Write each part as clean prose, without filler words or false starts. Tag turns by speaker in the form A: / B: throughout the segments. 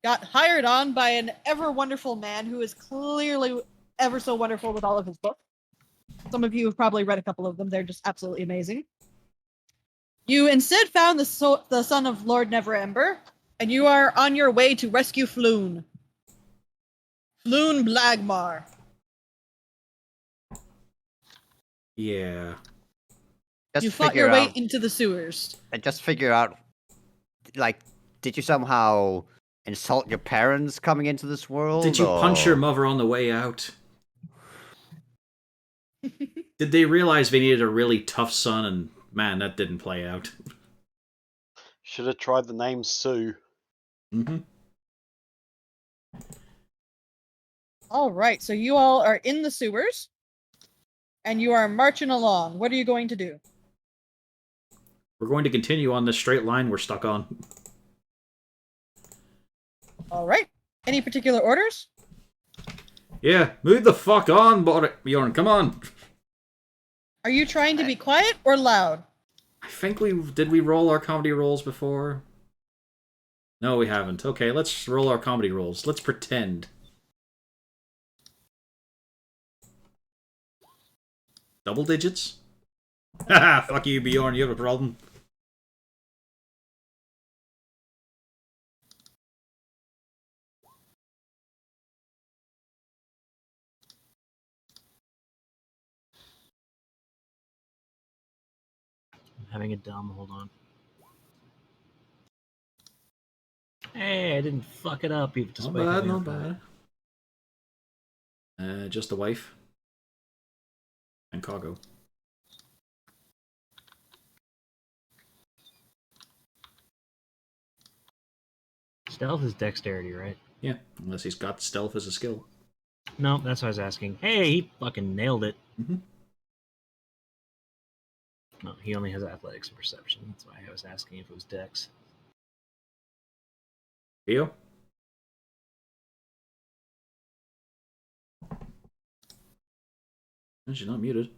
A: got hired on by an ever wonderful man who is clearly ever so wonderful with all of his books. Some of you have probably read a couple of them. They're just absolutely amazing. You instead found the son of Lord Neverember, and you are on your way to rescue Floon. Floon Blagmar.
B: Yeah.
C: Just
A: You fought your way into the sewers.
C: I just figure out, like, did you somehow insult your parents coming into this world?
B: Did you punch your mother on the way out? Did they realize they needed a really tough son, and man, that didn't play out.
D: Should have tried the name Sue.
B: Mm-hmm.
A: All right, so you all are in the sewers, and you are marching along. What are you going to do?
B: We're going to continue on this straight line we're stuck on.
A: All right. Any particular orders?
B: Yeah, move the fuck on, Bjorn, come on.
A: Are you trying to be quiet or loud?
B: I think did we roll our comedy rolls before? No, we haven't. Okay, let's roll our comedy rolls. Let's pretend. Double digits? Haha, fuck you, Bjorn, you have a problem.
E: Having a dumb, hold on. Hey, I didn't fuck it up even despite
B: Not bad, not bad. Just the wife. And Cargo.
E: Stealth is dexterity, right?
B: Yeah, unless he's got stealth as a skill.
E: No, that's what I was asking. Hey, he fucking nailed it.
B: Mm-hmm.
E: No, he only has athletics and perception. That's why I was asking if it was dex.
B: Theo? She's not muted.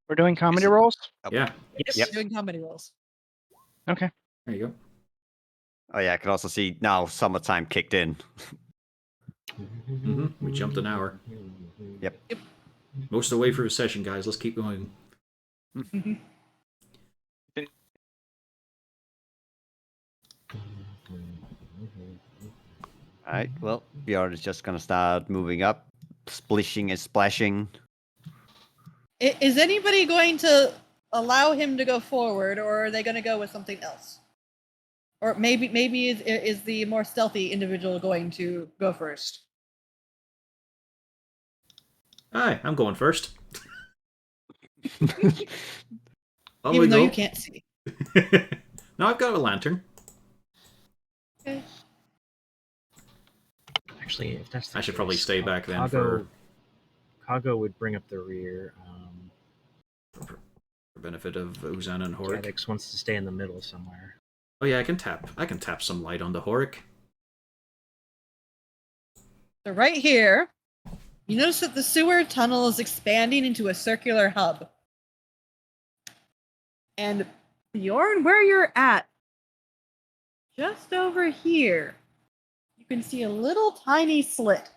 F: We're doing comedy rolls?
B: Yeah.
E: Yes.
C: Yep.
A: Doing comedy rolls.
F: Okay.
B: There you go.
C: Oh yeah, I can also see now summertime kicked in.
B: Mm-hmm. We jumped an hour.
C: Yep.
B: Most of the way through the session, guys. Let's keep going.
C: Alright, well, Bjorn is just gonna start moving up, splishing and splashing.
A: Is anybody going to allow him to go forward, or are they going to go with something else? Or maybe is the more stealthy individual going to go first?
B: Hi, I'm going first.
A: Even though you can't see.
B: No, I've got a lantern.
A: Okay.
E: Actually, if that's the
B: I should
E: case,
B: probably stay back then
E: Kago would bring up the rear.
B: for benefit of Uzan and Horik.
E: Gadix wants to stay in the middle somewhere.
B: Oh yeah, I can tap some light onto Horik.
A: So right here, you notice that the sewer tunnel is expanding into a circular hub. And Bjorn, where you're at, just over here, you can see a little tiny slit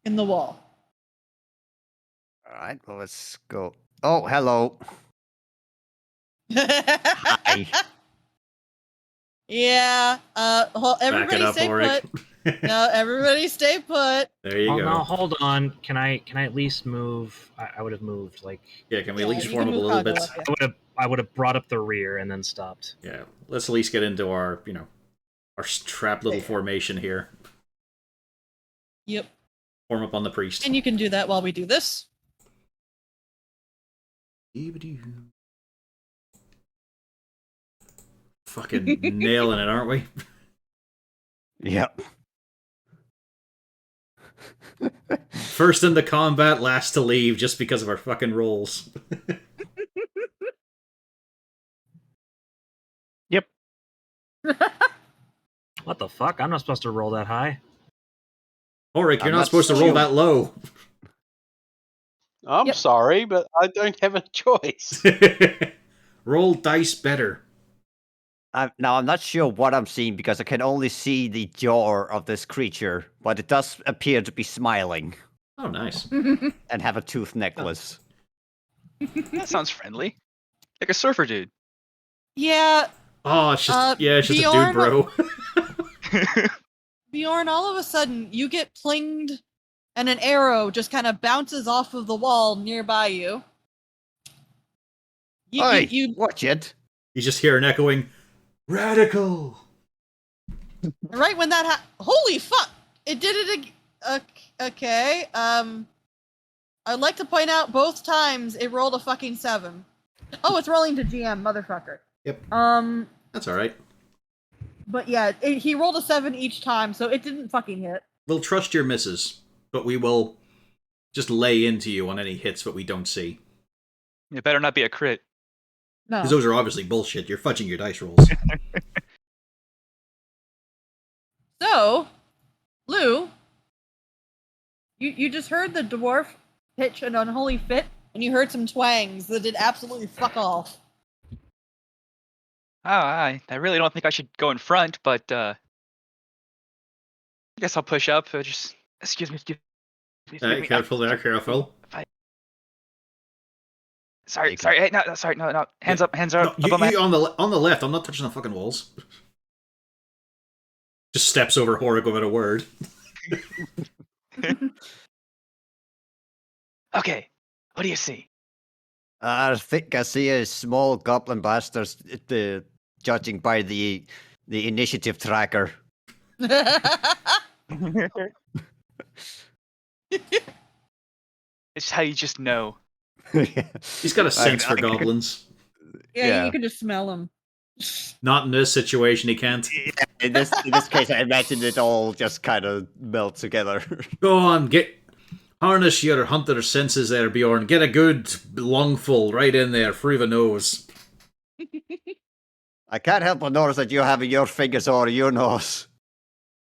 A: in the wall.
C: Alright, well let's go. Oh, hello. Hi.
A: Yeah, everybody
B: up,
A: stay
B: Horik.
A: put. No, everybody stay put.
B: There you
E: Oh
B: go.
E: no, hold on. Can I at least move? I would have moved like.
B: Yeah, can we at
A: Yeah,
B: least
A: you
B: form
A: can
B: up a
A: move
B: little
A: Kago
B: bit?
A: up, yeah.
E: I would have brought up the rear and then stopped.
B: Yeah, let's at least get into our, our trap little
A: There.
B: formation here.
A: Yep.
B: Form up on the priest.
A: And you can do that while we do this.
B: Fucking nailing it, aren't we?
C: Yep.
B: First in the combat, last to leave, just because of our fucking rolls.
F: Yep.
E: What the fuck? I'm not supposed to roll that high.
B: Horik, you're
C: I'm
B: not
C: not
B: supposed to roll
C: sure.
B: that low.
D: I'm
A: Yep.
D: sorry, but I don't have a choice.
B: Roll dice better.
C: Now I'm not sure what I'm seeing because I can only see the jaw of this creature, but it does appear to be smiling
B: Oh, nice.
C: and have a tooth necklace.
G: That sounds friendly. Like a surfer dude.
A: Yeah,
B: Oh, it's just it's just a
A: Bjorn-
B: dude, bro.
A: Bjorn, all of a sudden you get plinged and an arrow just kind of bounces off of the wall nearby you.
C: Oi,
A: You
C: watch it.
B: You just hear an echoing radical.
A: right when that holy fuck! It did it okay. I'd like to point out both times it rolled a fucking 7. Oh, it's rolling to GM, motherfucker.
B: Yep. That's all right.
A: But yeah, he rolled a 7 each time, so it didn't fucking hit.
B: We'll trust your misses, but we will just lay into you on any hits that we don't see.
G: It better not be a crit.
A: No.
B: Because those are obviously bullshit. You're fudging your dice rolls.
A: So, Lou, you just heard the dwarf pitch an unholy fit, and you heard some twangs that did absolutely fuck off.
G: Oh, I really don't think I should go in front, but I guess I'll push up. Just excuse me.
B: Careful there, careful.
G: Sorry. Hey, no. Sorry, no. Hands up.
B: No, you on the left. I'm not touching the fucking walls. Just steps over Horik without a word.
G: Okay. What do you see?
C: I think I see a small goblin bastard, judging by the initiative tracker.
G: It's how you just know.
B: He's got a sense for goblins.
A: Yeah, you can just smell them.
B: Not in this situation, he can't.
C: In this case, I imagine it all just kind of melts together.
B: Go on, harness your hunter senses there, Bjorn. Get a good lungful right in there, through the nose.
C: I can't help but notice that you have your fingers over your nose.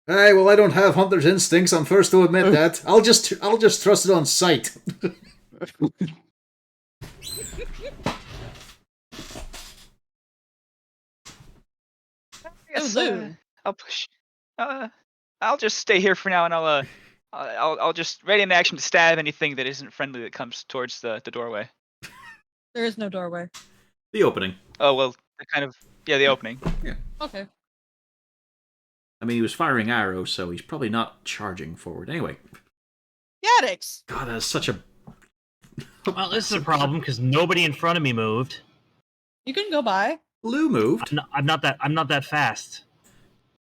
B: Aye, well, I don't have hunter's instincts. I'm first to admit that. I'll just trust it on sight.
G: I guess,
A: Lou.
G: I'll push. I'll just stay here for now, and I'll just ready in action to stab anything that isn't friendly that comes towards the doorway.
A: There is no doorway.
B: The opening.
G: Oh well, the opening.
A: Okay.
B: I mean, he was firing arrows, so he's probably not charging forward. Anyway.
A: Yadix!
B: God, that's such a...
E: Well, this is a problem because nobody in front of me moved.
A: You can go by.
B: Lou moved.
E: I'm not that fast.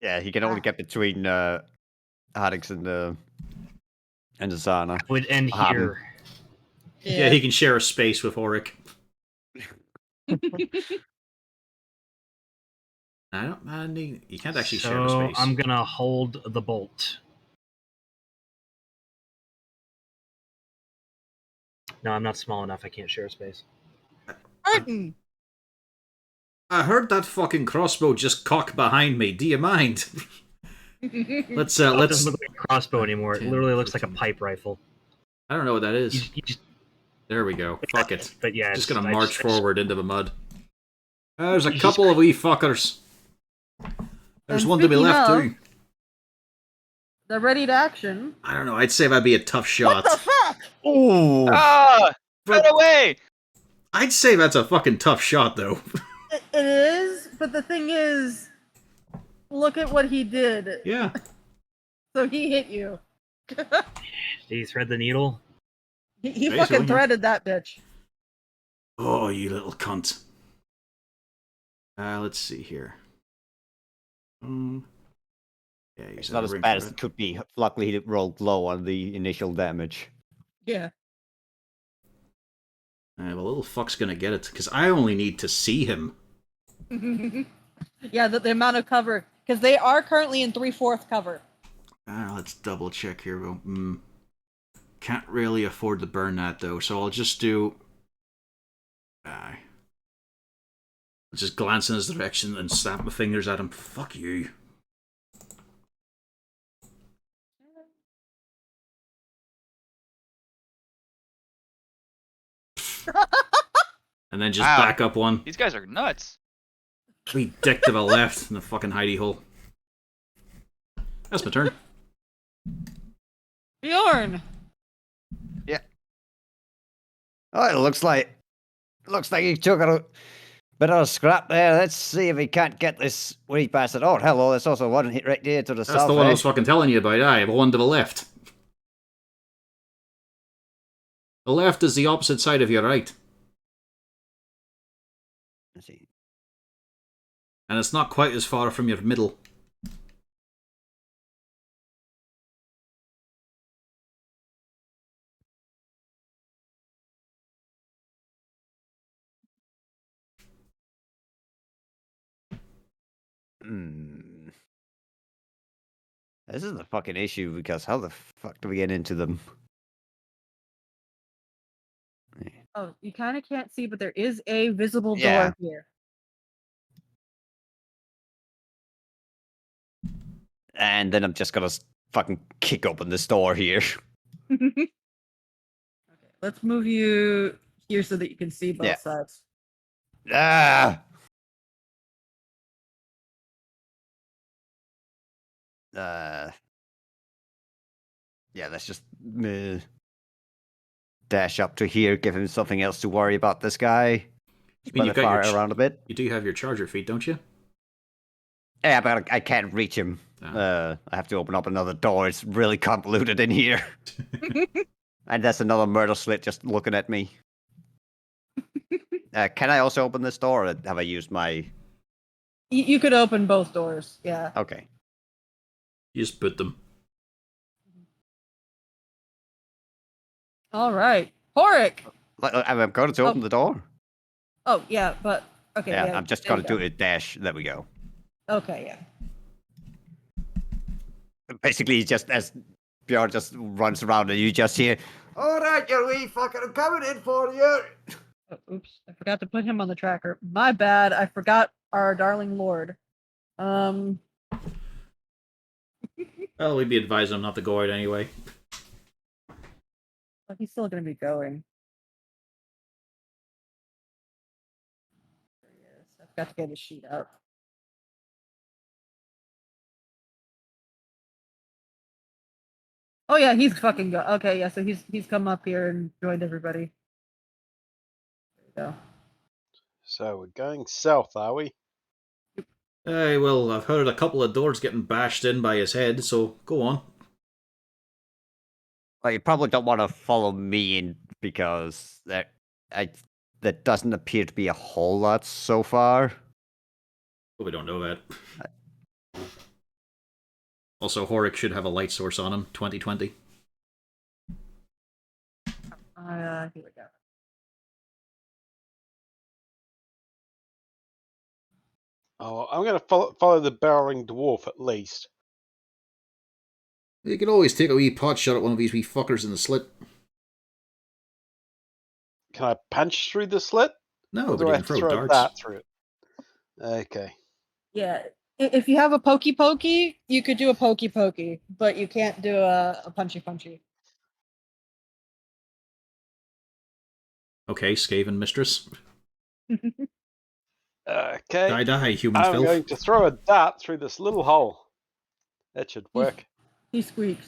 C: Yeah, he can only get between Hadix and the Zana.
E: Would end here.
B: Yeah, he can share a space with Horik. You can't actually share a space.
E: I'm gonna hold the bolt. No, I'm not small enough. I can't share a space.
A: Martin!
B: I heard that fucking crossbow just cock behind me. Do you mind?
E: It
B: let's.
E: doesn't look like a crossbow anymore. It literally looks like a pipe rifle.
B: I don't know what that is. There we go. Fuck it.
E: But yeah,
B: Just gonna march forward into the mud. There's a couple of wee fuckers. There's
A: And
B: one to be
A: speaking
B: left
A: of-
B: too.
A: They're ready to action.
B: I don't know. I'd say that'd be a tough shot.
A: What the fuck?
C: Oh,
G: Run away!
B: I'd say that's a fucking tough shot, though.
A: It is, but the thing is, look at what he did.
B: Yeah.
A: So he hit you.
E: Did he thread the needle?
A: He
B: Basically,
A: fucking
B: yeah.
A: threaded that bitch.
B: Oh, you little cunt. Let's see here. Yeah,
C: it's not as bad as it could be. Luckily, he rolled low on the initial damage.
A: Yeah.
B: The little fuck's gonna get it, because I only need to see him.
A: Yeah, the amount of cover. Because they are currently in 3/4 cover.
B: Let's double check here. Can't really afford to burn that, though, so I'll just do... I'll just glance in his direction and snap my fingers at him. Fuck you. And then just
G: Wow.
B: back up one.
G: These guys are nuts.
B: We dick to the left in the fucking hidey hole. That's my turn.
A: Bjorn.
C: Oh, it looks like he took a bit of a scrap there. Let's see if he can't get this wee bastard. Oh, hello, there's also one hit right there to the
B: That's
C: south.
B: the one I was fucking telling you about. Aye, the one to the left. The left is the opposite side of your right.
C: Let's see.
B: And it's not quite as far from your middle.
C: Hmm. This is the fucking issue because how the fuck do we get into them?
A: Oh, you kind of can't see, but there is a visible
C: Yeah.
A: door here.
C: And then I'm just gonna fucking kick open this door here.
A: Okay, let's move you here so that you can see both
C: Yeah.
A: sides.
C: Ah! Yeah, let's just dash up to here, give him something else to worry about this guy.
B: I mean,
C: Spread
B: you've
C: the
B: got your
C: fire around a bit.
B: You do have your charger feet, don't you?
C: Yeah, but I can't reach him.
B: Ah.
C: I have to open up another door. It's really convoluted in here. And that's another murder slit just looking at me. Can I also open this door, or have I used my...
A: You could open both doors. Yeah.
C: Okay.
B: You just put them.
A: All right, Horik.
C: I'm going to open the door.
A: Oh yeah, but okay.
C: Yeah, I'm just
A: there
C: going
A: you
C: to do a dash. There we go.
A: Okay, yeah.
C: Basically, just as Bjorn just runs around and you just hear, "All right, you wee fucker, I'm coming in for you."
A: Oh, oops, I forgot to put him on the tracker. My bad. I forgot our darling lord.
B: Well, we'd be advising him not to go out anyway.
A: But he's still gonna be going. There he is. I forgot to get his sheet up. Oh yeah, he's fucking go. Okay, yeah, so he's come up here and joined everybody. There you go.
D: So we're going south, are we?
B: Hey, well, I've heard a couple of doors getting bashed in by his head, so go on.
C: Well, you probably don't want to follow me in because there doesn't appear to be a whole lot so far.
B: But we don't know that. Also, Horik should have a light source on him, 2020.
A: Here we go.
D: Oh, I'm going to follow the burrowing dwarf at least.
B: You can always take a wee pot shot at one of these wee fuckers in the slit.
D: Can I punch through the slit?
B: No,
D: Or
B: but
D: do
B: you
D: I
B: can
D: have to
B: throw
D: throw a
B: darts.
D: dart through it? Okay.
A: Yeah, if you have a pokey, you could do a pokey, but you can't do a punchy.
B: Okay, Skaven Mistress.
D: Okay.
B: Die, human
D: I'm
B: filth.
D: going to throw a dart through this little hole. That should work.
A: He squeaks.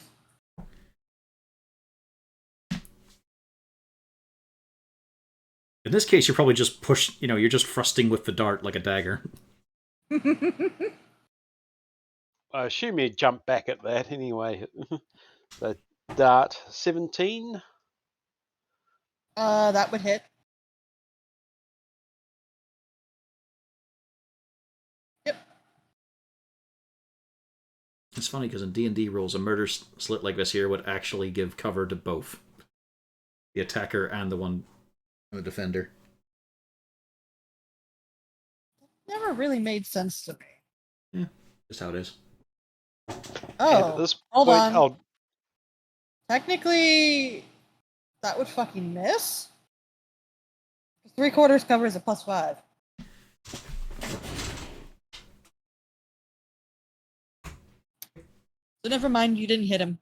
B: In this case, you're probably just you're just thrusting with the dart like a dagger.
D: I assume you'd jump back at that anyway. The dart 17.
A: That would hit. Yep.
B: It's funny because in D&D rules, a murder slit like this here would actually give cover to both the attacker and the defender.
A: Never really made sense to me.
B: Yeah, just how it is.
D: And
A: Oh,
D: at this
A: hold
D: point,
A: on.
D: I'll
A: Technically, that would fucking miss. 3/4 cover is a +5. So never mind, you didn't hit him.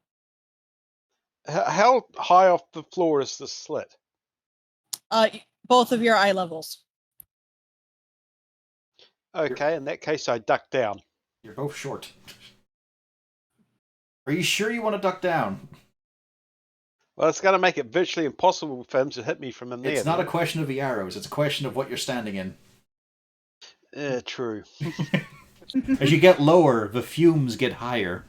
D: How high off the floor is the slit?
A: Both of your eye levels.
D: Okay, in that case, I duck down.
B: You're both short. Are you sure you want to duck down?
D: Well, it's going to make it virtually impossible for him to hit me from in there.
B: It's not a
D: then.
B: question of the arrows, it's a question of what you're standing in.
D: True.
B: As you get lower, the fumes get higher.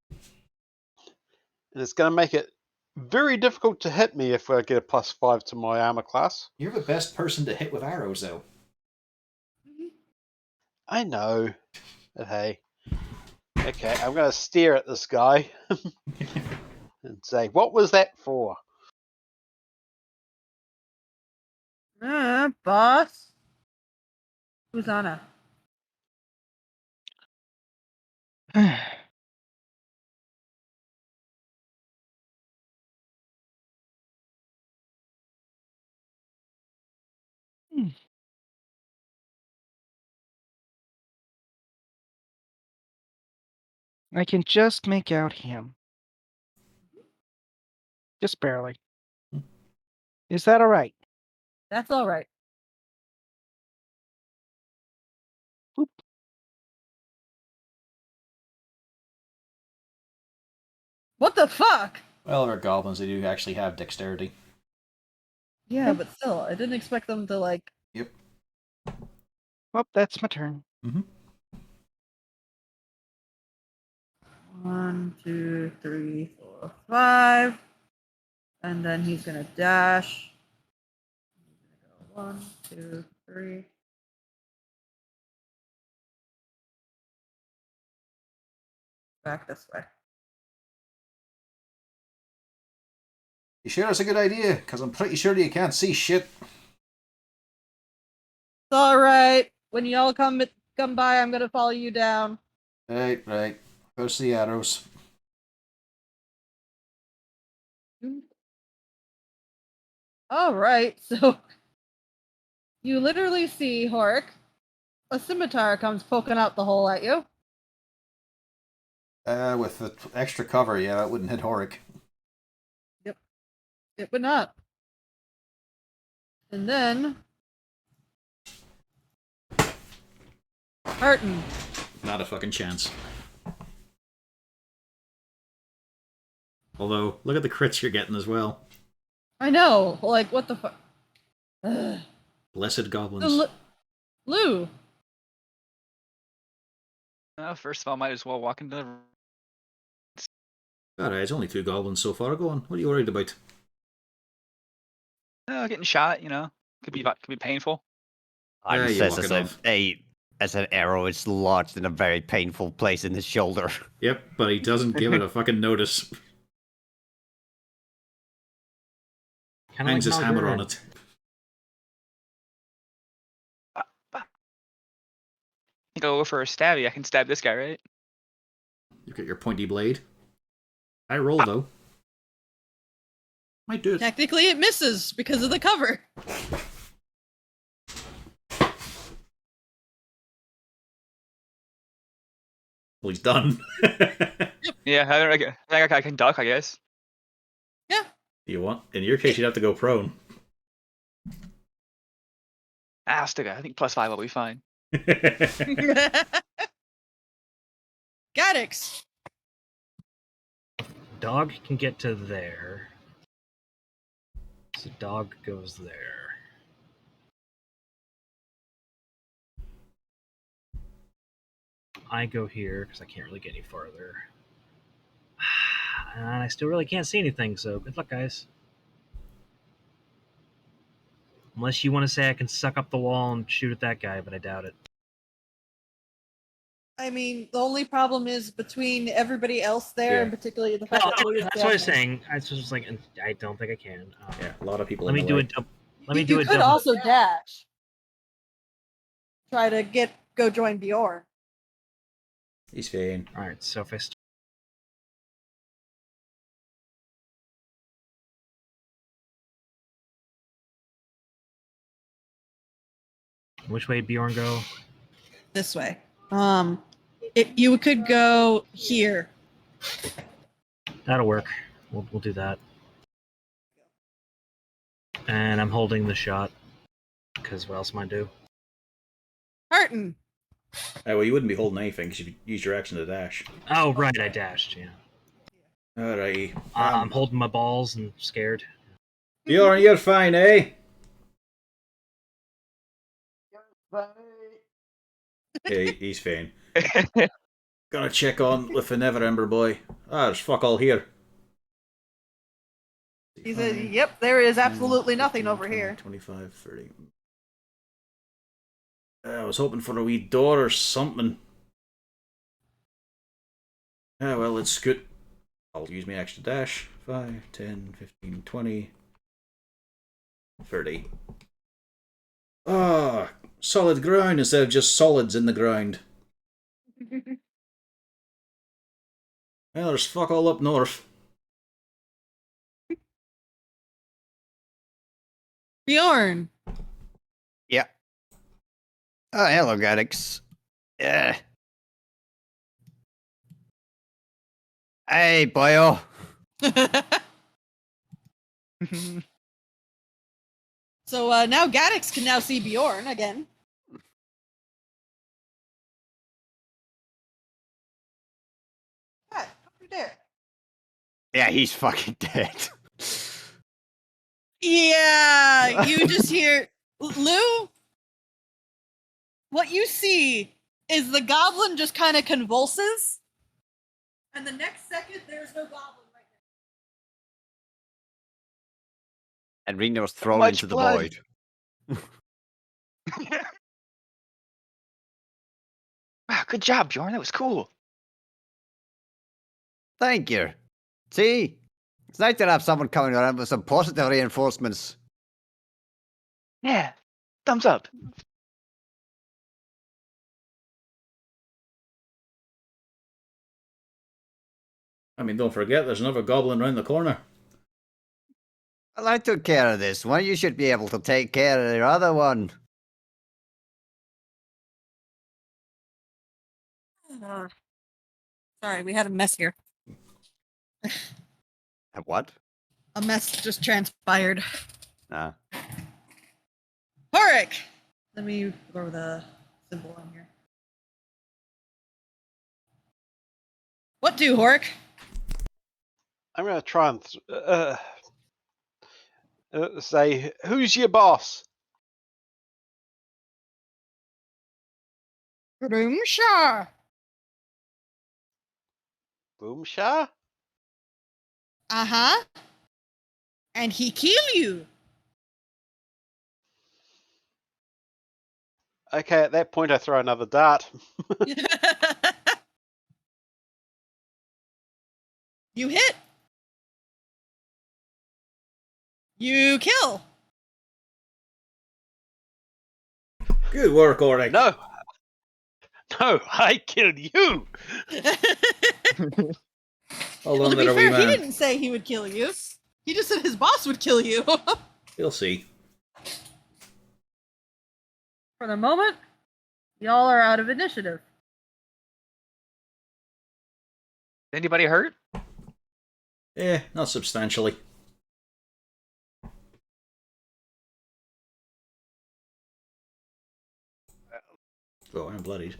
D: And it's going to make it very difficult to hit me if I get a +5 to my armor class.
B: You're the best person to hit with arrows, though.
D: I know. But hey. Okay, I'm going to stare at this guy and say, what was that for?
A: Boss. Who's Anna?
F: I can just make out him. Just barely. Is that all right?
A: That's all right.
F: Oop.
A: What the fuck?
B: Well, they're goblins, they do actually have dexterity.
A: Yeah, but still, I didn't expect them to like.
B: Yep.
F: Well, that's my turn.
B: Mm-hmm.
A: 1, 2, 3, 4, 5. And then he's gonna dash. 1, 2, 3. Back this way.
B: You sure that's a good idea? Because I'm pretty sure you can't see shit.
A: It's all right. When y'all come by, I'm gonna follow you down.
B: Right. First the arrows.
A: All right. So you literally see Horik. A scimitar comes poking out the hole at you.
B: With the extra cover, yeah, that wouldn't hit Horik.
A: Yep. It would not. And then Eyton.
B: Not a fucking chance. Although, look at the crits you're getting as well.
A: I know. Like, what the fuck?
B: Blessed goblins.
A: Lou.
G: First of all, might as well walk into the.
B: Alright, it's only 2 goblins so far. Go on. What are you worried about?
G: Getting shot, could be painful.
C: I
B: Yeah,
C: just
B: you
C: says
B: walk it
C: as an arrow is lodged in a very painful place in his shoulder.
B: Yep, but he doesn't give it a fucking notice.
E: Kinda
B: Hangs
E: like
B: his hammer
E: Malgura.
B: on it.
G: I go for a stabby. I can stab this guy, right?
B: You get your pointy blade. I roll, though. Might do it.
A: Technically, it misses because of the cover.
B: Well, he's done.
G: Yeah, I can duck, I guess.
A: Yeah.
B: You want? In your case, you'd have to go prone.
G: I'll stick it. I think +5 will be fine.
A: Gaddix.
E: Dog can get to there. So dog goes there. I go here because I can't really get any farther. And I still really can't see anything, so good luck, guys. Unless you want to say I can suck up the wall and shoot at that guy, but I doubt it.
A: I mean, the only problem is between everybody else there,
B: Yeah.
A: and particularly the fact
E: No,
A: that Lou is
E: that's what I was
A: down there.
E: saying. I was just like, I don't think I can.
B: Yeah, a lot of people.
E: Let me
B: in the
E: do
B: way.
E: a double. Let me
A: You
E: do a
A: could
E: double.
A: also dash. Try to go join Bjorn.
B: He's fine.
E: All right, so if I which way Bjorn go?
A: This way. You could go here.
E: That'll work. We'll do that. And I'm holding the shot because what else am I do?
A: Hurtin.
B: Oh, well, you wouldn't be holding anything because you'd use your action to dash.
E: Oh, right, I dashed, yeah.
B: Alrighty.
E: I'm holding my balls and scared.
B: You're fine, eh? Yeah, he's fine. Gonna check on with the Never Ember boy. There's fuck all here.
A: He said, "Yep, there is absolutely nothing
B: 15,
A: over
B: 20,
A: here."
B: 25, 30. I was hoping for a wee door or something. Well, it's good. I'll use my extra dash. 5, 10, 15, 20, 30. Solid ground instead of just solids in the ground. Well, there's fuck all up north.
A: Bjorn.
C: Yeah. Oh, hello, Gaddix. Yeah. Hey, boyo.
A: So now Gaddix can now see Bjorn again. What? Over there.
C: Yeah, he's fucking dead.
A: Yeah, you just hear Lou. What you see is the goblin just kind of convulses, and the next second there's no goblin right
C: And Reno's thrown
D: much
C: into the
D: blood.
C: void.
G: Wow, good job, Bjorn. That was cool.
C: Thank you. See? It's nice to have someone coming around with some positive reinforcements.
G: Yeah. Thumbs up.
B: I mean, don't forget, there's another goblin round the corner.
C: Well, I took care of this one. You should be able to take care of the other one.
A: now. Sorry, we had a mess here.
C: What?
A: A mess just transpired.
C: Ah.
A: Horik! Let me throw the symbol on here. What do, Horik?
D: I'm going to try and say, who's your boss?
A: Broomshire.
D: Boomshire?
A: Uh-huh. And he kill you.
D: Okay, at that point I throw another dart.
A: You hit. You kill.
B: Good work, Oric.
D: No. No, I killed you.
B: Hold
A: Well,
B: on
A: to be
B: there, wee
A: fair, he
B: man.
A: didn't say he would kill you. He just said his boss would kill you.
B: You'll see.
A: For the moment, y'all are out of initiative.
G: Anybody hurt?
B: Not substantially. Oh, I'm bloodied.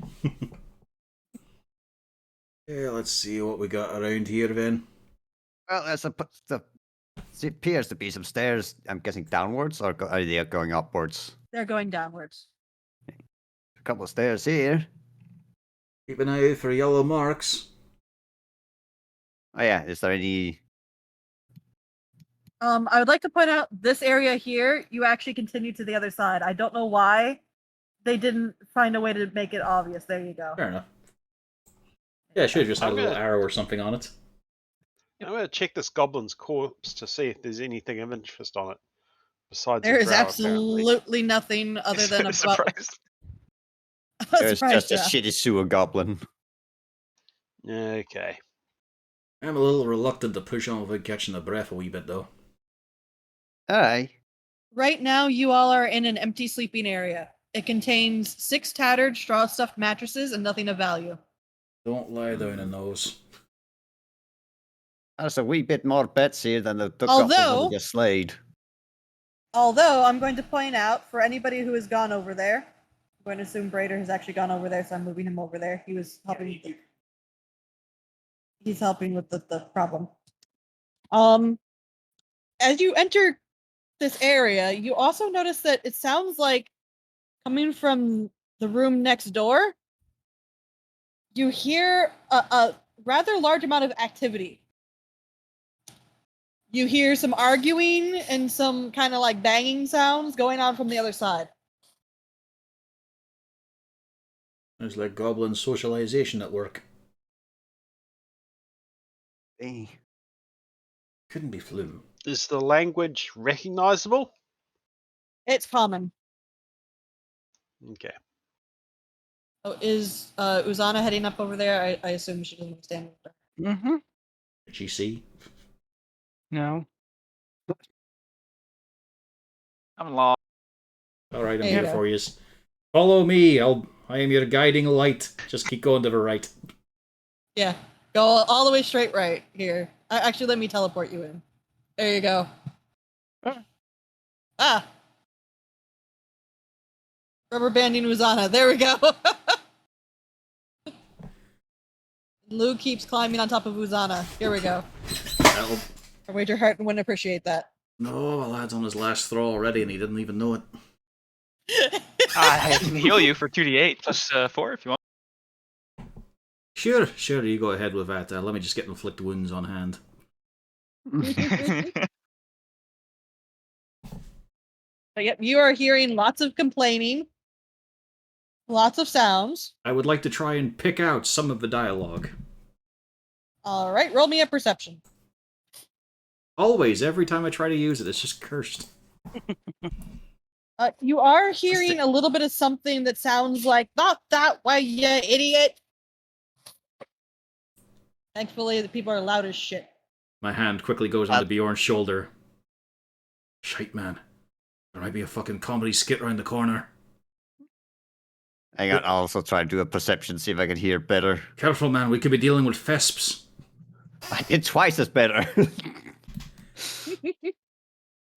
B: Yeah, let's see what we got around here then.
C: Well, there appears to be some stairs. I'm guessing downwards, or are they going upwards?
A: They're going downwards.
C: A couple of stairs here.
B: Keep an eye out for yellow marks.
C: Oh yeah, is there any?
A: I would like to point out this area here, you actually continue to the other side. I don't know why they didn't find a way to make it obvious. There you go.
B: Fair enough. Yeah, I should have just had a
D: I'm
B: little
D: gonna-
B: arrow or something on it.
D: I'm going to check this goblin's corpse to see if there's anything of interest on it. Besides
A: There
D: a
A: is
D: drow, apparently.
A: absolutely nothing other than a
G: surprise.
C: There's
A: surprise,
C: just a
A: yeah.
C: shitty sewer goblin.
D: Okay.
B: I'm a little reluctant to push on without catching the breath a wee bit, though.
C: Alright.
A: Right now, you all are in an empty sleeping area. It contains 6 tattered straw-stuffed mattresses and nothing of value.
B: Don't lie down in those.
C: There's a wee bit more beds here than the
A: Although-
C: goblins just slayed.
A: Although, I'm going to point out, for anybody who has gone over there, going to assume Brader has actually gone over there, so I'm moving him over there. He was helping. He's helping with the problem. As you enter this area, you also notice that it sounds like coming from the room next door. You hear a rather large amount of activity. You hear some arguing and some kind of like banging sounds going on from the other side.
B: There's like goblin socialization at work.
C: Hey.
B: Couldn't be flu.
D: Is the language recognizable?
A: It's common.
D: Okay.
A: Oh, is Uzana heading up over there? I assume she doesn't stand.
F: Mm-hmm.
B: Did she see?
F: No.
G: I'm lost.
B: Alright, I'm
A: There you
B: here
A: go.
B: for you. Follow me. I am your guiding light. Just keep going to the right.
A: Yeah, go all the way straight right here. Actually, let me teleport you in. There you go. Ah, rubber banding Uzana. There we go. Lou keeps climbing on top of Uzana. Here we go.
B: That'll...
A: I wager Hearton wouldn't appreciate that.
B: No, the lad's on his last throw already and he didn't even know it.
G: I can heal you for 2d8 plus 4 if you want.
B: Sure, you go ahead with that. Let me just get inflict wounds on hand.
A: But yep, you are hearing lots of complaining, lots of sounds.
B: I would like to try and pick out some of the dialogue.
A: All right, roll me a perception.
B: Always, every time I try to use it, it's just cursed.
A: You are hearing a little bit of something that sounds like, not that way, you idiot. Thankfully, the people are loud as shit.
B: My hand quickly goes onto Bjorn's shoulder. Shite, man. There might be a fucking comedy skit around the corner.
C: Hang on, I'll also try to do a perception, see if I can hear better.
B: Careful, man. We could be dealing with fesps.
C: I did twice as better.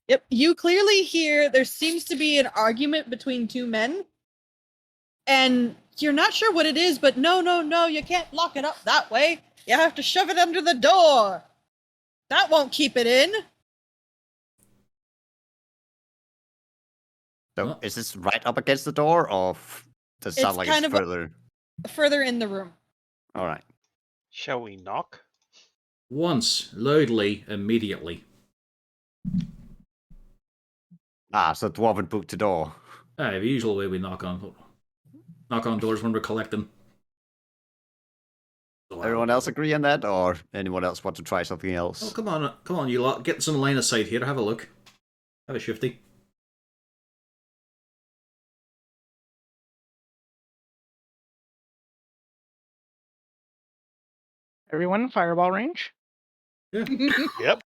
A: Yep, you clearly hear there seems to be an argument between two men. And you're not sure what it is, but no, you can't lock it up that way. You have to shove it under the door. That won't keep it in.
C: So, is this right up against the door, or does it sound
A: It's
C: like
A: kind
C: it's
A: of
C: further?
A: Further in the room.
C: All right.
D: Shall we knock?
B: Once, loudly, immediately.
C: Ah, so dwarven boot to door.
B: The usual way we knock on doors when we're collecting.
C: Everyone else agree on that, or anyone else want to try something else?
B: Oh, come on, you lot. Get some line of sight here. Have a look. Have a shifty.
F: Everyone in fireball range.
B: Yeah.
D: Yep.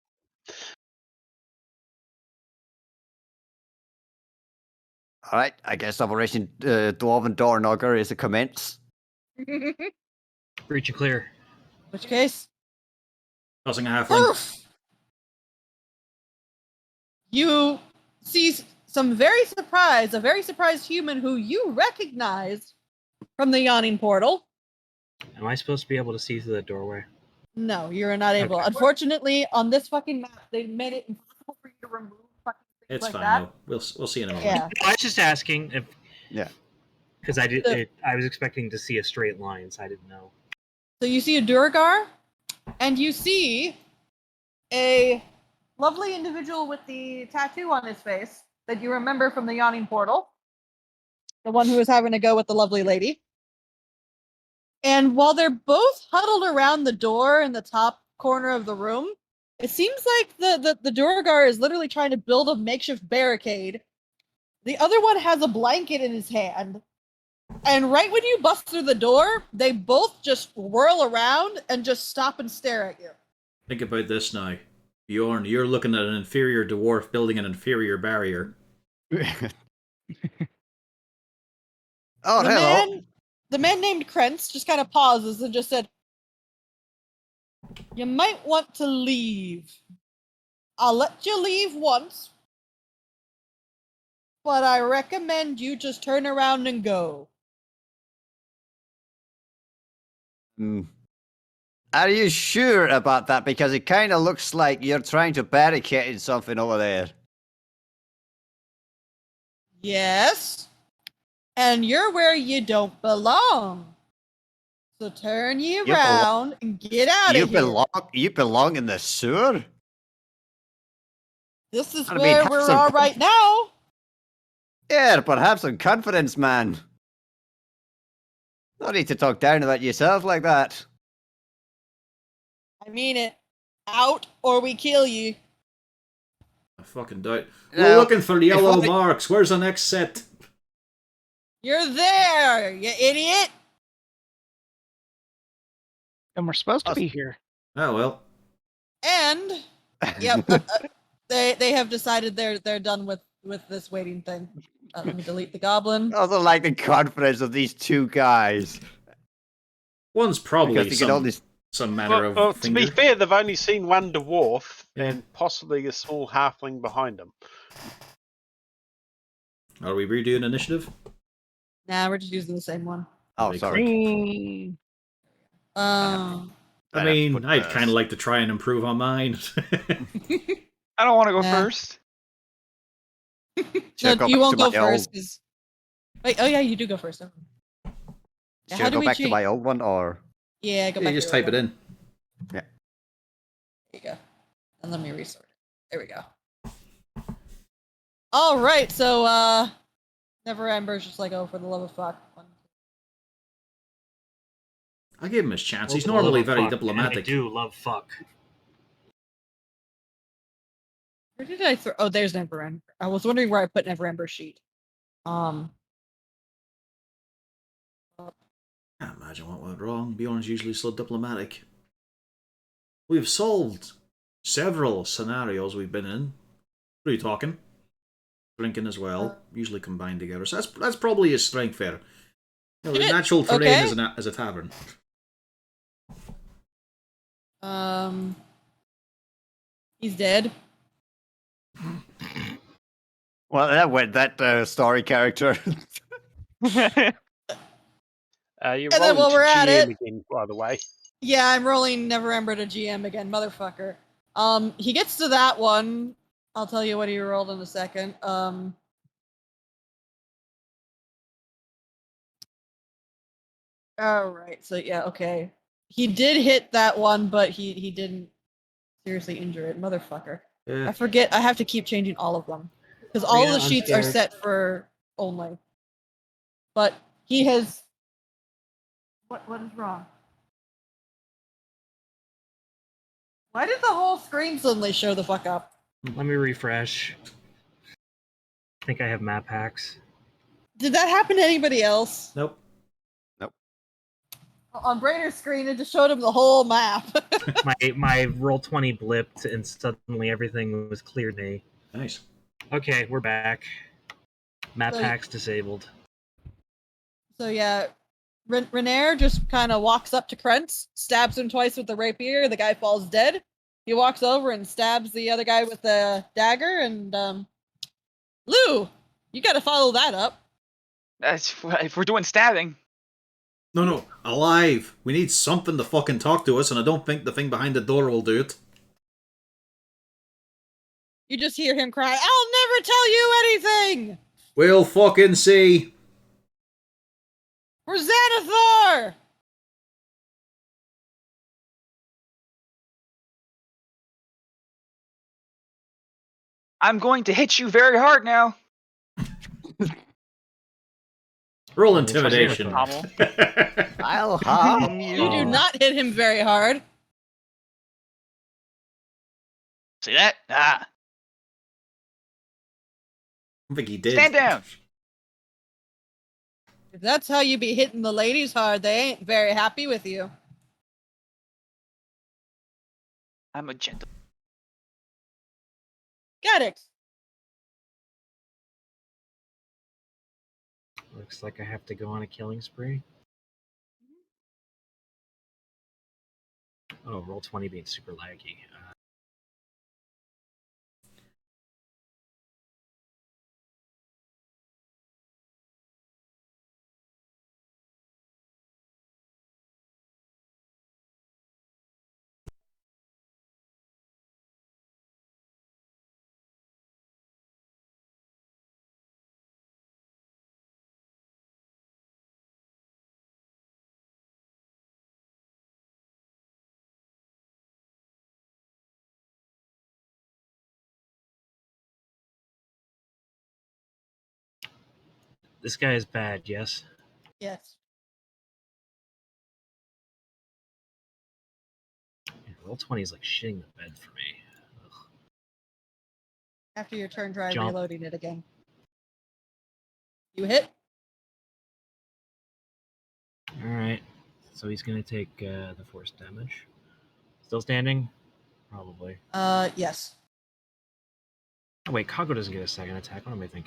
C: All right, I guess Operation Dwarven Door Knocker is a commence.
E: Breach and clear.
A: Which case?
B: Tossing a halfling.
A: Poof! You see a very surprised human who you recognize from the yawning portal.
E: Am I supposed to be able to see through the doorway?
A: No, you're not able.
E: Okay.
A: Unfortunately, on this fucking map, they made it impossible for you to remove fucking things
B: It's
A: like
B: fine,
A: that.
B: though. We'll see in a moment.
A: Yeah.
E: I was just asking if.
C: Yeah.
E: Because I was expecting to see a straight line, so I didn't know.
A: So you see a Durgar, and you see a lovely individual with the tattoo on his face that you remember from the yawning portal. The one who was having to go with the lovely lady. And while they're both huddled around the door in the top corner of the room, it seems like the Durgar is literally trying to build a makeshift barricade. The other one has a blanket in his hand. And right when you bust through the door, they both just whirl around and just stop and stare at you.
B: Think about this now. Bjorn, you're looking at an inferior dwarf building an inferior barrier.
C: Oh, hello.
A: The man named Krentz just kind of pauses and just said, "You might want to leave. I'll let you leave once. but I recommend you just turn around and go.
C: Hmm. Are you sure about that? Because it kind of looks like you're trying to barricade something over there.
A: Yes. And you're where you don't belong. So turn you
C: You belong-
A: around and get out
C: You
A: of here.
C: You belong in the sewer.
A: This is
C: I mean,
A: where
C: have
A: we're
C: some
A: all right now.
C: Yeah, but have some confidence, man. No need to talk down about yourself like that.
A: I mean it. Out or we kill you.
B: I fucking doubt.
C: No,
B: We're looking for
C: if
B: yellow
C: I-
B: marks. Where's the next set?
A: You're there, you idiot.
F: And we're supposed to
C: Us-
F: be here.
B: Oh well.
A: And yep, they have decided they're done with this waiting thing. Let me delete the goblin.
C: I also like the confidence of these two guys.
B: One's probably
C: Because they can only...
B: some manner of
D: Well, to
B: finger.
D: be fair, they've only seen one dwarf
B: Yeah.
D: and possibly a small halfling behind him.
B: Are we redoing initiative?
A: Nah, we're just using the same one.
C: Oh,
B: Very
C: sorry.
F: Whee!
B: I
C: I'd have to
B: mean,
C: put
B: I'd
C: the-
B: kind of like to try and improve on mine.
G: I don't want to go
A: Nah.
G: first.
C: Should I go
A: you
C: back
A: won't
C: to
A: go
C: my
A: first
C: old-
A: because. Wait, oh yeah, you do go first. Yeah,
C: Should
A: how
C: I
A: do
C: go
A: we
C: back to
A: cheat?
C: my old one, or...
A: Yeah, go
B: Yeah,
A: back.
B: you just
A: to your
B: type it
A: one.
B: in.
A: There you go. And let me resort it. There we go. All right, so Never Ember's just like, oh, for the love of fuck.
B: I gave him his chance. He's
E: For the love
B: normally
E: of
B: very
E: fuck,
B: diplomatic.
E: And I do love fuck.
A: Where did I throw? Oh, there's Never Ember. I was wondering where I put Never Ember's sheet.
B: Can't imagine what went wrong. Bjorn's usually so diplomatic. We've solved several scenarios we've been in. What are you talking? Drinking as well, usually combined together. So that's probably his strength there. You know, the natural terrain
A: Okay.
B: as a tavern.
A: He's dead.
C: Well, that went that story character.
D: You're
A: And then
D: rolling
A: while
D: to
A: we're at
D: GM
A: it-
D: again, by the way.
A: Yeah, I'm rolling Never Ember to GM again, motherfucker. He gets to that one. I'll tell you what he rolled in a second. All right. So yeah, okay. He did hit that one, but he didn't seriously injure it, motherfucker.
B: Yeah.
A: I forget. I have to keep changing all of them because all of
E: Yeah,
A: the
E: I'm
A: sheets are
E: scared.
A: set for only. But he has. What is wrong? Why did the whole screen suddenly show the fuck up?
E: Let me refresh. I think I have map hacks.
A: Did that happen to anybody else?
B: Nope.
A: On Brainer's screen, it just showed him the whole map.
E: My roll 20 blipped and suddenly everything was clear to me.
B: Nice.
E: Okay, we're back. Map
A: So-
E: hacks disabled.
A: So yeah, Renair just kind of walks up to Krentz, stabs him twice with the rapier. The guy falls dead. He walks over and stabs the other guy with the dagger. And Lou, you got to follow that up.
G: That's if we're doing stabbing.
B: No, alive. We need something to fucking talk to us, and I don't think the thing behind the door will do it.
A: You just hear him cry, "I'll never tell you anything."
B: We'll fucking see.
A: For Xanathar!
G: I'm going to hit you very hard now.
B: Roll
E: We'll try to
B: intimidation.
G: Pommel.
C: I'll harm you.
A: You do not hit him very hard.
G: See that? Ah.
B: I think he did.
G: Stand down.
A: If that's how you be hitting the ladies hard, they ain't very happy with you.
G: I'm a gentle.
A: Got it.
E: Looks like I have to go on a killing spree. Oh, roll 20 being super laggy. This guy is bad, yes?
A: Yes.
E: Yeah, roll 20 is like shitting the bed for me. Ugh.
A: After your turn, try
E: Jump.
A: reloading it again. You hit?
E: Alright. So he's going to take the force damage. Still standing? Probably.
A: Yes.
E: Oh, wait, Kago doesn't get a second attack. What am I thinking?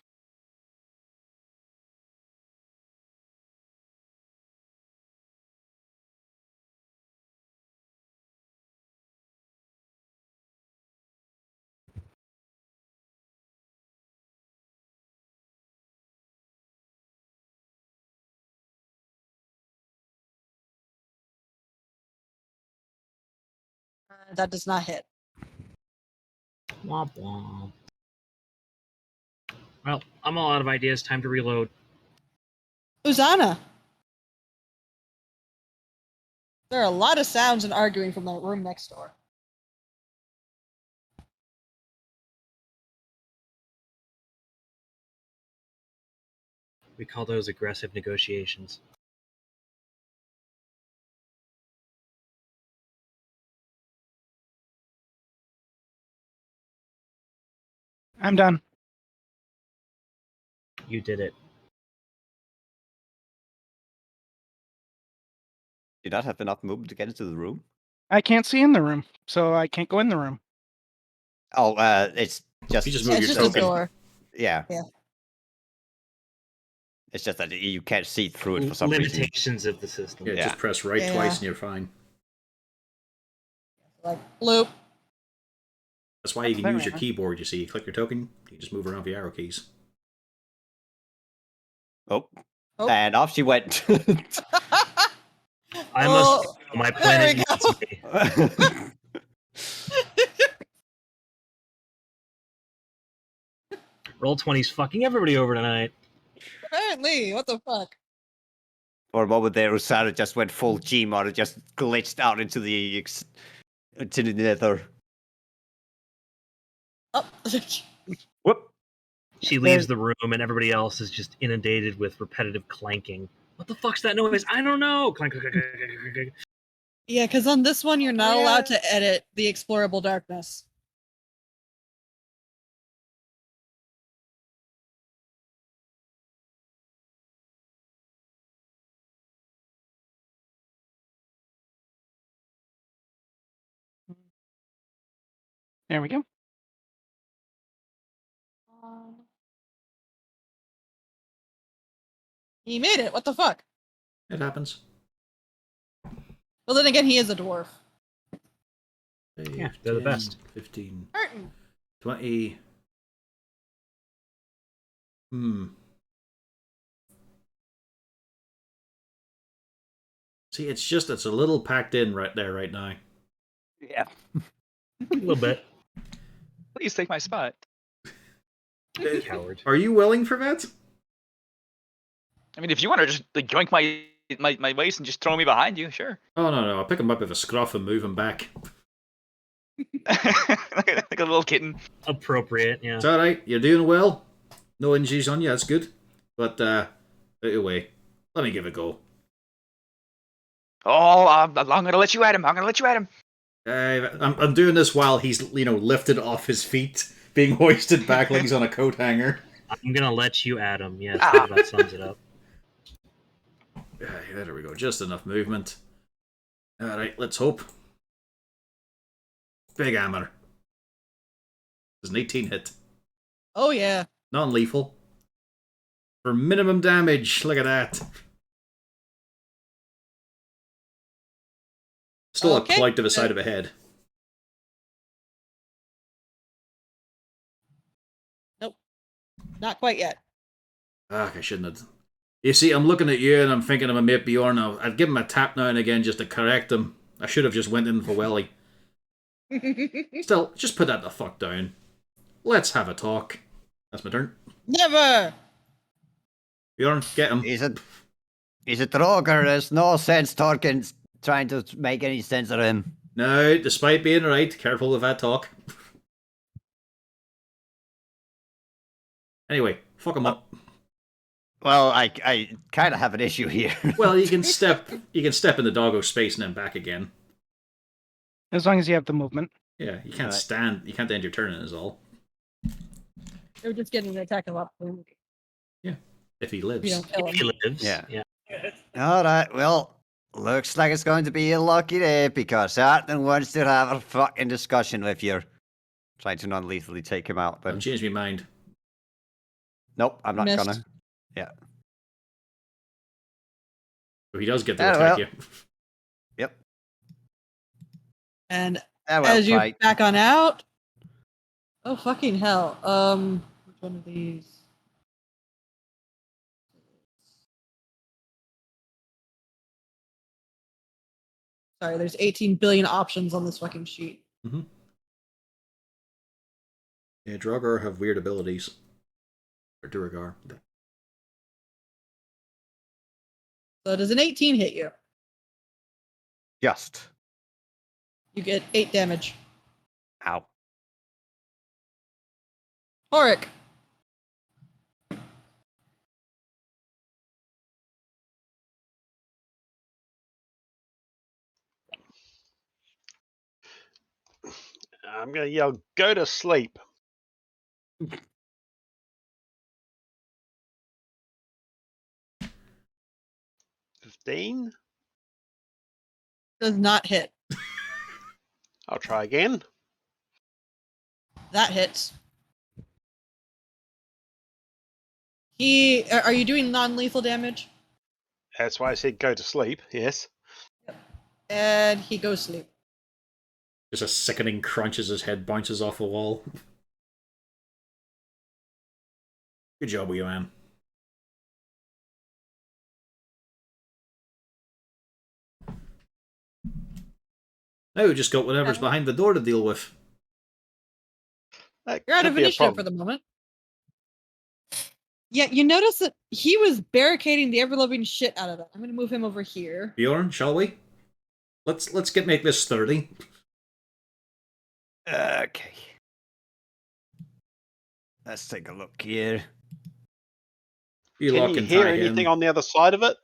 A: That does not hit.
E: Womp womp. Well, I'm all out of ideas. Time to reload.
A: Uzana! There are a lot of sounds and arguing from the room next door.
E: We call those aggressive negotiations.
F: I'm done.
E: You did it.
C: Do you not have enough movement to get into the room?
F: I can't see in the room, so I can't go in the room.
C: Oh, it's just
B: You just
A: Yeah,
B: move
A: it's
B: your
A: just a
B: token.
A: door.
C: yeah.
A: Yeah.
C: It's just that you can't see through it for some reason.
E: Limitations of the system.
B: Yeah,
C: Yeah.
B: just press right
A: Yeah.
B: twice and you're fine.
A: Like, bloop.
B: That's why you can
F: There
B: use
F: we
B: your
F: are.
B: keyboard. You see, you click your token, you just move around with the arrow keys.
C: Oh,
A: Oh.
C: and off she went.
E: I
A: Oh,
E: must. My
A: there
E: planet
A: we
E: needs me. Roll 20's fucking everybody over tonight.
A: Apparently, what the fuck?
C: For a moment there, Usara just went full Gmod and just glitched out into the nether.
A: Oh.
C: Whoop.
E: She leaves the room, and everybody else is just inundated with repetitive clanking. What the fuck's that noise? I don't know. Clank, clank, clank, clank, clank, clank.
A: Yeah, because on this one, you're not allowed to edit the explorable darkness.
F: There we go.
A: He made it. What the fuck?
B: It happens.
A: Well, then again, he is a dwarf.
E: Yeah, they're the best.
B: 15,
A: Curtain.
B: 20. See, it's a little packed in right there right now.
C: Yeah.
E: A little bit.
G: Please take my spot.
E: Coward.
B: Are you willing for that?
G: I mean, if you want to just like yoink my waist and just throw me behind you, sure.
B: Oh, no. I'll pick him up with a scruff and move him back.
G: like a little kitten.
E: Appropriate, yeah.
B: It's alright. You're doing well. No injuries on you. That's good. But, out away. Let me give it a go.
G: Oh, I'm gonna let you at him. I'm gonna let you at him.
B: I'm doing this while he's, lifted off his feet, being hoisted back like he's on a coat hanger.
E: I'm gonna let you at him. Yes,
G: Ah.
E: that sums it up.
B: There we go. Just enough movement. Alright, let's hope. Big hammer. There's an 18 hit.
A: Oh, yeah.
B: Non-lethal. For minimum damage. Look at that. Still
A: Okay.
B: a point to the side of a head.
A: Nope. Not quite yet.
B: Ah, I shouldn't have. You see, I'm looking at you and I'm thinking of a mate Bjorn. I'd give him a tap now and again just to correct him. I should have just went in for Welly. Still, just put that the fuck down. Let's have a talk. That's my turn.
A: Never!
B: Bjorn, get him.
C: He's a Draugr. There's no sense talking, trying to make any sense of him.
B: No, despite being right, careful with that talk. Anyway, fuck him up.
C: Well, I kind of have an issue here.
B: Well, you can step in the doggo space and then back again.
F: As long as you have the movement.
B: Yeah, you can't
C: Right.
B: stand. You can't end your turn in is all.
A: They're just getting an attack of opportunity.
B: If he
A: You
B: lives.
A: don't kill
E: He
A: him.
E: lives.
C: Yeah.
E: Yeah.
C: All right, well, looks like it's going to be a lucky day because Eyton wants to have a fucking discussion with you. Trying to non-lethally take him out,
B: I've
C: then.
B: changed my mind.
C: Nope, I'm not
A: Missed.
C: gonna. Yeah.
B: So he does get to
C: Oh,
B: attack
C: well.
B: you.
C: Yep.
A: And
C: Ah, well,
A: as you
C: fine.
A: back on out. Oh fucking hell. Which one of these? Sorry, there's 18 billion options on this fucking sheet.
B: Mm-hmm. Yeah, Draugr have weird abilities. Or Duragar.
A: So does an 18 hit you?
C: Just.
A: You get 8 damage.
C: Ow.
A: Auric.
D: I'm going to yell, go to sleep. $15.
A: Does not hit.
D: I'll try again.
A: That hits. Are you doing non-lethal damage?
D: That's why I said go to sleep. Yes.
A: And he goes sleep.
B: Just a sickening crunch as his head bounces off a wall. Good job, wee man. Now we just got whatever's behind the door to deal with.
D: That
A: You're out
D: could
A: of
D: be a
A: initiative for
D: problem.
A: the moment. Yeah, you notice that he was barricading the ever-loving shit out of it. I'm going to move him over here.
B: Bjorn, shall we? Let's make this sturdy.
C: Okay. Let's take a look here.
B: You
D: Can
B: lock
D: you
B: and
D: hear
B: tie
D: anything
B: him.
D: on the other side of it?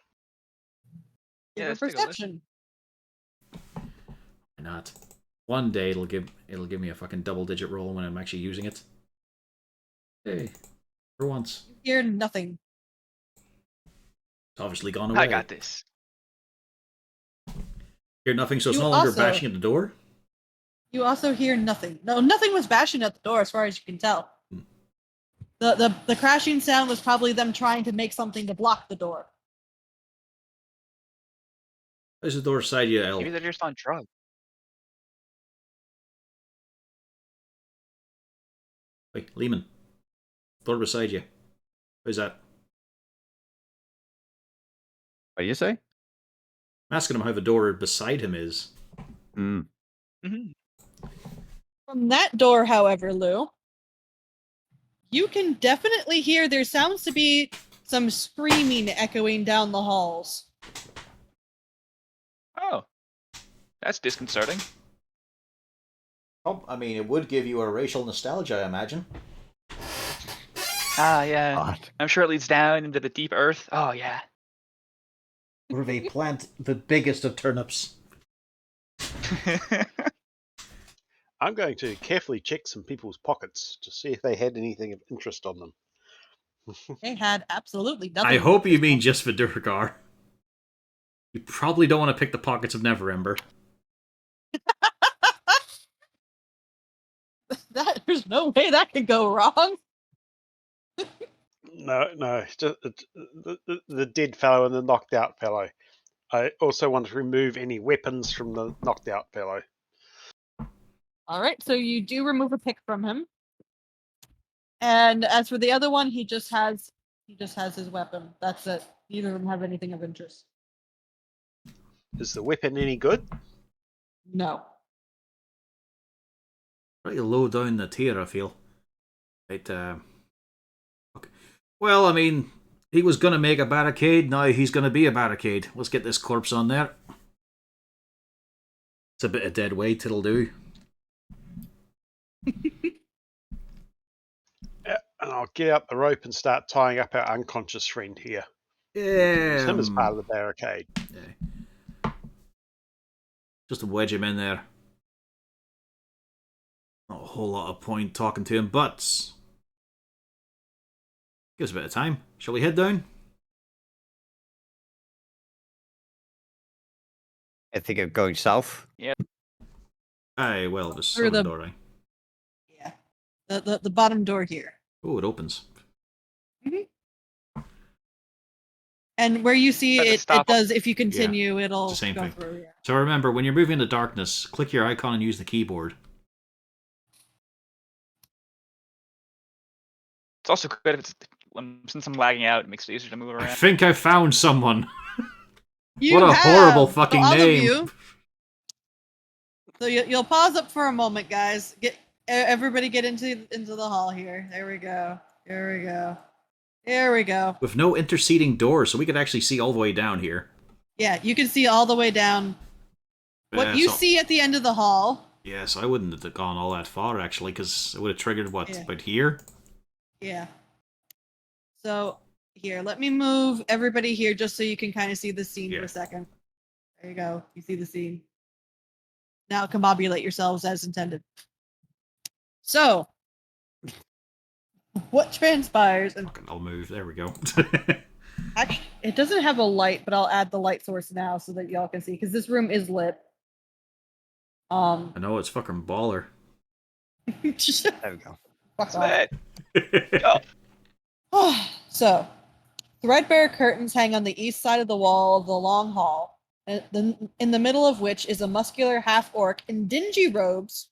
A: Give
G: Yeah,
A: a
G: let's take a listen.
A: perception.
B: Why not? One day it'll give me a fucking double-digit roll when I'm actually using it. Hey, for once.
A: You hear nothing.
B: It's obviously gone away.
G: I got this.
B: Hear nothing, so it's
A: You
B: no longer
A: also-
B: bashing at the door?
A: You also hear nothing. No, nothing was bashing at the door as far as you can tell. The crashing sound was probably them trying to make something to block the door.
B: There's the door beside you, El.
G: Maybe they're just on drugs.
B: Wait, Lehman. Door beside you. Who's that?
C: What do you say?
B: I'm asking him how the door beside him is.
C: Hmm.
G: Mhm.
A: From that door, however, Lou, you can definitely hear there sounds to be some screaming echoing down the halls.
G: Oh, that's disconcerting.
B: Oh, I mean, it would give you a racial nostalgia, I imagine.
G: Ah, yeah.
C: God.
G: I'm sure it leads down into the deep earth. Oh, yeah.
B: Where they plant the biggest of turnips.
D: I'm going to carefully check some people's pockets to see if they had anything of interest on them.
A: They had absolutely nothing.
B: I hope you mean just for Durgar. You probably don't want to pick the pockets of Neverember.
A: There's no way that could go wrong.
D: No, just the dead fellow and the knocked out fellow. I also want to remove any weapons from the knocked out fellow.
A: All right, so you do remove a pick from him. And as for the other one, he just has his weapon. That's it. Neither of them have anything of interest.
D: Is the weapon any good?
A: No.
B: Pretty low down the tier, I feel. Right, okay. Well, I mean, he was going to make a barricade, now he's going to be a barricade. Let's get this corpse on there. It's a bit of dead weight, it'll do.
D: And I'll get up the rope and start tying up our unconscious friend here. Use him as
B: Yeah.
D: part of the barricade.
B: Yeah. Just to wedge him in there. Not a whole lot of point talking to him, but give us a bit of time. Shall we head down?
C: I think of going south.
B: Aye, well, the
A: Through
B: southern
A: the-
B: door, aye.
A: Yeah. The bottom door here.
B: Oh, it opens.
A: And where you see
G: Try to
A: it,
G: stop
A: it does, if you continue, it'll
B: It's the same
A: go
B: thing.
A: through. Yeah.
B: So remember, when you're moving in the darkness, click your icon and use the keyboard.
G: It's also good if it's since I'm lagging out, it makes it easier to move
B: I
G: around.
B: think I found someone.
A: You
B: What a
A: have!
B: horrible
A: So
B: fucking
A: all
B: name.
A: Of you, so you'll pause up for a moment, guys. Everybody get into the hall here. There we go. Here we go. Here we go.
B: With no interceding doors, so we could actually see all the way down here.
A: Yeah, you can see all the way down. What you
B: so-
A: see at the end of the hall.
B: Yes, I wouldn't have gone all that far, actually, because it would have triggered, what,
A: Yeah.
B: about here?
A: Yeah. So here, let me move everybody here just so you can kind of see the scene for
B: Yeah.
A: a second. There you go. You see the scene. Now combobulate yourselves as intended. So, what transpires? And
B: Fucking, I'll move. There we go.
A: actually, it doesn't have a light, but I'll add the light source now so that y'all can see because this room is lit.
B: I know, it's fucking baller.
C: There we go.
A: Fuck off.
G: Sweat.
A: So, threadbare curtains hang on the east side of the wall of the long hall, in the middle of which is a muscular half-orc in dingy robes,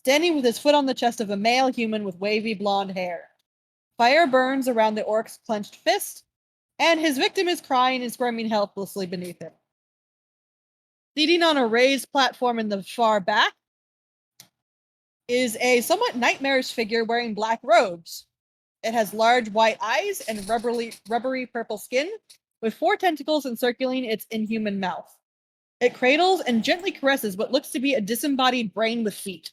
A: standing with his foot on the chest of a male human with wavy blonde hair. Fire burns around the orc's clenched fist, and his victim is crying and squirming helplessly beneath him. Seating on a raised platform in the far back is a somewhat nightmarish figure wearing black robes. It has large white eyes and rubbery purple skin, with 4 tentacles encircling its inhuman mouth. It cradles and gently caresses what looks to be a disembodied brain with feet.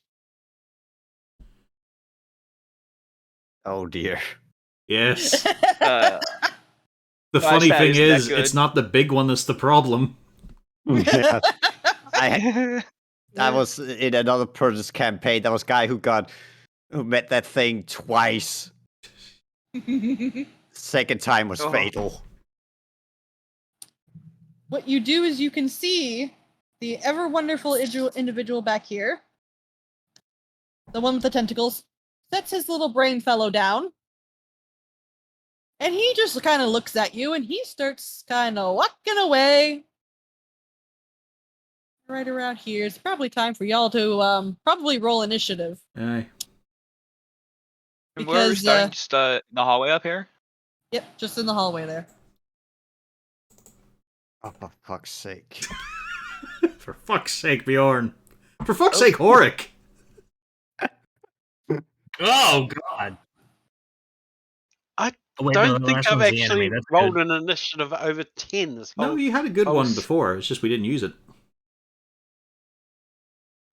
C: Oh dear.
B: Yes.
G: Uh,
B: The
G: Nice,
B: funny
G: that
B: thing
G: isn't that
B: is,
G: good.
B: it's not the big one that's the problem.
C: Yeah. I was in another person's campaign. There was a guy who met that thing twice. Second time was
G: Oh.
C: fatal.
A: What you do is you can see the ever wonderful individual back here, the one with the tentacles, sets his little brain fellow down, and he just kind of looks at you and he starts kind of walking away. Right around here. It's probably time for y'all to probably roll initiative.
B: Aye.
G: and where are we
A: Because,
G: starting? Just in the hallway up here?
A: Yep, just in the hallway there.
C: Oh, for fuck's sake.
B: For fuck's sake, Bjorn. For fuck's sake, Horik.
E: Oh God!
D: I
E: Oh, wait, no,
D: Don't
E: the
D: think
E: last
D: I've
E: one's the
D: actually
E: enemy. That's
D: rolled
E: good.
D: an initiative over 10 this
B: No,
D: whole...
B: you had a good
D: Oh,
B: one
D: s-
B: before. It's just we didn't use it.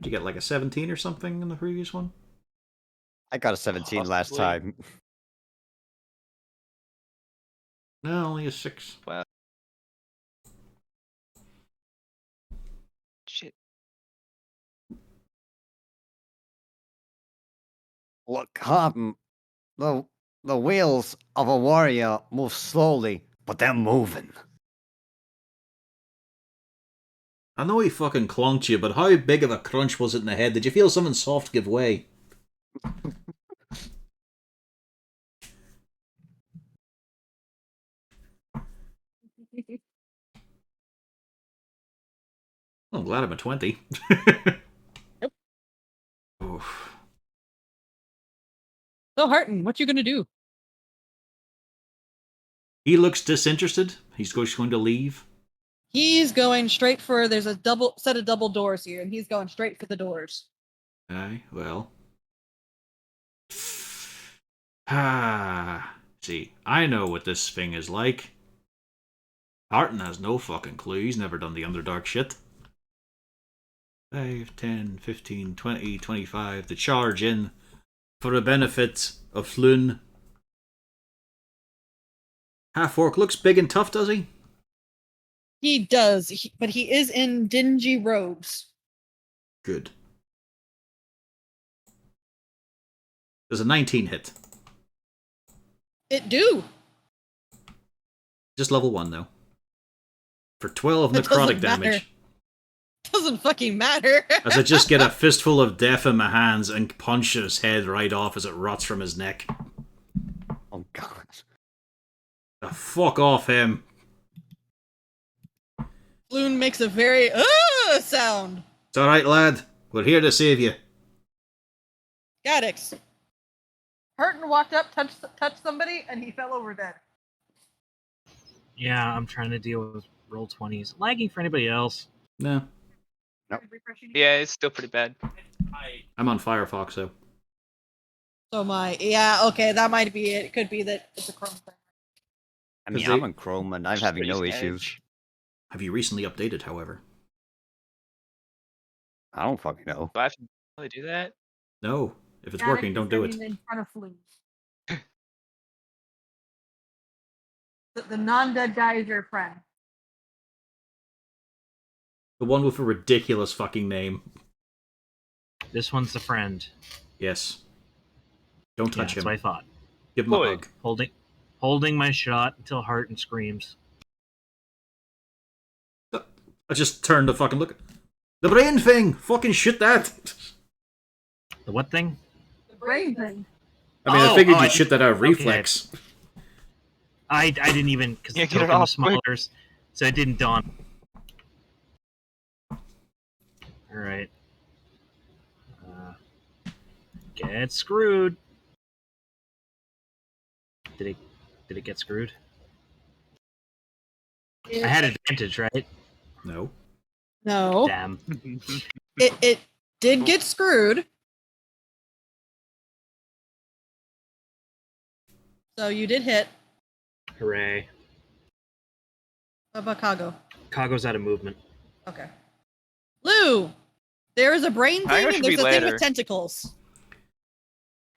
B: Did you get like a 17 or something in the previous one?
C: I got a 17 last
D: Possibly.
C: time.
B: No, only a 6.
G: Shit.
C: Look, Harden, the wheels of a warrior move slowly, but they're moving.
B: I know he fucking clonked you, but how big of a crunch was it in the head? Did you feel something soft give way? Well, I'm glad I'm a 20.
A: Yep.
B: Oof.
A: So, Harton, what you gonna do?
B: He looks disinterested. He's just going to leave.
A: He's going straight for. There's a set of double doors here, and he's going straight for the doors.
B: Aye, well. Ah, see, I know what this thing is like. Harton has no fucking clue. He's never done the Underdark shit. 5, 10, 15, 20, 25 to charge in for the benefit of Flun. Half-orc looks big and tough, does he?
A: He does, but he is in dingy robes.
B: Good. There's a 19 hit.
A: It do.
B: Just level 1, though. For 12
A: It
B: necrotic
A: doesn't matter.
B: damage.
A: Doesn't fucking matter.
B: As I just get a fistful of death in my hands and punch his head right off as it rots from his neck.
C: Oh god.
B: Fuck off him.
A: Loon makes a very sound.
B: It's alright, lad. We're here to save you.
A: Gaddix. Hurton walked up, touched somebody, and he fell over dead.
E: Yeah, I'm trying to deal with roll 20s. Lagging for anybody else.
B: No.
G: Yeah, it's still pretty bad.
B: I'm on Firefox, so.
A: So okay, that might be it. It could be that it's a Chrome thing.
C: I mean,
B: Because
C: I'm on Chrome and I'm having no
G: Freezing
C: issues.
G: edge.
B: Have you recently updated, however?
C: I don't fucking know.
G: Do I have to really do that?
B: No. If it's working, don't do it.
A: In front of Floon. The non-dead guy is your friend.
B: The one with a ridiculous fucking name.
E: This one's the friend.
B: Yes. Don't
E: Yeah,
B: touch
E: that's
B: him.
E: what I thought.
B: Give him a
G: Boy.
B: hug.
E: Holding my shot until Hurton screams.
B: I just turned to fucking look. The brain thing! Fucking shit that!
E: The what thing?
A: The brain thing.
B: I mean, I
E: Oh,
B: figured
E: oh,
B: you'd shit that out of
E: okay.
B: reflex.
E: I didn't even, because
G: Yeah,
E: the
G: get it
E: token was
G: off quick.
E: smaller, so it didn't dawn. Alright. Get screwed. Did it get screwed? I had advantage, right?
B: No.
A: No.
E: Damn.
A: It did get screwed. So you did hit.
E: Hooray.
A: What about Kago?
E: Kago's out of movement.
A: Okay. Lou! There is a brain
G: I think
A: thing
G: it
A: and
G: should
A: there's
G: be
A: a thing
G: later.
A: with tentacles.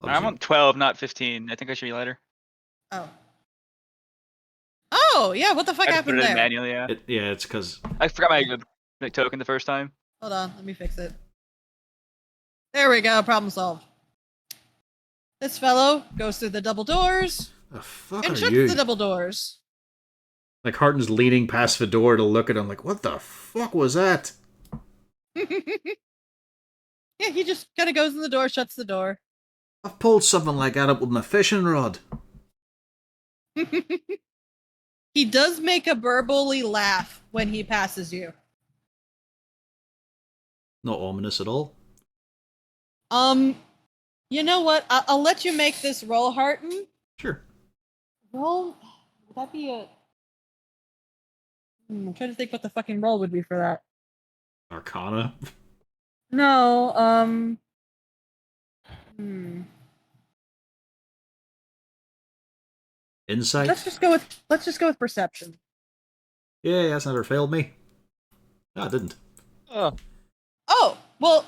G: I'm on 12, not 15. I think I should be later.
A: Oh. Oh, yeah, what the fuck
G: I had to put
A: happened
G: it in
A: there?
G: manually, yeah.
B: Yeah, it's because.
G: I forgot my token the first time.
A: Hold on, let me fix it. There we go, problem solved. This fellow goes through the double doors
B: The fuck
A: and
B: are
A: shuts
B: you?
A: the double doors.
B: Like, Harton's leaning past the door to look at him, like, what the fuck was that?
A: Yeah, he just kind of goes in the door, shuts the door.
B: I've pulled something like that up with my fishing rod.
A: He does make a burbly laugh when he passes you.
B: Not ominous at all.
A: You know what? I'll let you make this roll, Harton.
B: Sure.
A: Roll? Would that be a... I'm trying to think what the fucking roll would be for that.
B: Arcana.
A: No,
B: Insight.
A: let's just go with perception.
B: Yeah, that's never failed me. No, I didn't.
A: Oh, well,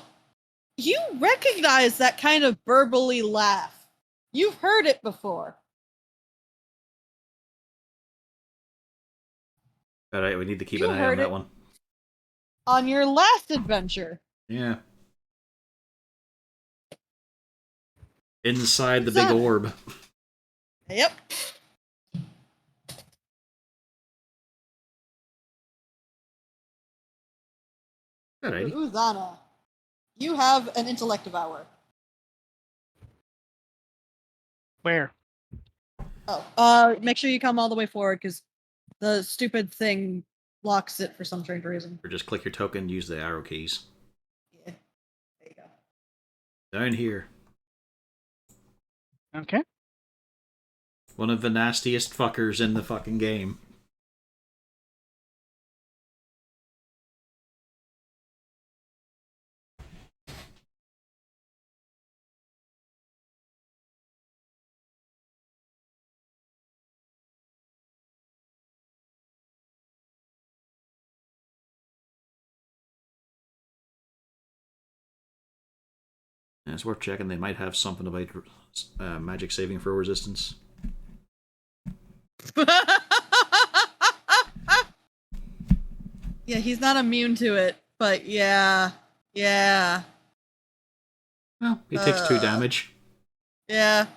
A: you recognize that kind of burbly laugh. You've heard it before.
B: Alright, we need to keep
A: You
B: an eye on
A: heard
B: that
A: it.
B: one.
A: On your last adventure.
B: Yeah. Inside the big
A: Son.
B: orb.
A: Yep.
B: Alrighty.
A: Uzana, you have an intellect devour.
F: Where?
A: Oh, make sure you come all the way forward because the stupid thing locks it for some strange reason.
B: Or just click your token, use the arrow keys.
A: Yeah. There you go.
B: Down here.
F: Okay.
B: One of the nastiest fuckers in the fucking game. And it's worth checking. They might have something about magic saving throw resistance.
A: Yeah, he's not immune to it, but yeah.
B: Well, he takes 2 damage.
A: Yeah.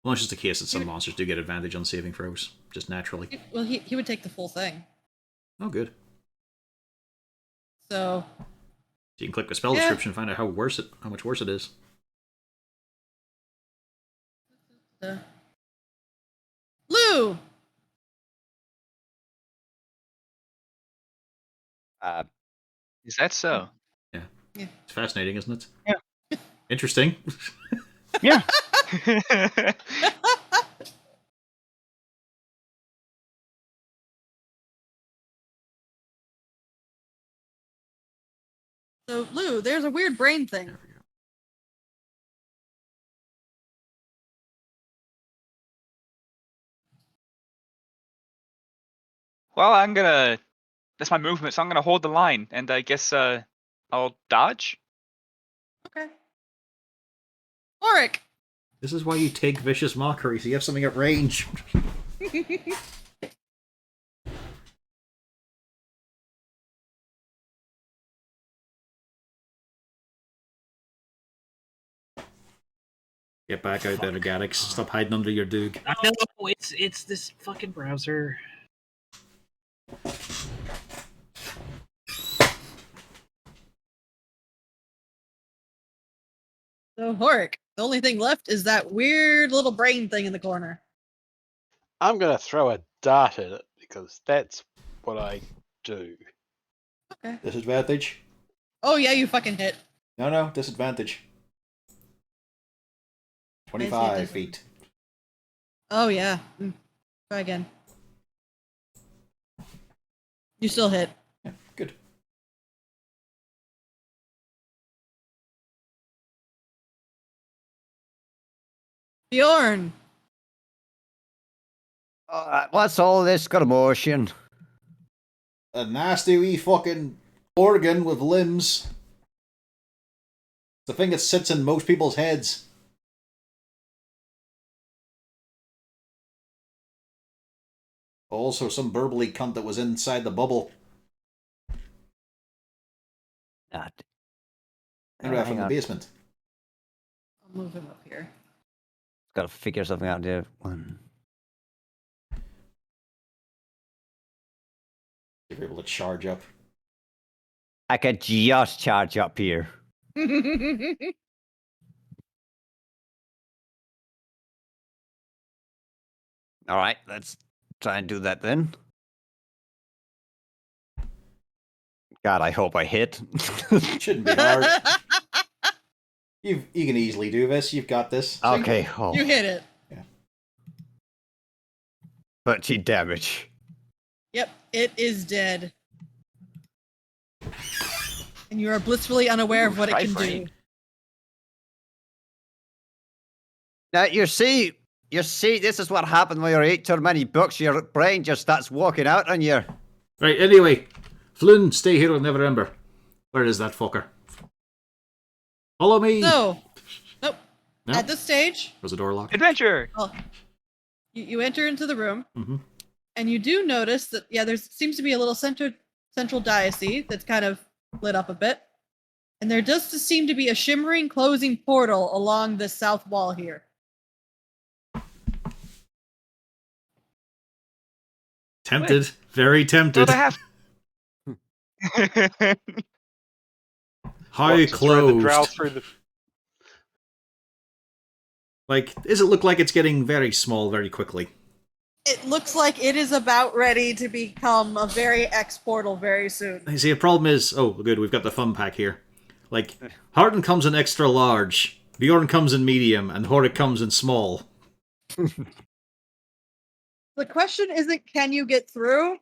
B: Well, it's just a case that some monsters do get advantage on saving throws, just naturally.
A: Well, he would take the full thing.
B: Oh, good.
A: So
B: So you can click the spell description and find out how much worse it is.
A: Lou!
G: Is that so?
B: Yeah.
A: Yeah.
B: It's fascinating, isn't it?
F: Yeah.
B: Interesting.
F: Yeah.
A: So, Lou, there's a weird brain thing.
B: There we go.
G: Well, that's my movement, so I'm gonna hold the line, and I guess I'll dodge.
A: Okay. Ulrich!
B: This is why you take Vicious Mockery, so you have something at range. Get back out there, Gadix. Stop hiding under your doog.
E: I know it's this fucking browser.
A: So, Ulrich, the only thing left is that weird little brain thing in the corner.
D: I'm going to throw a dart at it because that's what I do.
A: Okay.
B: Disadvantage?
A: Oh, yeah, you fucking hit.
B: No, disadvantage. 25 feet.
A: Oh, yeah. Try again. You still hit.
B: Yeah, good.
A: Bjorn!
C: What's all this commotion?
B: A nasty wee fucking organ with limbs. The thing that sits in most people's heads. Also, some burbly cunt that was inside the bubble.
C: Not.
B: And from
C: hang
B: the
C: on.
B: basement.
A: I'll move him up here.
C: Got to figure something out there.
B: If you're able to charge up.
C: I could just charge up here. All right, let's try and do that then. God, I hope I hit.
B: Shouldn't be hard. You can easily do this. You've got this.
C: Okay. Oh,
A: You hit it.
C: 13 damage.
A: Yep, it is dead. And you are blissfully unaware of what it
G: Right
A: can do.
G: brain.
C: Now you see, this is what happened when you eat too many books. Your brain just starts walking out on you.
B: Right, anyway. Flynn, stay here with Neverember. Where is that fucker? Follow me!
A: So, nope.
B: No?
A: At this stage,
B: Was the door locked?
G: Adventure.
A: well, you enter into the room,
B: Mm-hmm.
A: and you do notice that, yeah, there seems to be a little central diocese that's kind of lit up a bit. And there does seem to be a shimmering closing portal along the south wall here.
B: Tempted. Very
G: Well,
B: tempted.
G: they have.
B: How
D: What, to throw the drow
B: closed?
D: through the...
B: Like, does it look like it's getting very small very quickly?
A: It looks like it is about ready to become a very X portal very soon.
B: You see, the problem is... Oh, good, we've got the fun pack here. Like, Harden comes in extra large, Bjorn comes in medium, and Horik comes in small.
A: The question isn't can you get through?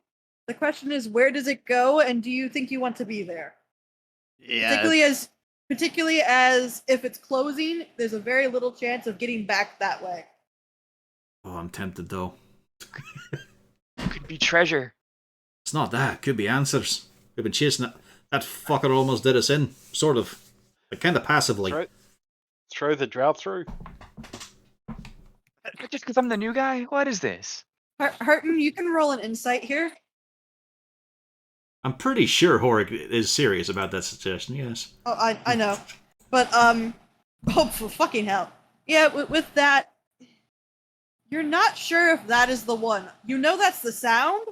A: The question is where does it go, and do you think you want to be there?
C: Yeah.
A: Particularly as if it's closing, there's a very little chance of getting back that way.
B: Oh, I'm tempted, though.
G: Could be treasure.
B: It's not that. Could be answers. We've been chasing it. That fucker almost did us in. Sort of. Like, kind of passively.
D: Throw the drow through.
G: Just because I'm the new guy? What is this?
A: Hurton, you can roll an insight here.
B: I'm pretty sure Horik is serious about that suggestion, yes.
A: Oh, I know. But, oh, for fucking hell. Yeah, with that, you're not sure if that is the one. You know that's the sound.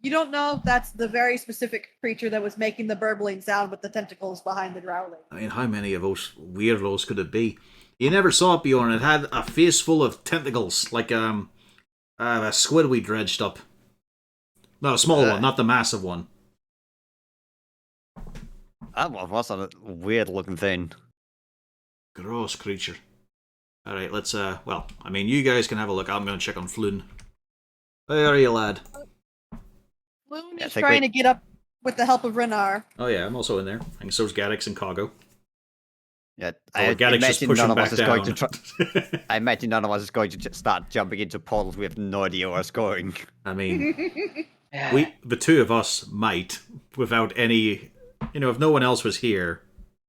A: You don't know if that's the very specific creature that was making the burbling sound with the tentacles behind the growling.
B: I mean, how many of those weirdos could it be? You never saw it, Bjorn. It had a face full of tentacles, like a squid we dredged up. No, a small one, not the massive one.
C: That was a weird looking thing.
B: Gross creature. Alright, let's, well, I mean, you guys can have a look. I'm going to check on Floon. Where are you, lad?
A: Loon
C: Yeah,
A: is
C: think
A: trying
C: we-
A: to get up with the help of Renar.
B: Oh yeah, I'm also in there. And so's Gaddix and Cargo.
C: Yeah,
B: Or Gaddix just
C: imagine
B: push
C: none
B: him
C: of us
B: back
C: is going to
B: down.
C: I imagine none of us is going to start jumping into portals. We have no idea where it's going.
B: I mean,
G: Yeah.
B: the two of us might, without any, if no one else was here,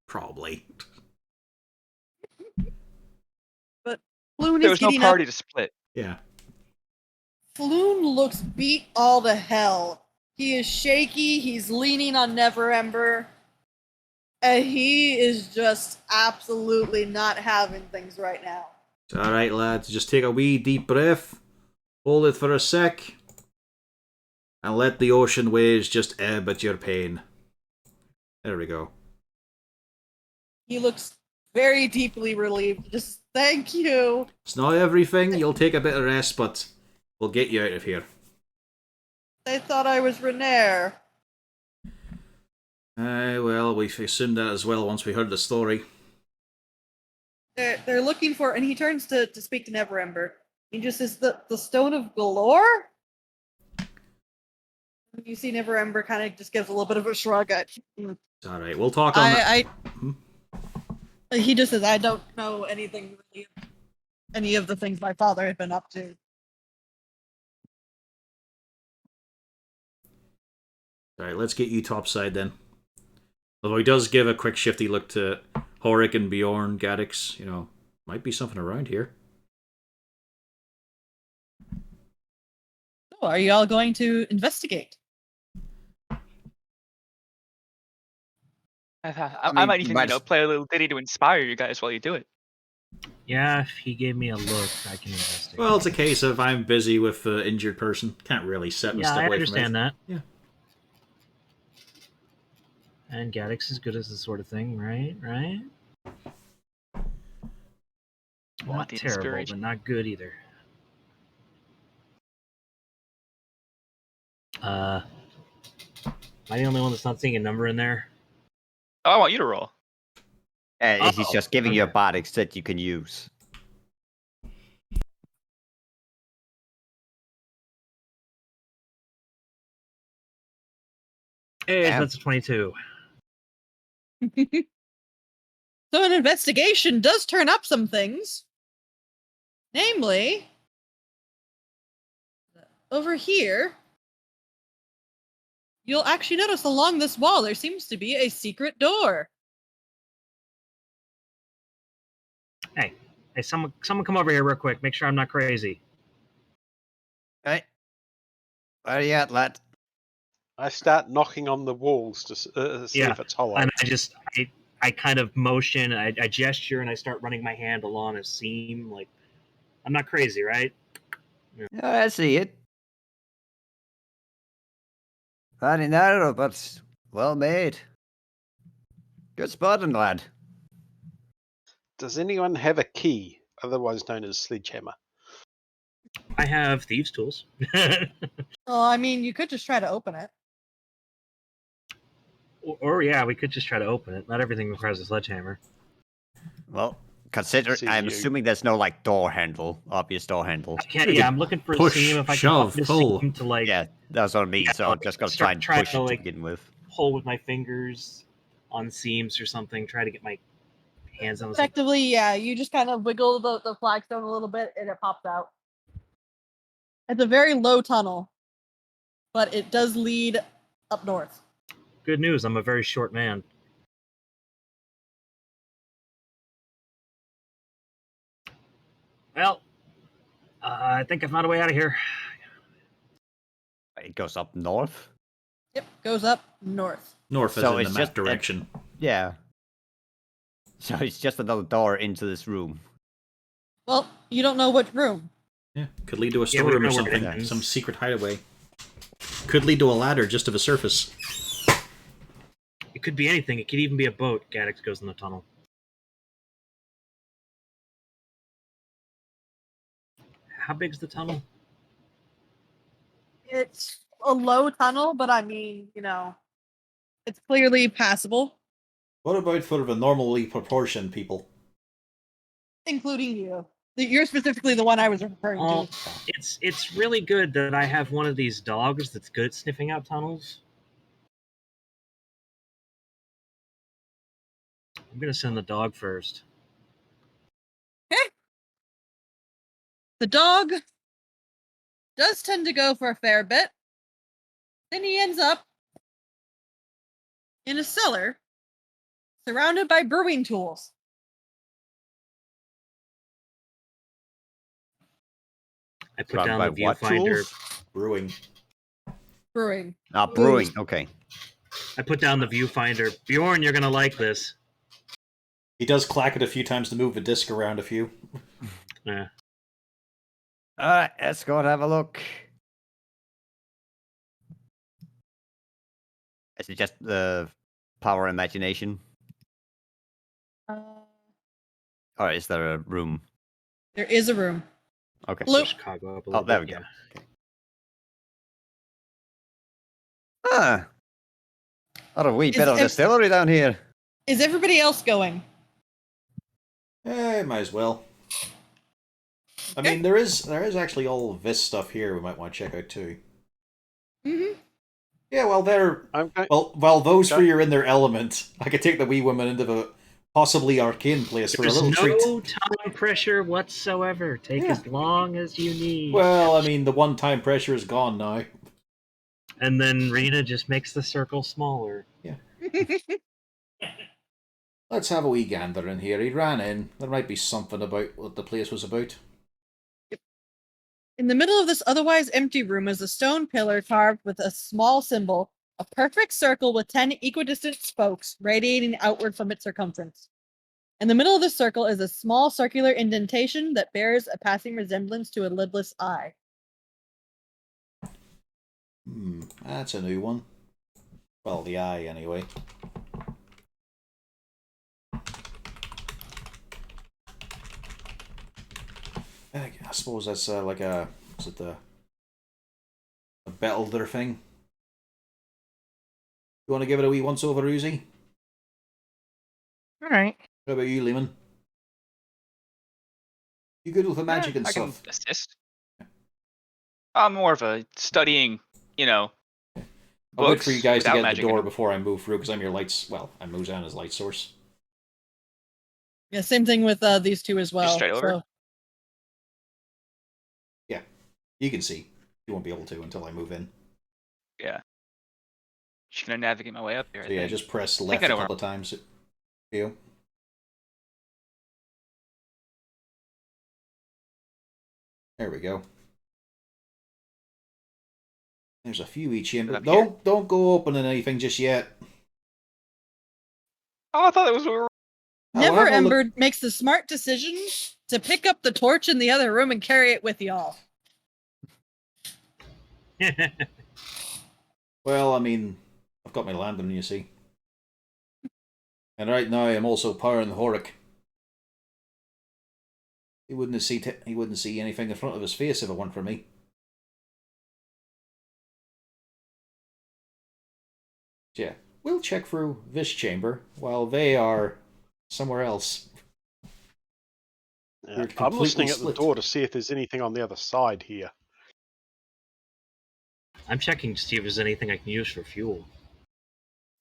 B: probably.
A: Floon
G: There
A: is
G: was no
A: getting
G: party
A: up.
G: to split.
B: Yeah.
A: Floon looks beat all to hell. He is shaky. He's leaning on Neverember. And he is just absolutely not having things right now.
B: It's alright, lads. Just take a wee deep breath. Hold it for a sec. And let the ocean waves just ebb at your pain. There we go.
A: He looks very deeply relieved. Just thank you.
B: It's not everything. You'll take a bit of rest, but we'll get you out of here.
A: They thought I was Renair.
B: Well, we've assumed that as well once we heard the story.
A: They're looking for, and he turns to speak to Neverember. He just says, the Stone of Galore? You see Neverember kind of just gives a little bit of a shrug at.
B: It's alright. We'll talk on that.
A: He just says, I don't know anything really, any of the things my father had been up to.
B: Alright, let's get you topside then. Although he does give a quick shifty look to Horik and Bjorn, Gaddix. Might be something around here.
A: So, are you all going to investigate?
G: I
C: mean,
G: might
C: you
G: even,
C: might as-
G: play a little ditty to inspire you guys while you do it.
E: Yeah, if he gave me a look, I can investigate.
B: Well, it's a case of I'm busy with the injured person. Can't really set and
E: yeah,
B: step
E: I
B: away
E: understand
B: from it.
E: that.
B: Yeah.
E: And Gaddix is good as this sort of thing, right? Right?
G: Want
E: Not
G: the
E: terrible,
G: inspiration.
E: but not good either. Am I the only one that's not seeing a number in there?
G: Oh, I want you to roll.
C: He's just giving you a
E: okay.
C: bardic that you can use.
E: Hey,
C: Damn.
E: that's a 22.
A: So an investigation does turn up some things. Namely, over here, you'll actually notice along this wall there seems to be a secret door.
E: Hey, someone come over here real quick. Make sure I'm not crazy.
C: Hey, where are you at, lad?
D: I start knocking on the walls to see
E: Yeah,
D: if it's hollow.
E: And I kind of motion, I gesture, and I start running my hand along a seam. Like, I'm not crazy, right?
C: Yeah, I see it. Very narrow, but well made. Good spotting, lad.
D: Does anyone have a key, otherwise known as sledgehammer?
E: I have thieves' tools.
A: Well, I mean, you could just try to open it.
E: or yeah, we could just try to open it. Not everything requires a sledgehammer.
C: Well, consider.
D: See
C: I'm
D: you.
C: assuming there's no door handle, obvious door handle.
E: I can't. Yeah, I'm looking for
B: Push,
E: a seam. If I can
B: shove,
E: find a
B: pull.
E: seam to like
C: Yeah, that's what I mean.
E: Yeah,
C: So I'm just gonna try and
E: try
C: push
E: to,
C: it to
E: like-
C: begin with.
E: pull with my fingers on seams or something. Try to get my hands on something.
A: Effectively, yeah, you just kind of wiggle the flagstone a little bit and it pops out. It's a very low tunnel, but it does lead up north.
E: Good news. I'm a very short man. Well, I think I found a way out of here.
C: It goes up north.
A: Yep, goes up north.
B: North is
C: So
B: in the
C: it's
B: map
C: just
B: direction.
C: Yeah. So it's just another door into this room.
A: Well, you don't know what room.
B: Yeah, could lead to a
E: Yeah, we
B: storeroom
E: don't
B: or
E: know where it
B: something.
E: ends.
B: Some secret hideaway. Could lead to a ladder just to the surface.
E: It could be anything. It could even be a boat. Gaddix goes in the tunnel. How big's the tunnel?
A: It's a low tunnel, but I mean, it's clearly passable,
B: What about for the normally proportioned people?
A: including you. You're specifically the one I was referring
E: Oh,
A: to.
E: it's really good that I have one of these dogs that's good at sniffing out tunnels. I'm gonna send the dog first.
A: The dog does tend to go for a fair bit. Then he ends up in a cellar surrounded by brewing tools.
E: I put
C: Surrounded
E: down
C: by
E: the
C: what
E: viewfinder.
C: tools?
B: Brewing.
A: Brewing.
C: Ah, brewing. Okay.
E: I put down the viewfinder. Bjorn, you're gonna like this.
B: He does clack it a few times to move the disc around a few.
E: Yeah.
C: Alright, let's go and have a look. Is it just the power imagination? Or is there a room?
A: There is a room.
C: Okay.
A: Look.
E: Chicago up a
C: Oh,
E: little
C: there we
E: bit.
C: go.
E: Yeah.
C: Ah. Got a wee
A: Is
C: bit of
A: ev-
C: distillery down here.
A: Is everybody else going?
B: Might as well. I
A: Okay.
B: mean, there is actually all this stuff here we might want to check out too.
A: Mm-hmm.
B: Yeah, well,
D: I'm going.
B: while those
D: Okay.
B: three are in their element, I could take the wee woman into the possibly arcane place for a
E: There's
B: little
E: no
B: treat.
E: time pressure whatsoever. Take
B: Yeah.
E: as long as you need.
B: Well, I mean, the one-time pressure is gone now.
E: And then Rena just makes the circle smaller.
B: Let's have a wee gander in here. He ran in. There might be something about what the place was about.
A: In the middle of this otherwise empty room is a stone pillar carved with a small symbol, a perfect circle with 10 equidistant spokes radiating outward from its circumference. In the middle of the circle is a small circular indentation that bears a passing resemblance to a lidless eye.
B: That's a new one. Well, the eye, anyway. I suppose that's like a... Is it a Betelder thing? You want to give it a wee once-over, Uzi?
F: All right.
B: What about you, Lehman? You good with the magic and
G: I can
B: stuff?
G: assist. I'm more of a studying,
B: I'll wait
G: books
B: for you guys to
G: without
B: get at the
G: magic in
B: door
G: them.
B: before I move through, because I'm your lights... Well, I'm Muzan's light source.
A: Yeah, same thing with these two as well.
G: straight over?
A: So,
B: You can see. You won't be able to until I move in.
G: Yeah. Just gonna navigate my way up here. I
B: So yeah,
G: think.
B: just press
G: think
B: left
G: I
B: a
G: know where
B: couple of times. You. There we go. There's a few each chamber.
G: Up here?
B: Don't go opening anything just yet.
G: Oh, I thought that was where we were.
B: I'll
A: Never
B: have a look-
A: Ember makes the smart decision to pick up the torch in the other room and carry it with y'all.
B: Well, I mean, I've got my lantern, you see. And right now I'm also powering the Horic. He wouldn't see anything in front of his face if it weren't for me. Yeah, we'll check through this chamber while they are somewhere else.
D: Yeah,
B: We're
D: I'm
B: completely
D: listening at
B: split.
D: the door to see if there's anything on the other side here.
E: I'm checking to see if there's anything I can use for fuel.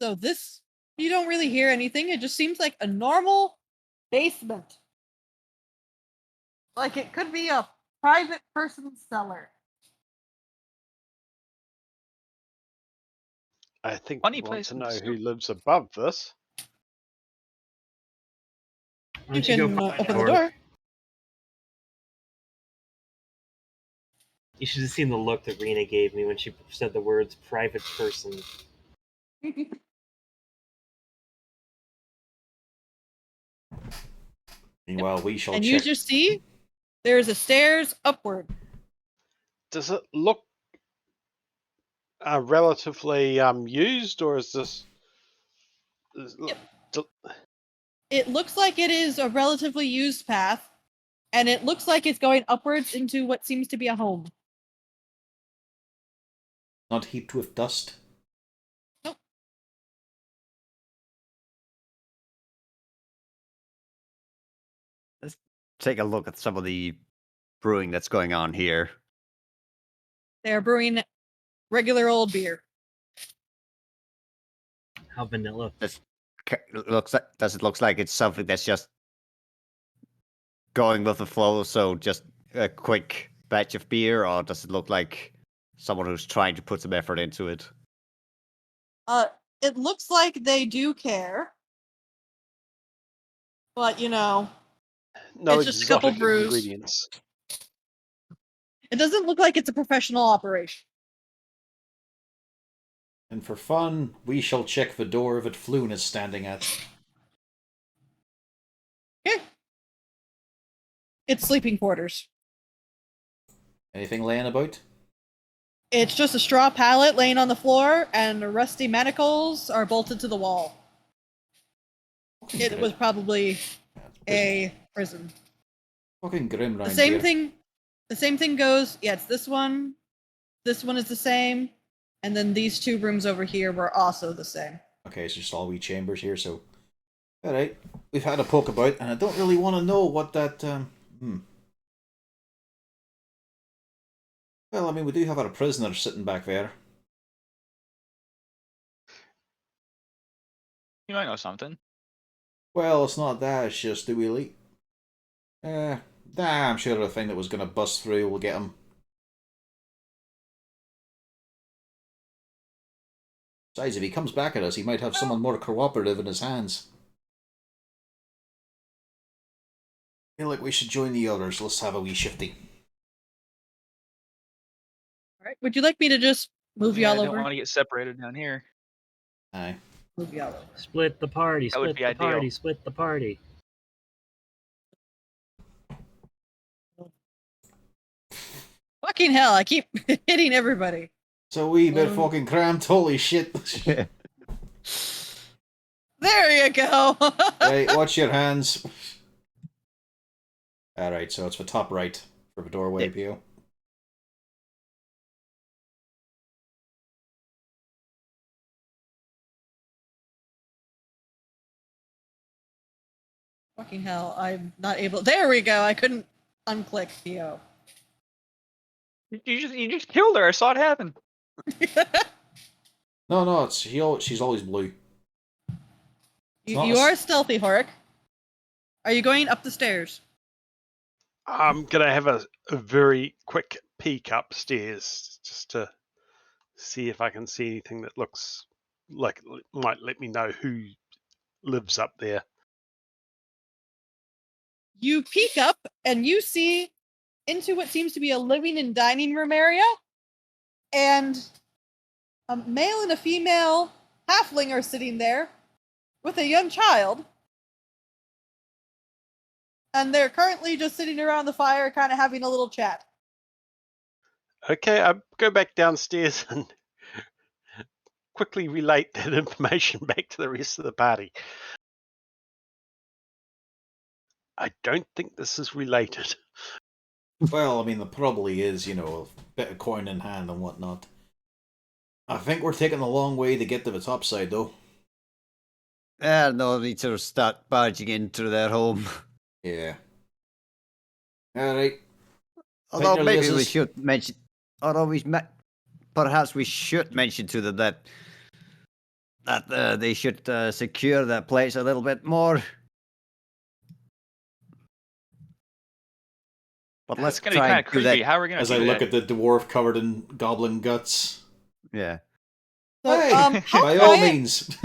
A: So this, you don't really hear anything. It just seems like a normal basement. Like it could be a private person's cellar.
D: I think
G: Funny
D: we want
G: place
D: to
G: in
D: know
G: the
D: who lives above this.
E: Why
A: You
E: don't you go
A: can
E: find
A: open
E: the
A: the door.
E: You should have seen the look that Rena gave me when she said the words "private person."
B: Meanwhile, we shall
A: And
B: check.
A: you just see there's a stairs upward.
D: Does it look relatively used, or is this?
A: Yep. It looks like it is a relatively used path, and it looks like it's going upwards into what seems to be a home.
B: Not heaped with dust.
A: Nope.
C: Let's take a look at some of the brewing that's going on here.
A: They're brewing regular old beer.
E: How vanilla.
C: Does it looks like it's something that's just going with the flow? So just a quick batch of beer, or does it look like someone who's trying to put some effort into it?
A: It looks like they do care, but
D: No
A: it's just a couple
D: exotic
A: brews.
D: ingredients.
A: It doesn't look like it's a professional operation.
B: And for fun, we shall check the door that Floon is standing at.
A: Okay. It's sleeping quarters.
B: Anything laying about?
A: It's just a straw pallet laying on the floor, and the rusty manacles are bolted to the wall. It was probably a prison.
B: Fucking grim round
A: The same
B: here.
A: thing. The same thing goes. Yeah, it's this one. This one is the same, and then these two rooms over here were also the same.
B: Okay, it's just all wee chambers here, so... Alright, we've had a poke about, and I don't really want to know what that, Well, I mean, we do have our prisoner sitting back there.
G: You might know something.
B: Well, it's not that, it's just, do we leave? I'm sure the thing that was going to bust through will get him. Besides, if he comes back at us, he might have someone more cooperative in his hands. I feel like we should join the others. Let's have a wee shifty.
A: All right. Would you like me to just move
G: Yeah,
A: y'all
G: I don't
A: over?
G: want to get separated down here.
B: Aye.
A: Move y'all over.
E: Split the party.
G: That would
E: Split
G: be
E: the
G: ideal.
E: party. Split the party.
A: Fucking hell! I keep hitting everybody.
B: It's a wee bit fucking cramped, holy shit.
A: There you go.
B: Right, watch your hands. Alright, so it's the top right for the doorway, Pio.
A: Fucking hell! I'm not able. There we go. I couldn't unclick PO.
G: You just killed her. I saw it happen.
B: No, she's always blue.
A: You are stealthy, Horik. Are you going up the stairs?
D: I'm gonna have a very quick peek upstairs just to see if I can see anything that looks like it might let me know who lives up there.
A: You peek up and you see into what seems to be a living and dining room area, and a male and a female halfling are sitting there with a young child. And they're currently just sitting around the fire, kind of having a little chat.
D: Okay, I go back downstairs and quickly relate that information back to the rest of the party. I don't think this is related.
B: Well, I mean, there probably is, you know, a bit of coin in hand and whatnot. I think we're taking a long way to get to the top side, though.
C: No need to start barging into their home.
B: Yeah. Alright.
C: Although
B: your
C: maybe we
B: laces.
C: should mention, perhaps we should mention to them that they should secure that place a little bit more. But let's
G: It's gonna be
C: try
G: kind
C: and
G: of
C: do
G: creepy.
C: that.
G: How are we gonna
B: As
G: do
B: I look
G: that?
B: at the dwarf covered in goblin guts.
C: Yeah.
A: So,
B: Hey,
A: how
B: by all
A: quiet?
B: means.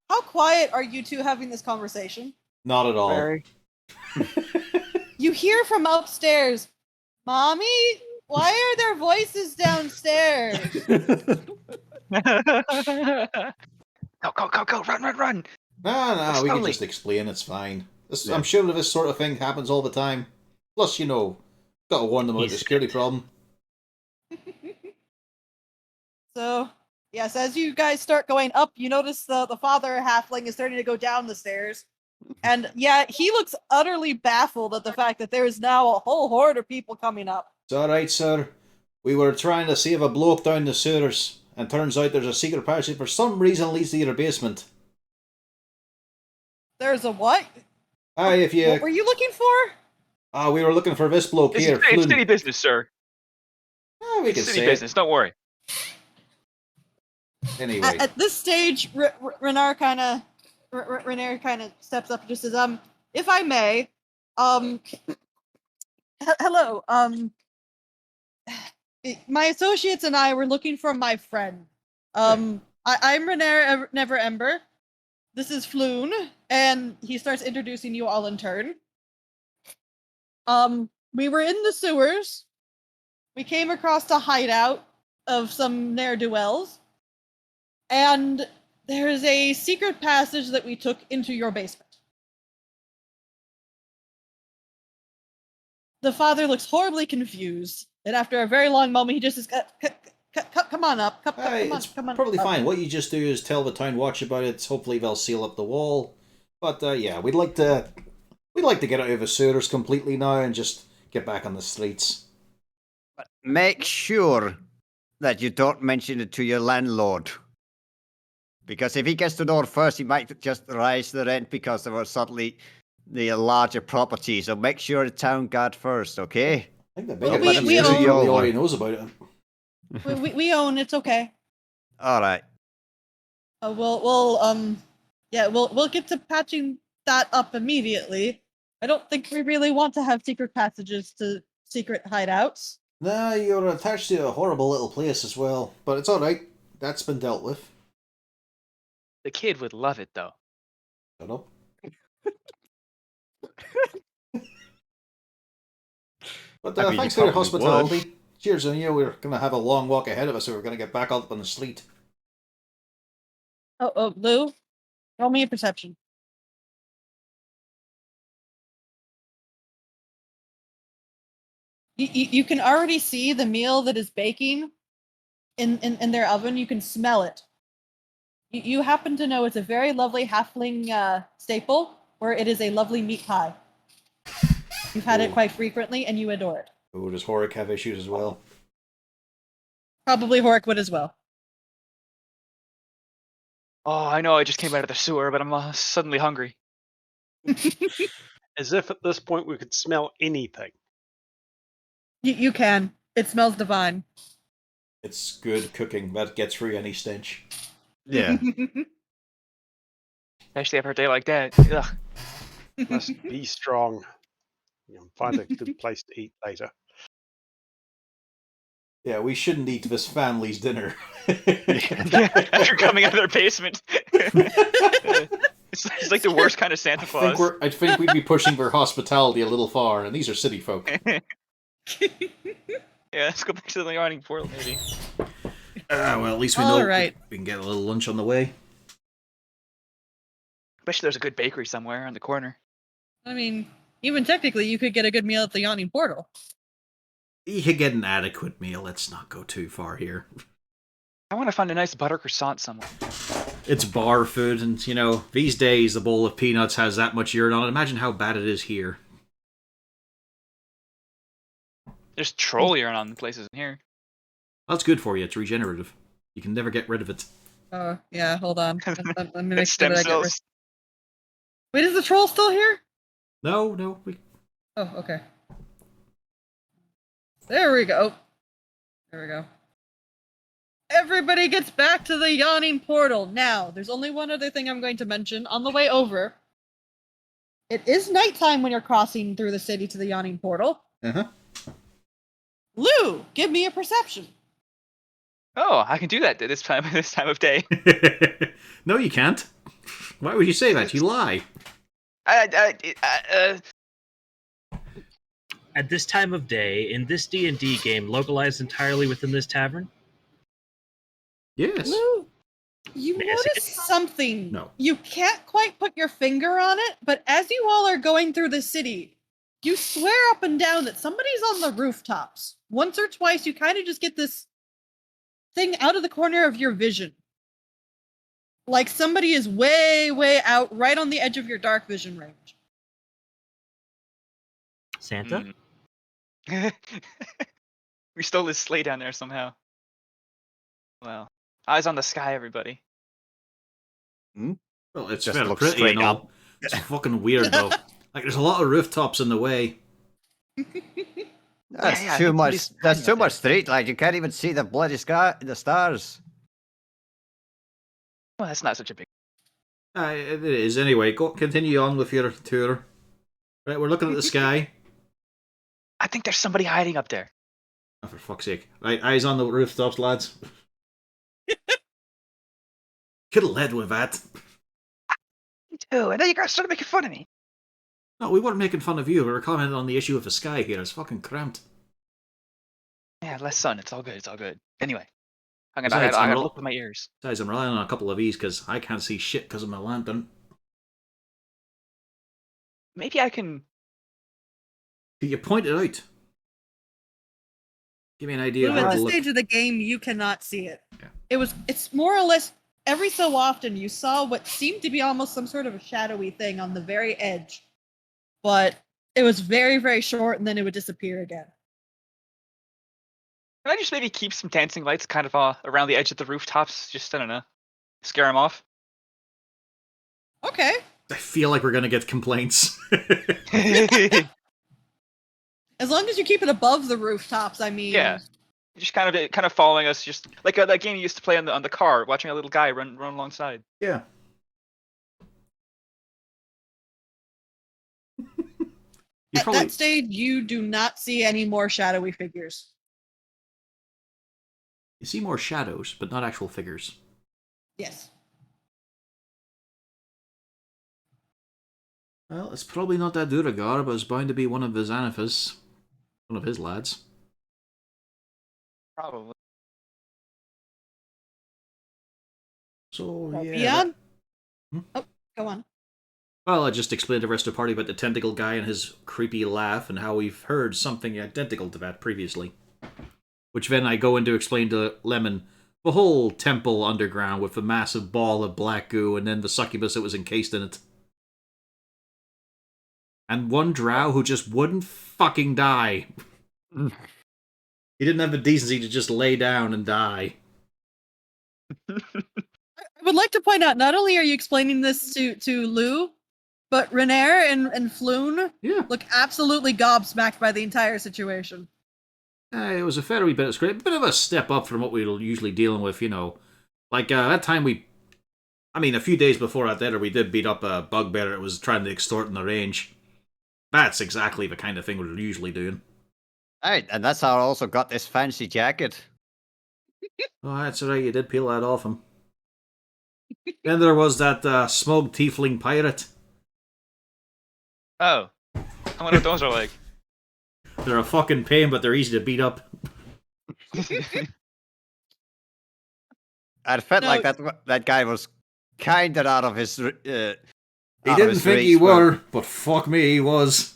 A: How quiet are you two having this conversation?
B: Not at all.
F: Very.
A: You hear from upstairs, "Mommy, Why are there voices downstairs?
G: Go, run.
B: No, we can
G: Slowly.
B: just explain. It's fine. This,
C: Yeah.
B: I'm sure this sort of thing happens all the time. Plus, got to warn them about
E: He's
B: the security
E: scared.
B: problem.
A: So, yes, as you guys start going up, you notice the father halfling is starting to go down the stairs. And yeah, he looks utterly baffled at the fact that there is now a whole horde of people coming up.
B: It's alright, sir. We were trying to save a bloke down the sewers, and turns out there's a secret passage for some reason leads to your basement.
A: There's a what?
B: Aye, if
A: What were
B: you...
A: you looking for?
B: we were looking for this bloke here,
G: It's
B: Flynn.
G: city business, sir.
B: We
G: It's
B: can
G: city
B: say
G: business. Don't worry.
B: it. Anyway.
A: At this stage, Renair kind of steps up and just says, if I may, hello, my associates and I were looking for my friend. I'm Renair Never Ember. This is Floon, and he starts introducing you all in turn. We were in the sewers. We came across a hideout of some ne'er-do-wells, and there's a secret passage that we took into your basement. The father looks horribly confused, and after a very long moment, he just says, come on up.
B: It's
A: Come on
B: probably
A: up."
B: fine. What you just do is tell the town watch about it. Hopefully they'll seal up the wall. But yeah, we'd like to get out of the sewers completely now and just get back on the streets.
C: But make sure that you don't mention it to your landlord. Because if he gets to know it first, he might just raise the rent because there were suddenly the larger property. So make sure the town guard first, okay?
B: I think the
A: Well,
B: bigger
A: we
B: issue is
A: own-
B: he probably already knows about it.
A: We own. It's okay.
C: All right.
A: We'll get to patching that up immediately. I don't think we really want to have secret passages to secret hideouts.
B: Nah, you're attached to a horrible little place as well. But it's alright. That's been dealt with.
G: The kid would love it, though.
B: Shut up. But
E: I mean,
B: thanks
E: you
B: for your
E: probably would.
B: hospitality. Cheers on you. We're going to have a long walk ahead of us, so we're going to get back up on the street.
A: Oh, Lou, roll me a perception. You can already see the meal that is baking in their oven. You can smell it. You happen to know it's a very lovely halfling staple, where it is a lovely meat pie. You've had it
B: Ooh.
A: quite frequently, and you adore it.
B: Oh, does Horik have issues as well?
A: Probably Horik would as well.
G: Oh, I know I just came out of the sewer, but I'm suddenly hungry.
D: As if at this point we could smell anything.
A: You can. It smells divine.
B: It's good cooking. That gets through any stench.
C: Yeah.
G: Especially after a day like that. Ugh.
D: Must be strong. You know, find a good place to eat later.
B: Yeah, we shouldn't eat this family's dinner.
G: After coming out of their basement. It's like the worst kind of Santa Claus.
B: I think we'd be pushing their hospitality a little far, and these are city folk.
G: Yeah, let's go back to the yawning portal, maybe.
B: Well, at least we
A: All
B: know
A: right.
B: we can get a little lunch on the way.
G: Especially there's a good bakery somewhere on the corner.
A: I mean, even technically, you could get a good meal at the Yawning Portal.
B: You could get an adequate meal. Let's not go too far here.
G: I want to find a nice butter croissant somewhere.
B: It's bar food, and these days a bowl of peanuts has that much urine on it. Imagine how bad it is here.
G: There's troll urine on the places in here.
B: That's good for you. It's regenerative. You can never get rid of it.
A: Oh, yeah, hold on. Let me make
G: It's
A: sure
G: stem
A: that I get rid.
G: cells.
A: Wait, is the troll still here?
B: No.
A: Oh, okay. There we go. There we go. Everybody gets back to the Yawning Portal. Now, there's only one other thing I'm going to mention on the way over. It is nighttime when you're crossing through the city to the Yawning Portal.
B: Uh-huh.
A: Lou, give me a perception.
G: Oh, I can do that this time of day.
B: No, you can't. Why would you say that? You lie.
E: At this time of day, in this D&D game, localized entirely within this tavern?
B: Yes.
A: Lou, you
E: May I see
A: notice something.
B: No.
A: You can't quite put your finger on it, but as you all are going through the city, you swear up and down that somebody's on the rooftops. Once or twice, you kind of just get this thing out of the corner of your vision. Like somebody is way, way out, right on the edge of your dark vision range.
E: Santa?
G: We stole his sleigh down there somehow. Well, eyes on the sky, everybody.
B: Well, it's
C: Just
B: very
C: look
B: pretty
C: straight
B: and all.
C: up.
B: It's fucking weird though. Like there's a lot of rooftops in the way.
C: That's
G: yeah, I
C: too
G: think
C: much.
G: somebody's
C: That's
G: hiding
C: too
G: up
C: much street light. You can't even see the bloody sky, the stars.
G: Well, that's not such a big.
B: It is anyway. Go continue on with your tour. Right, we're looking at the sky.
G: I think there's somebody hiding up there.
B: Oh, for fuck's sake! Right, eyes on the rooftops, lads. Could have led with that.
G: Me too. And then you guys started making fun of me.
B: No, we weren't making fun of you. We were commenting on the issue of the sky here. It's fucking cramped.
G: Yeah, less sun. It's all good. It's all good. Anyway, I
B: Besides,
G: gotta look with my ears.
B: Besides, I'm relying on a couple of these because I can't see shit because of my lantern.
G: Maybe I can.
B: Can you point it out? Give me an idea
A: Lou,
B: of
A: at
B: how to
A: this
B: look.
A: stage of the game, you cannot see it.
B: Yeah.
A: It's more or less every so often you saw what seemed to be almost some sort of a shadowy thing on the very edge, but it was very, very short, and then it would disappear again.
G: Can I just maybe keep some dancing lights kind of around the edge of the rooftops? Just, I don't know, scare them off?
A: Okay.
B: I feel like we're gonna get complaints.
A: As long as you keep it above the rooftops, I mean.
G: Yeah. Just kind of following us, just like that game you used to play on the car, watching a little guy run alongside.
B: Yeah.
A: At
B: probably,
A: that stage, you do not see any more shadowy figures.
B: you see more shadows, but not actual figures.
A: Yes.
B: Well, it's probably not that Duragar, but it's bound to be one of the Xanathus. One of his lads.
G: Probably.
B: So,
A: Well,
B: yeah.
A: beyond.
B: Hmm?
A: Oh, go on.
B: Well, I just explained to the rest of the party about the tentacle guy and his creepy laugh and how we've heard something identical to that previously. Which then I go in to explain to Lemon the whole temple underground with the massive ball of black goo and then the succubus that was encased in it. And one drow who just wouldn't fucking die. He didn't have the decency to just lay down and die.
A: I would like to point out, not only are you explaining this to Lou, but Renair and Floon look absolutely gobsmacked by the entire situation.
B: It was a fair wee bit of bit of a step up from what we were usually dealing with, you know. Like, that time a few days before that, we did beat up a bugbear that was trying to extort in the range. That's exactly the kind of thing we're usually doing.
C: Right, and that's how I also got this fancy jacket.
B: Oh, that's right, you did peel that off him. Then there was that smug tiefling pirate.
G: Oh, I wonder what those are like.
B: They're a fucking pain, but they're easy to beat up.
C: I felt
A: No.
C: like that guy was kind of out of his.
B: He didn't think he were, but fuck me, he was.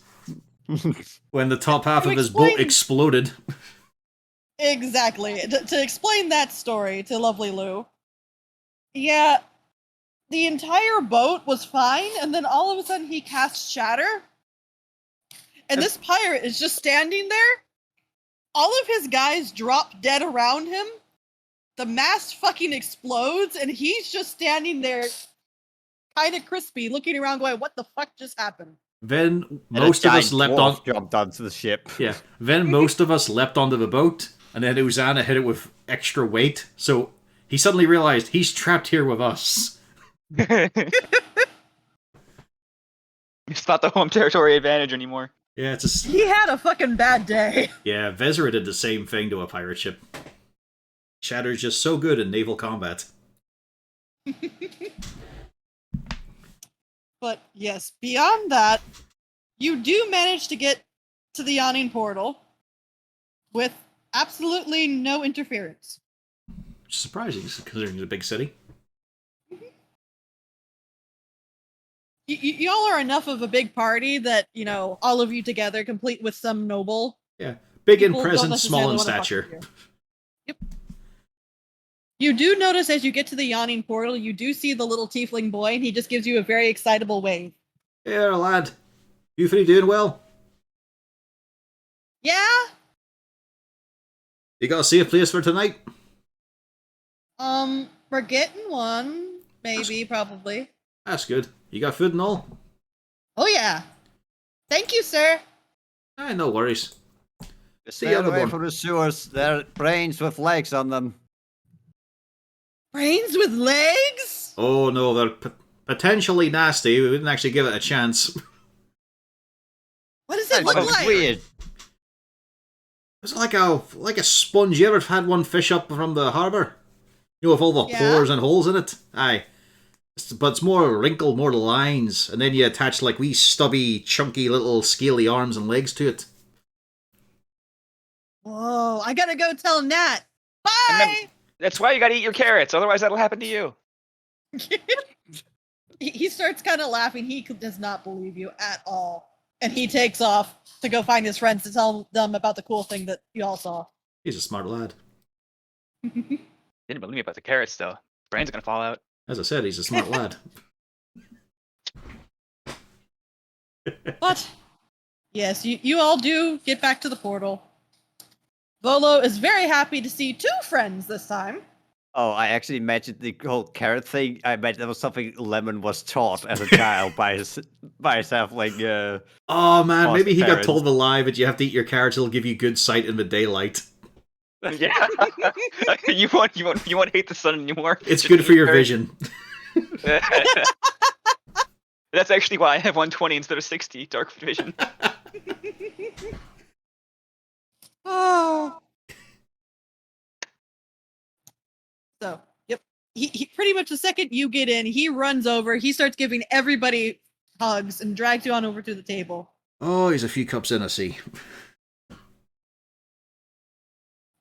B: When the top half
A: To
B: of his boat
A: explain-
B: exploded.
A: Exactly. To explain that story to lovely Lou. Yeah, the entire boat was fine, and then all of a sudden he casts Shatter. And this pirate is just standing there. All of his guys drop dead around him. The mast fucking explodes, and he's just standing there, kind of crispy, looking around going, what the fuck just happened?
B: Then most of us leapt on.
C: Jumped onto the ship.
B: Yeah. Then most of us leapt onto the boat, and then Uzana hit it with extra weight. So he suddenly realized he's trapped here with us.
G: It's not the home territory advantage anymore.
B: Yeah, it's
A: He had a fucking bad day.
B: yeah. Vezra did the same thing to a pirate ship. Shatter's just so good in naval combat.
A: But yes, beyond that, you do manage to get to the yawning portal with absolutely no interference.
B: Surprising, considering it's a big city.
A: Y'all are enough of a big party that, all of you together, complete with some noble.
B: Yeah. Big in
A: People don't
B: presence, small in
A: necessarily wanna fuck with
B: stature.
A: you. Yep. You do notice as you get to the yawning portal, you do see the little tiefling boy, and he just gives you a very excitable wave.
B: Yeah, lad. You three doing well?
A: Yeah?
B: You got a safe place for tonight?
A: We're getting one. Maybe, probably.
B: That's good. You got food and all?
A: Oh, yeah. Thank you, sir.
B: No worries.
C: Stay away from the sewers. They're brains with legs on them.
A: Brains with legs?
B: Oh no, they're potentially nasty. We didn't actually give it a chance.
A: What does it look like?
C: Weird.
B: It's like a sponge. You ever had one fish up from the harbour? With all the pores and holes in it? Aye. But it's more wrinkled, more lines. And then you attach wee stubby, chunky little scaly arms and legs to it.
A: Whoa, I gotta go tell Nat. Bye!
G: Remember, that's why you gotta eat your carrots, otherwise that'll happen to you.
A: He starts kind of laughing. He does not believe you at all. And he takes off to go find his friends to tell them about the cool thing that you all saw.
B: He's a smart lad.
G: Didn't believe me about the carrots, though. Brains are gonna fall out.
B: As I said, he's a smart lad.
A: But, yes, you all do get back to the portal. Volo is very happy to see 2 friends this time.
C: Oh, I actually imagined the whole carrot thing. I bet that was something Lemon was taught as a child by his halfling.
B: Oh man, maybe he got
C: parents.
B: told a lie, but you have to eat your carrots, it'll give you good sight in the daylight.
G: Yeah. you won't hate the sun anymore.
B: It's
G: Just
B: good for
G: eat
B: your
G: carrots.
B: vision.
G: That's actually why I have 120 instead of 60 dark vision.
A: Oh. So, yep. He pretty much the second you get in, he runs over, he starts giving everybody hugs and drags you on over to the table.
B: Oh, he's a few cups in, I see.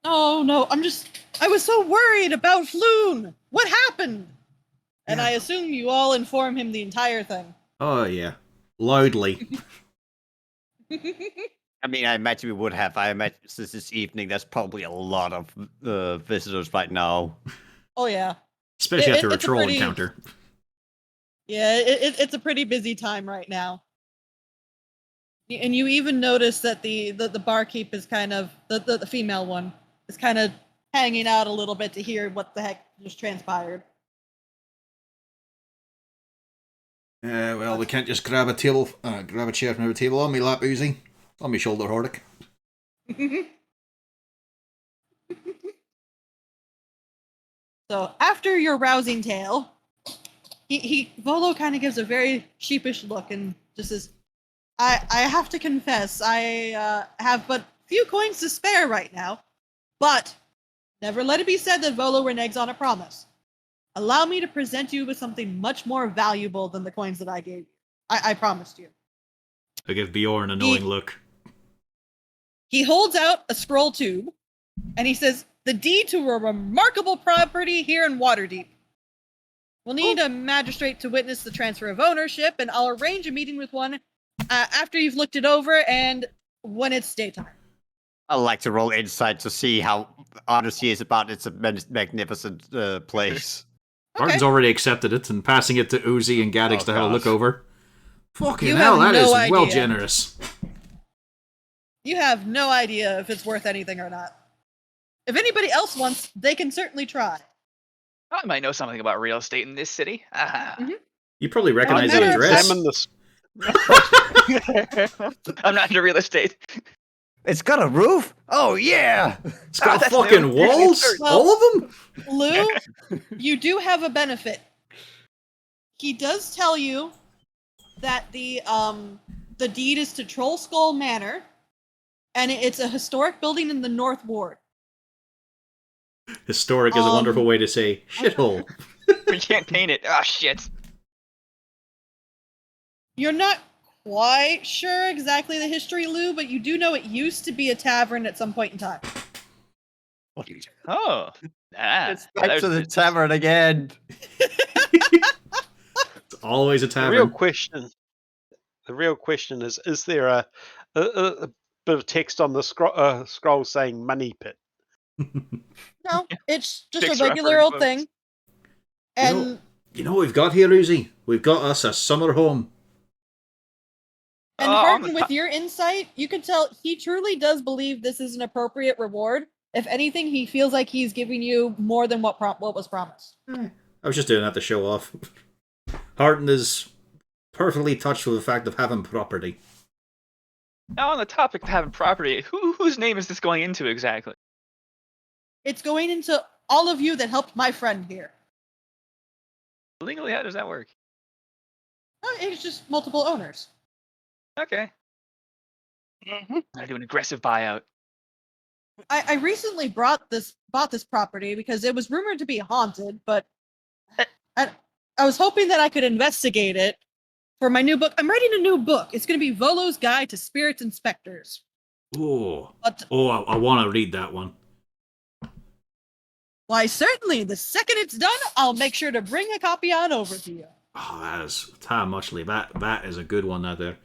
A: Oh no, I was so worried about Floon. What happened? And I assume you all inform him the entire thing.
B: Oh yeah. Loudly.
C: I mean, I imagine we would have. I imagine since this evening, there's probably a lot of visitors right now.
A: Oh yeah.
B: Especially after a
A: it's a
B: troll
A: pretty-
B: encounter.
A: Yeah, it's a pretty busy time right now. And you even notice that the barkeep is kind of, the female one, is kind of hanging out a little bit to hear what the heck just transpired.
B: Well, we can't just grab a chair from our table on me lap, Uzi. On me shoulder, Hordic.
A: So after your rousing tale, Volo kind of gives a very sheepish look and just says, I have to confess, I have but few coins to spare right now, but never let it be said that Volo reneges on a promise. Allow me to present you with something much more valuable than the coins that I gave you. I promised you.
B: I give Bjorn a knowing look.
A: He holds out a scroll tube, and he says, the deed to a remarkable property here in Waterdeep. We'll need a magistrate to witness the transfer of ownership, and I'll arrange a meeting with one after you've looked it over and when it's daytime.
C: I'd like to roll insight to see how honest he is about it's a magnificent place.
B: Martin's already accepted it and passing it to Uzi and Gaddix to have a look over. Fucking
A: You
B: hell,
A: have
B: that is
A: no
B: well
A: idea.
B: generous.
A: You have no idea if it's worth anything or not. If anybody else wants, they can certainly try.
G: I might know something about real estate in this city.
B: You probably recognize
A: matter
B: the
A: of
B: address.
D: Examine this.
G: I'm not into real estate.
C: It's got a roof? Oh, yeah!
B: It's got
G: that's
B: fucking
G: new.
B: walls?
A: Well-
B: All of them?
A: Lou, you do have a benefit. He does tell you that the deed is to Troll Skull Manor, and it's a historic building in the North Ward.
B: Historic is a wonderful way to say shithole.
G: We can't paint it. Oh shit.
A: You're not quite sure exactly the history, Lou, but you do know it used to be a tavern at some point in time.
G: Oh.
C: It's back to the
G: it's-
C: tavern again.
B: It's always a
D: The real
B: tavern.
D: question. The real question is there a bit of text on the scroll saying "money pit"?
A: No, it's just a
G: Fixer
A: regular
G: upper
A: old
G: quotes.
A: thing.
B: You know-
A: And
B: You know what we've got here, Uzi? We've got us a summer home.
A: and
G: On the
A: Harden, with your insight, you can tell he truly does believe this is an appropriate reward. If anything, he feels like he's giving you more than what was promised.
B: I was just doing that to show off. Harton is perfectly touched with the fact of having property.
G: Now, on the topic of having property, whose name is this going into exactly?
A: It's going into all of you that helped my friend here.
G: Legally, how does that work?
A: It's just multiple owners.
G: Okay. I do an aggressive buyout.
A: I recently bought this property because it was rumored to be haunted, but I was hoping that I could investigate it for my new book. I'm writing a new book. It's going to be Volo's Guide to Spirits and Specters.
B: Oh,
A: But
B: I want to read that one.
A: why, certainly, the second it's done, I'll make sure to bring a copy on over to you.
B: Oh, that is muchly. That is a good one out there.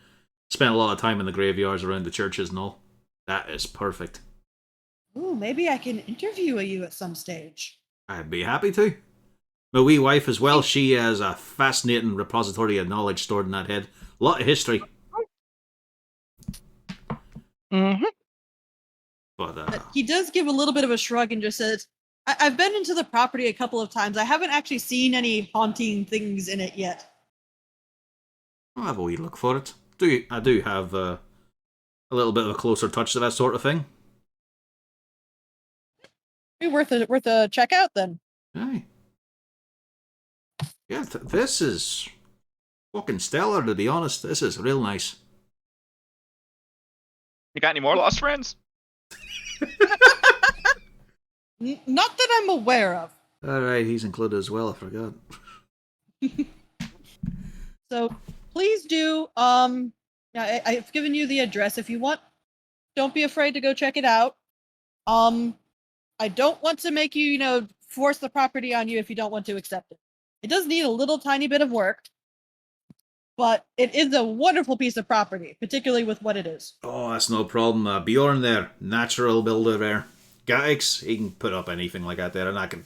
B: Spent a lot of time in the graveyards around the churches and all. That is perfect.
A: Ooh, maybe I can interview you at some stage.
B: I'd be happy to. My wee wife as well, she has a fascinating repository of knowledge stored in that head. A lot of history.
F: Mm-hmm.
B: But
A: He does give a little bit of a shrug and just says, I've been into the property a couple of times. I haven't actually seen any haunting things in it yet.
B: I'll have a wee look for it. I do have a little bit of a closer touch to that sort of thing.
A: Be worth a check out then.
B: Aye. Yeah, this is fucking stellar, to be honest. This is real nice.
G: You got any more lost friends?
A: Not that I'm aware of.
B: Alright, he's included as well, I forgot.
A: So please do. I've given you the address. If you want, don't be afraid to go check it out. I don't want to make you, force the property on you if you don't want to accept it. It does need a little tiny bit of work, but it is a wonderful piece of property, particularly with what it is.
B: Oh, that's no problem. Bjorn there, natural builder there. Gaix, he can put up anything like that there, and I can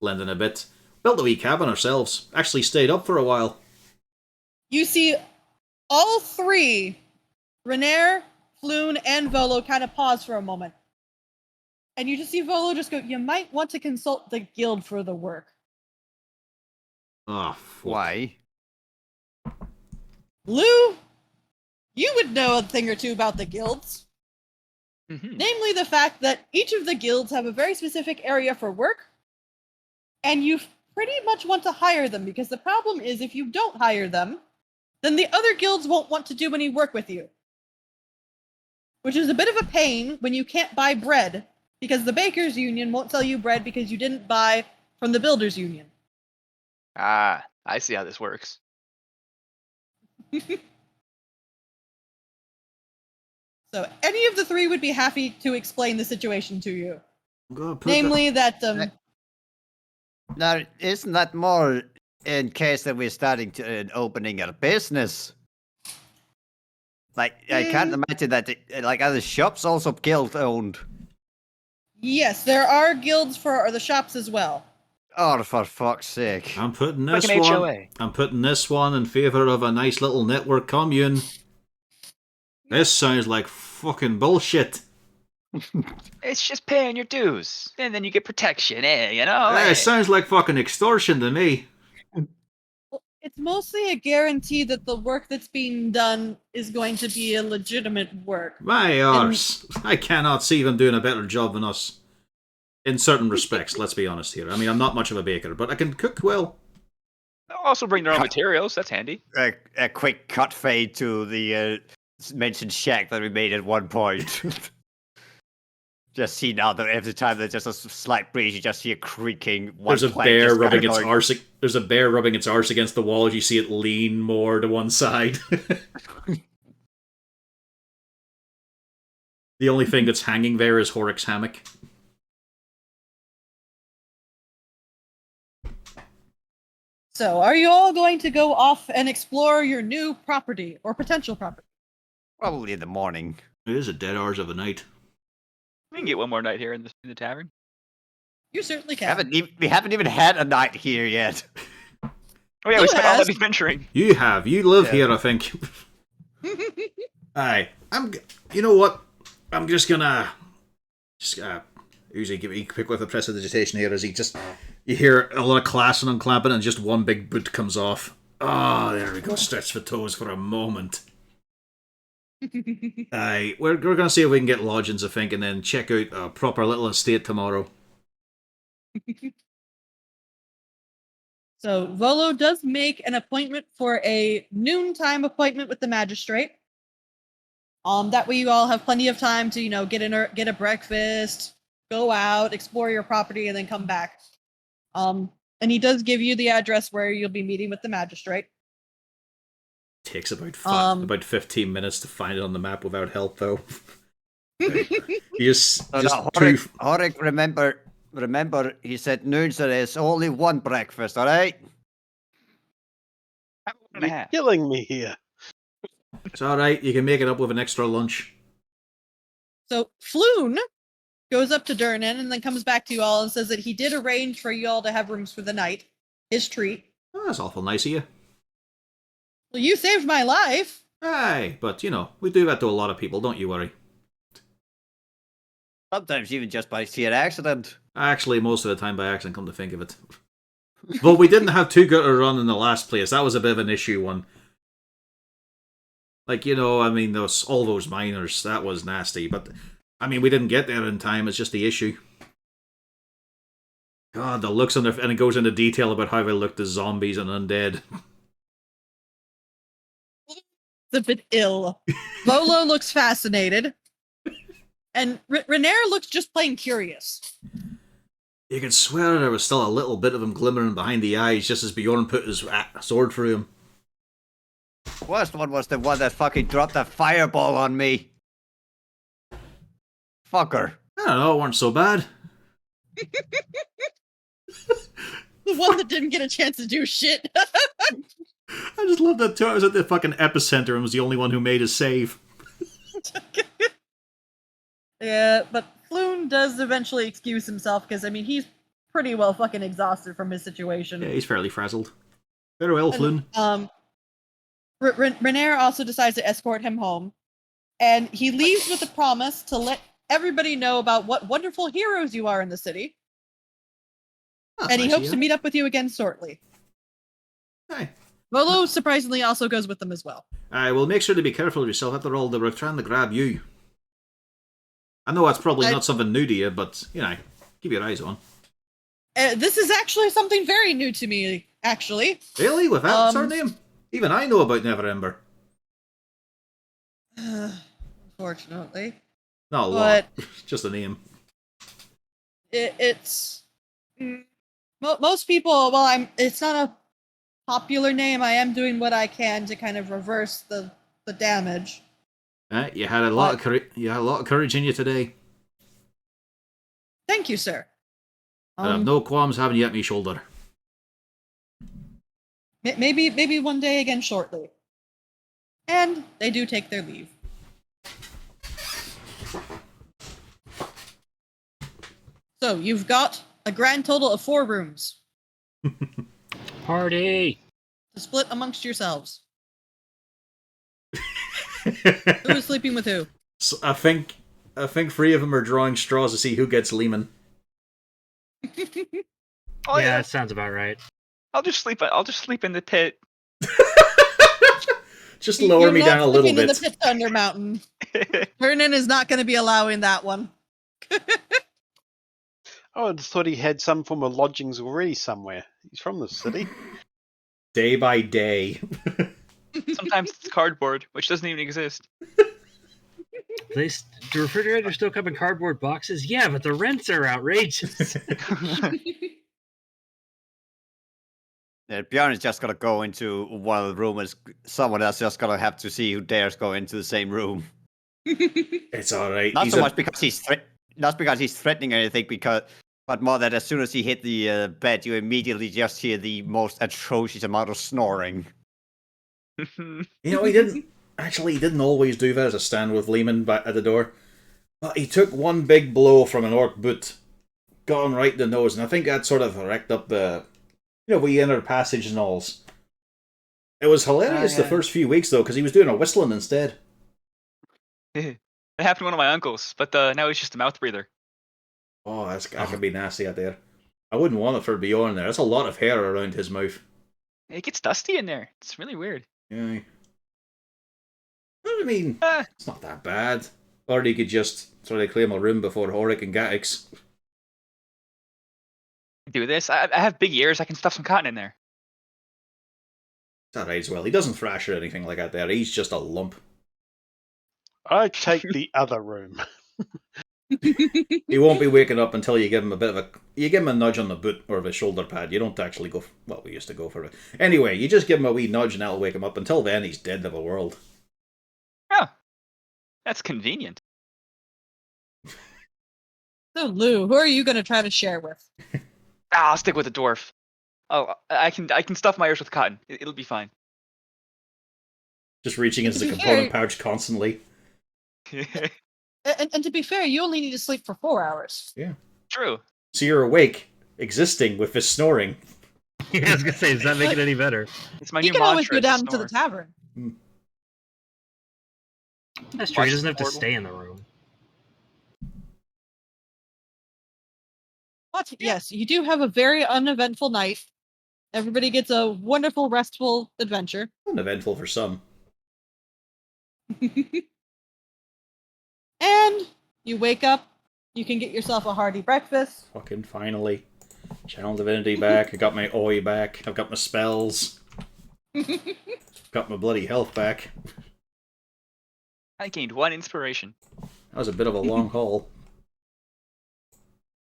B: lend in a bit. Built a wee cabin ourselves. Actually stayed up for a while.
A: You see all three, Renair, Floon, and Volo, kind of pause for a moment. And you just see Volo just go, you might want to consult the guild for the work.
B: Oh, fuck.
C: Why?
A: Lou, you would know a thing or two about the guilds.
G: Mm-hmm.
A: Namely, the fact that each of the guilds have a very specific area for work, and you pretty much want to hire them, because the problem is if you don't hire them, then the other guilds won't want to do any work with you. Which is a bit of a pain when you can't buy bread, because the Bakers Union won't sell you bread because you didn't buy from the Builders Union.
G: Ah, I see how this works.
A: So any of the three would be happy to explain the situation to you.
B: I'm gonna put
A: Namely that
C: Now, isn't that more in case that we're starting to opening a business? Like, I can't imagine that like other shops also guild owned.
A: yes, there are guilds for the shops as well.
C: Oh, for fuck's sake!
B: I'm putting
G: Like
B: this
G: an
B: one.
G: HOA.
B: I'm putting this one in favour of a nice little network commune. This sounds like fucking bullshit.
G: It's just paying your dues, and then you get protection,
B: It sounds like fucking extortion to me.
A: Well, it's mostly a guarantee that the work that's being done is going to be a legitimate work.
B: My arse. I cannot see them doing a better job than us. In certain respects, let's be honest here. I mean, I'm not much of a baker, but I can cook well.
G: They'll also bring their own materials. That's handy.
C: A quick cut fade to the mentioned shack that we made at one point. Just see now that every time there's just a slight breeze, you just hear creaking.
B: There's a
C: plank
B: bear
C: just
B: rubbing
C: kinda
B: its
C: going-
B: arse. There's a bear rubbing its arse against the wall as you see it lean more to one side. The only thing that's hanging there is Horrick's hammock.
A: So, are you all going to go off and explore your new property or potential property?
C: Probably in the morning.
B: It is a dead hours of the night.
G: We can get one more night here in the tavern.
A: You certainly
C: We
A: can.
C: haven't even had a night here yet.
G: Oh yeah,
A: Who
G: we spent all
A: has?
G: that adventuring.
B: You have. You live
C: Yeah.
B: here, I think. Aye. You know what? I'm just gonna... usually give pick with a prestidigitation here as you hear a lot of clashing and clapping and just one big boot comes off. Ah, there we go. Stretch the toes for a moment. Aye, we're gonna see if we can get lodgings, I think, and then check out a proper little estate tomorrow.
A: So Volo does make an appointment for a noontime appointment with the magistrate. That way you all have plenty of time to, get a breakfast, go out, explore your property, and then come back. And he does give you the address where you'll be meeting with the magistrate.
B: Takes about about 15 minutes to find it on the map without help, though. You just
C: Horik, remember, he said noon, so there's only one breakfast, alright?
G: One and a
D: You're
G: half.
D: killing me here.
B: It's alright, you can make it up with an extra lunch.
A: So Floon goes up to Durnan and then comes back to you all and says that he did arrange for you all to have rooms for the night. His treat.
B: Oh, that's awful nice of you.
A: Well, you saved my life.
B: Aye, but we do that to a lot of people, don't you worry.
C: Sometimes even just by sheer accident.
B: Actually, most of the time by accident, come to think of it. But we didn't have too good a run in the last place. That was a bit of an issue one. Like, all those miners, that was nasty. But, we didn't get there in time. It's just the issue. God, the looks on their... And it goes into detail about how they looked as zombies and undead.
A: It's a bit ill. Volo looks fascinated. And Renair looks just plain curious.
B: You could swear there was still a little bit of him glimmering behind the eyes just as Bjorn put his sword through him.
C: Worst one was the one that fucking dropped a fireball on me. Fucker.
B: I don't know, it weren't so bad.
A: The one that didn't get a chance to do shit.
B: I just love that too. I was at the fucking epicenter and was the only one who made a save.
A: Yeah, but Floon does eventually excuse himself because, he's pretty well fucking exhausted from his situation.
B: Yeah, he's fairly frazzled. Very well, Flynn.
A: Renair also decides to escort him home, and he leaves with a promise to let everybody know about what wonderful heroes you are in the city, and he hopes to meet up with you again shortly.
B: Aye.
A: Volo surprisingly also goes with them as well.
B: Aye, well, make sure to be careful of yourself. After all, they were trying to grab you. I know that's probably not something new to you, but, keep your eyes on.
A: This is actually something very new to me, actually.
B: Really? With that sort of name? Even I know about Neverember.
A: Unfortunately.
B: Not a lot. Just a name.
A: It's... Most people, it's not a popular name. I am doing what I can to kind of reverse the damage.
B: You had a lot of courage in you today.
A: Thank you, sir.
B: I have no qualms having you at my shoulder.
A: Maybe one day again shortly. And they do take their leave. So you've got a grand total of 4 rooms
E: Party!
A: to split amongst yourselves. Who is sleeping with who?
B: So I think 3 of them are drawing straws to see who gets Lehman.
G: Oh
E: yeah,
G: yeah.
E: that sounds about right.
G: I'll just sleep in the pit.
B: Just lower me down a little
A: You're not
B: bit.
A: sleeping in the pit Thunder Mountain. Vernon is not going to be allowing that one.
D: Oh, I just thought he had some form of lodgings already somewhere. He's from the city.
B: Day by day.
G: Sometimes it's cardboard, which doesn't even exist.
E: Do refrigerators still come in cardboard boxes? Yeah, but the rents are outrageous.
C: Bjorn is just gonna go into one of the rooms. Someone else just gonna have to see who dares go into the same room.
B: It's all right.
C: Not so much because not because he's threatening anything, but more that as soon as he hit the bed, you immediately just hear the most atrocious amount of snoring.
B: You know, he didn't always do that as a stand with Lehman back at the door. But he took one big blow from an orc boot, got him right in the nose, and I think that sort of wrecked up the, the inner passage and alls. It was hilarious the first few weeks, though, because he was doing a whistling instead.
G: It happened to one of my uncles, but now he's just a mouth breather.
B: Oh, that could be nasty out there. I wouldn't want it for Bjorn there. That's a lot of hair around his mouth.
G: It gets dusty in there. It's really weird.
B: Yeah. I mean, it's not that bad. Or he could just sort of claim a room before Horik and Gatix.
G: Do this. I have big ears. I can stuff some cotton in there.
B: It's alright as well. He doesn't thrash or anything like that there. He's just a lump.
D: I take the other room.
B: He won't be waking up until you give him a nudge on the boot or the shoulder pad. You don't actually go. Well, we used to go for it. Anyway, you just give him a wee nudge and that'll wake him up. Until then, he's dead to the world.
G: Oh, that's convenient.
A: So, Lou, who are you going to try to share with?
G: I'll stick with the dwarf. Oh, I can stuff my ears with cotton. It'll be fine.
B: Just reaching into the component pouch constantly.
A: And to be fair, you only need to sleep for 4 hours.
B: Yeah.
G: True.
B: So you're awake, existing with this snoring.
E: Yeah, I was gonna say, does that make it any better?
G: It's my
A: You
G: new
A: can always
G: mantra.
A: go down to the tavern.
E: That's true. He doesn't have to
G: Portal.
E: stay in the room.
A: But yes, you do have a very uneventful night. Everybody gets a wonderful, restful adventure.
B: Uneventful for some.
A: And you wake up, you can get yourself a hearty breakfast.
B: Fucking finally. Channel Divinity back. I got my Oi back. I've got my spells. Got my bloody health back.
G: I gained 1 inspiration.
B: That was a bit of a long haul.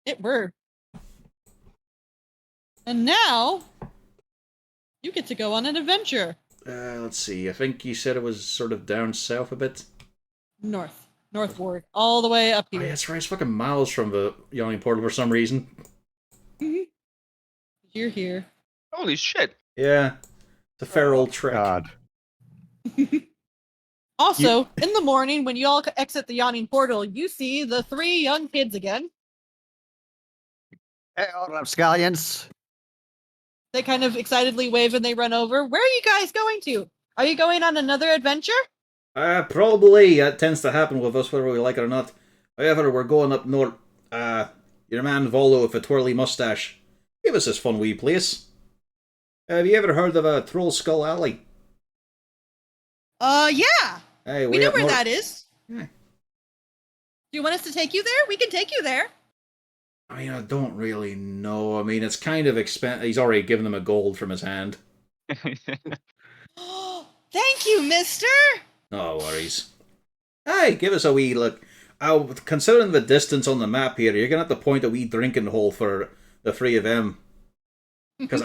A: It were. And now, you get to go on an adventure.
B: Let's see. I think you said it was sort of down south a bit.
A: Northward, all the way up
B: Oh,
A: here.
B: yeah, that's right. It's fucking miles from the Yawning Portal for some reason.
A: You're here.
G: Holy shit.
B: Yeah. It's a fair old trek.
C: God.
A: Also, in the morning, when you all exit the yawning portal, you see the 3 young kids again.
C: Hey, all rapscallions.
A: They kind of excitedly wave and they run over. Where are you guys going to? Are you going on another adventure?
B: Probably. That tends to happen with us, whether we like it or not. However, we're going up north. Your man Volo with a twirly mustache gave us this fun wee place. Have you ever heard of a Troll Skull Alley?
A: Yeah.
B: Hey,
A: We know where that is.
B: Yeah.
A: Do you want us to take you there? We can take you there.
B: I mean, I don't really know. I mean, it's kind of expensive. He's already given them a gold from his hand.
A: Thank you, mister.
B: No worries. Hey, give us a wee look. Considering the distance on the map here, you're going to have to point a wee drinking hole for the 3 of them. Because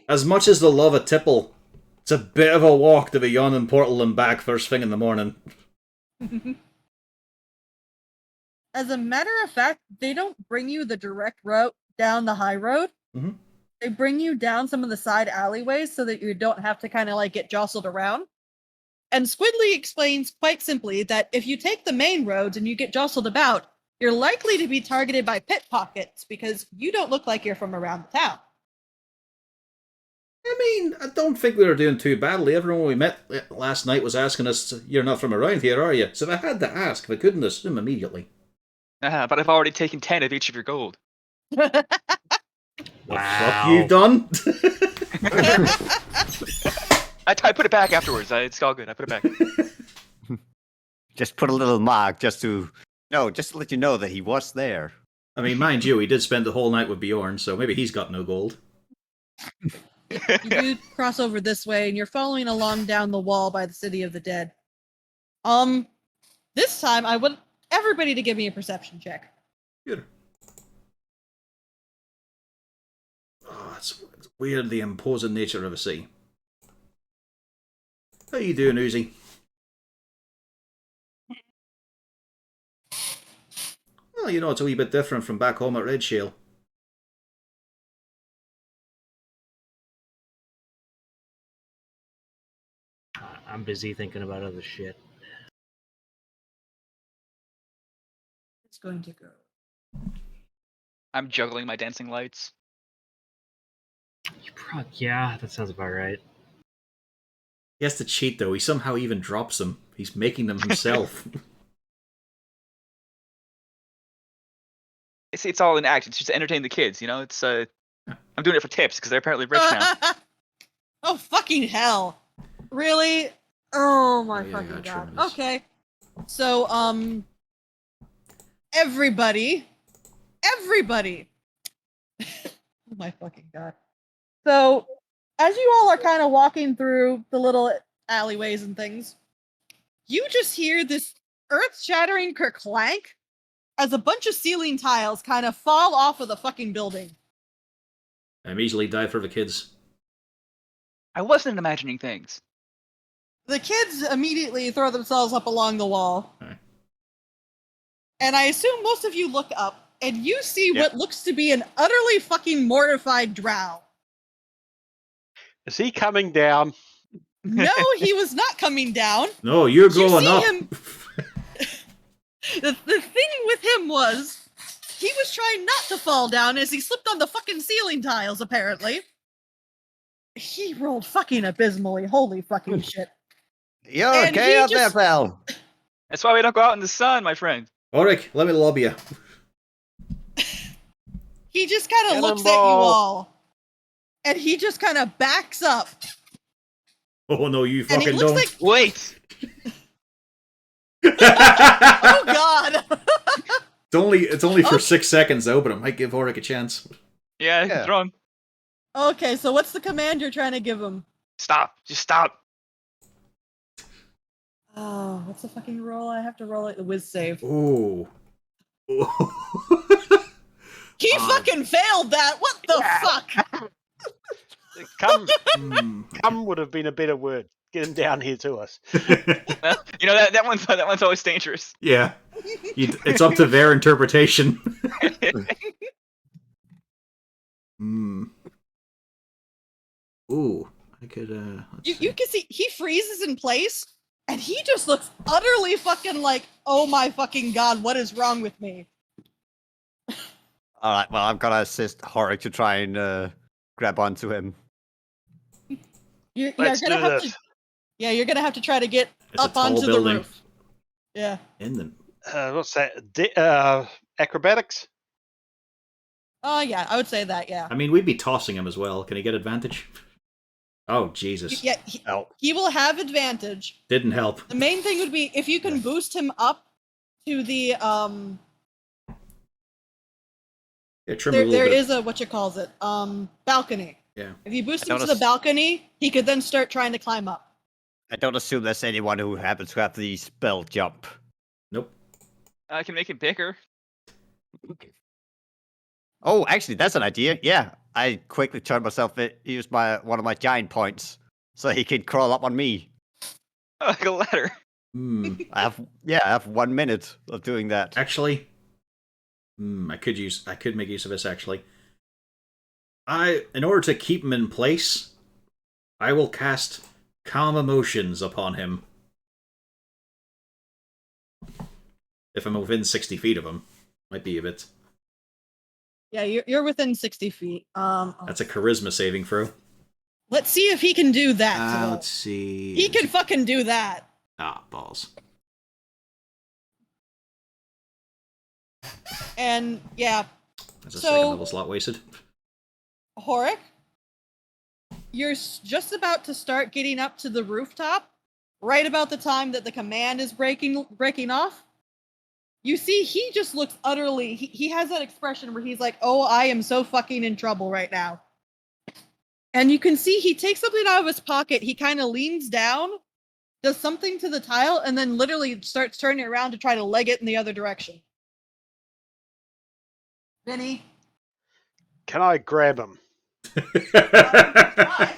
B: as much as they love a tipple, it's a bit of a walk to the Yawning Portal and back first thing in the morning.
A: As a matter of fact, they don't bring you the direct route down the high road.
B: Mm-hmm.
A: They bring you down some of the side alleyways so that you don't have to kind of like get jostled around. And Squidly explains quite simply that if you take the main roads and you get jostled about, you're likely to be targeted by pickpockets because you don't look like you're from around the town.
B: I mean, I don't think we were doing too badly. Everyone we met last night was asking us, you're not from around here, are you? So if I had to ask, they couldn't assume immediately.
G: But I've already taken 10 of each of your gold.
B: The
E: Wow.
B: fuck you done?
G: I put it back afterwards. It's all good. I put it back.
C: Just put a little mark just to let you know that he was there.
B: I mean, mind you, he did spend the whole night with Bjorn, so maybe he's got no gold.
A: You do cross over this way, and you're following along down the wall by the City of the Dead. The This time, I want everybody to give me a perception check.
B: Good. Oh, it's weird, the imposing nature of a sea. How you doing, Uzi? Well, you know, it's a wee bit different from back home at Red Shale.
E: I'm busy thinking about other shit.
A: It's going to go.
G: I'm juggling my dancing lights.
E: Yeah, that sounds about right.
B: He has to cheat, though. He somehow even drops them. He's making them himself.
G: It's all an act. It's just to entertain the kids, you know. It's I'm doing it for tips because they're apparently rich now.
A: Oh, fucking hell. Really? Oh my
B: Yeah,
A: fucking
B: yeah,
A: god.
B: tremendous.
A: Okay. So, everybody. Oh my fucking god. So, as you all are kind of walking through the little alleyways and things, you just hear this earth-shattering kerclank as a bunch of ceiling tiles kind of fall off of the fucking building.
B: I'm easily die for the kids.
G: I wasn't imagining things.
A: The kids immediately throw themselves up along the wall.
B: Right.
A: And I assume most of you look up, and you see
C: Yep.
A: what looks to be an utterly fucking mortified drow.
D: Is he coming down?
A: No, he was not coming down.
B: No, you're
A: You
B: going
A: see
B: up.
A: him- The thing with him was, he was trying not to fall down as he slipped on the fucking ceiling tiles, apparently. He rolled fucking abysmally. Holy fucking shit.
C: You're
A: And
C: okay
A: he
C: up there,
A: just-
C: pal.
G: That's why we don't go out in the sun, my friend.
B: Ulrich, let me lobby you.
A: He just kind of looks at you
D: Cannonball.
A: all. And he just kind of backs up.
B: Oh no, you
A: And it
B: fucking
A: looks
B: don't.
A: like,
G: Wait.
A: oh god.
B: It's only for
A: Okay.
B: 6 seconds though, but it might give Ulrich a chance.
G: Yeah,
C: Yeah.
G: throw him.
A: Okay, so what's the command you're trying to give him?
G: Stop. Just stop.
A: Oh, what's the fucking roll? I have to roll it. The whiz save.
B: Oh.
A: He fucking failed that. What the fuck?
D: Come would have been a better word. Get him down here to us.
G: Well, you know that one's always dangerous.
B: Yeah. It's up to their interpretation. Ooh, I could,
A: You can see he freezes in place, and he just looks utterly fucking like, oh my fucking god, what is wrong with me?
C: All right, well, I'm gonna assist Horik to try and grab onto him.
A: You're
D: Let's
A: gonna
D: do
A: have
D: this.
A: to. Yeah, you're gonna have to try to get
B: It's a
A: up
B: tall
A: onto the
B: building.
A: roof. Yeah.
B: in them.
D: What's that? Acrobatics?
A: Oh yeah, I would say that. Yeah.
B: I mean, we'd be tossing him as well. Can he get advantage? Oh, Jesus.
A: Yeah.
C: Oh,
A: He will have advantage.
B: Didn't help.
A: The main thing would be if you can boost him up to the
B: Yeah, trim a
A: There
B: little bit.
A: is a balcony.
B: Yeah.
A: If you boost
C: I
A: him to the
C: noticed-
A: balcony, he could then start trying to climb up.
C: I don't assume there's anyone who happens to have the spell jump.
B: Nope.
G: I can make it bigger.
C: Oh, actually, that's an idea. Yeah, I quickly turned myself, used one of my giant points, so he can crawl up on me.
G: Like a ladder.
C: I have 1 minute of doing that.
B: Actually, I could make use of this. Actually, in order to keep him in place, I will cast Calm Emotions upon him. If I'm within 60 feet of him, might be a bit.
A: Yeah, you're within 60 feet.
B: That's a charisma saving throw.
A: Let's see if he can do that. though.
B: Let's see.
A: He can fucking do that.
B: Ah, balls.
A: And yeah,
B: That's a
A: So-
B: second level slot wasted.
A: Horik, you're just about to start getting up to the rooftop, right about the time that the command is breaking off. You see, he just looks utterly. He has that expression where he's like, "Oh, I am so fucking in trouble right now." And you can see he takes something out of his pocket. He kind of leans down, does something to the tile, and then literally starts turning it around to try to leg it in the other direction. Vinny.
D: Can I grab him?
A: Try.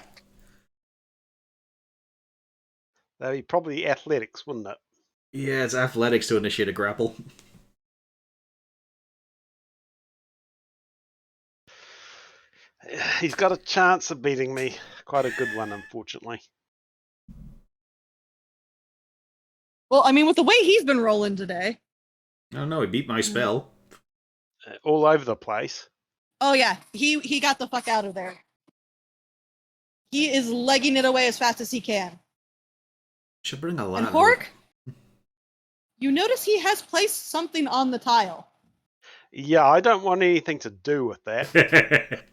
D: That'd be probably athletics, wouldn't it?
B: Yeah, it's athletics to initiate a grapple.
D: He's got a chance of beating me. Quite a good one, unfortunately.
A: Well, I mean, with the way he's been rolling today.
B: Oh no, he beat my spell.
D: All over the place.
A: Oh yeah, he got the fuck out of there. He is legging it away as fast as he can.
B: Should bring a
A: And
B: ladder.
A: Hork, you notice he has placed something on the tile.
D: Yeah, I don't want anything to do with that.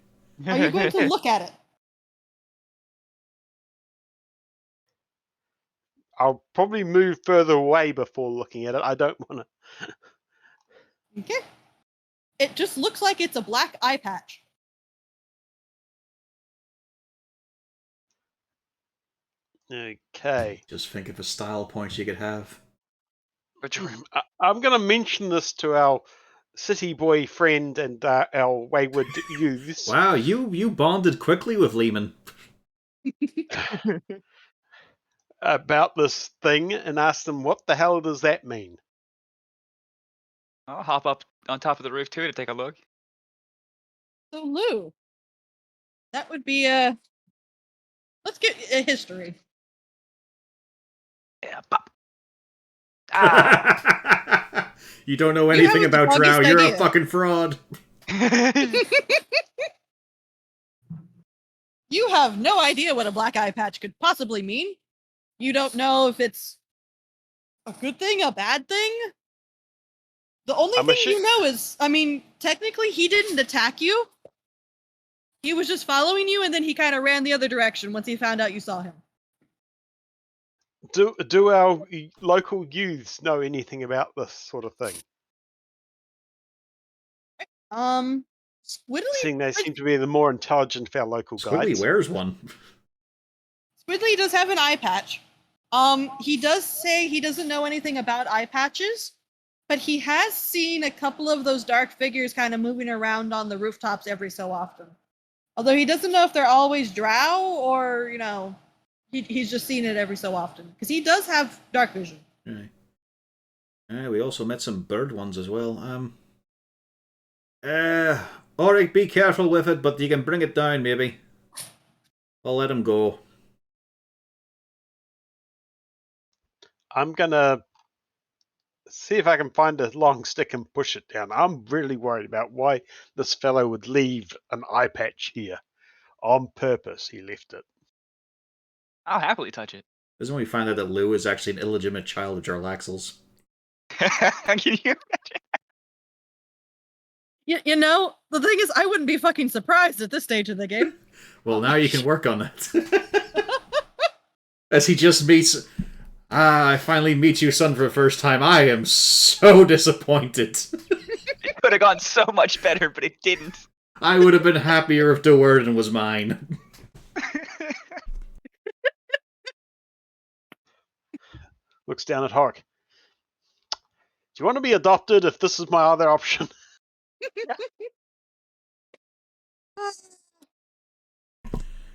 A: Are you going to look at it?
D: I'll probably move further away before looking at it. I don't want to.
A: Okay. It just looks like it's a black eye patch.
D: Okay.
B: Just think of a style point you could have.
G: Which room?
D: I'm going to mention this to our city boy friend and our wayward youths.
B: Wow, you bonded quickly with Lehman.
D: About this thing and ask them what the hell does that mean?
G: I'll hop up on top of the roof too to take a look.
A: So Lou, that would be let's get a history.
G: Yeah, pop. Ah!
B: You don't know
A: You
B: anything
A: haven't the
B: about Drow.
A: foggiest
B: You're a
A: idea.
B: fucking fraud.
A: You have no idea what a black eye patch could possibly mean. You don't know if it's a good thing, a bad thing. The only thing you know is, I mean, technically he didn't attack you. He was just following you, and then he kind of ran the other direction once he found out you saw him.
D: Do our local youths know anything about this sort of thing?
A: Squiddly,
D: Seeing they seem to be the more intelligent of our local
B: Squiggly
D: guides.
B: wears one.
A: Squiddly does have an eye patch. He does say he doesn't know anything about eye patches, but he has seen a couple of those dark figures kind of moving around on the rooftops every so often. Although he doesn't know if they're always drow or, you know, he's just seen it every so often. Because he does have dark vision.
B: Right. We also met some bird ones as well. Alright, be careful with it, but you can bring it down, maybe. I'll let him go.
D: I'm gonna see if I can find a long stick and push it down. I'm really worried about why this fellow would leave an eye patch here. On purpose, he left it.
G: I'll happily touch it.
B: This is when we find out that Lou is actually an illegitimate child of Jarlaxle's.
G: Can you?
A: You know, the thing is, I wouldn't be fucking surprised at this stage of the game.
B: Well, now you can work on that. As he just meets... I finally meet you, son, for the first time. I am so disappointed.
G: It could have gone so much better, but it didn't.
B: I would have been happier if the word was mine.
D: Looks down at Hark. Do you want to be adopted if this is my other option?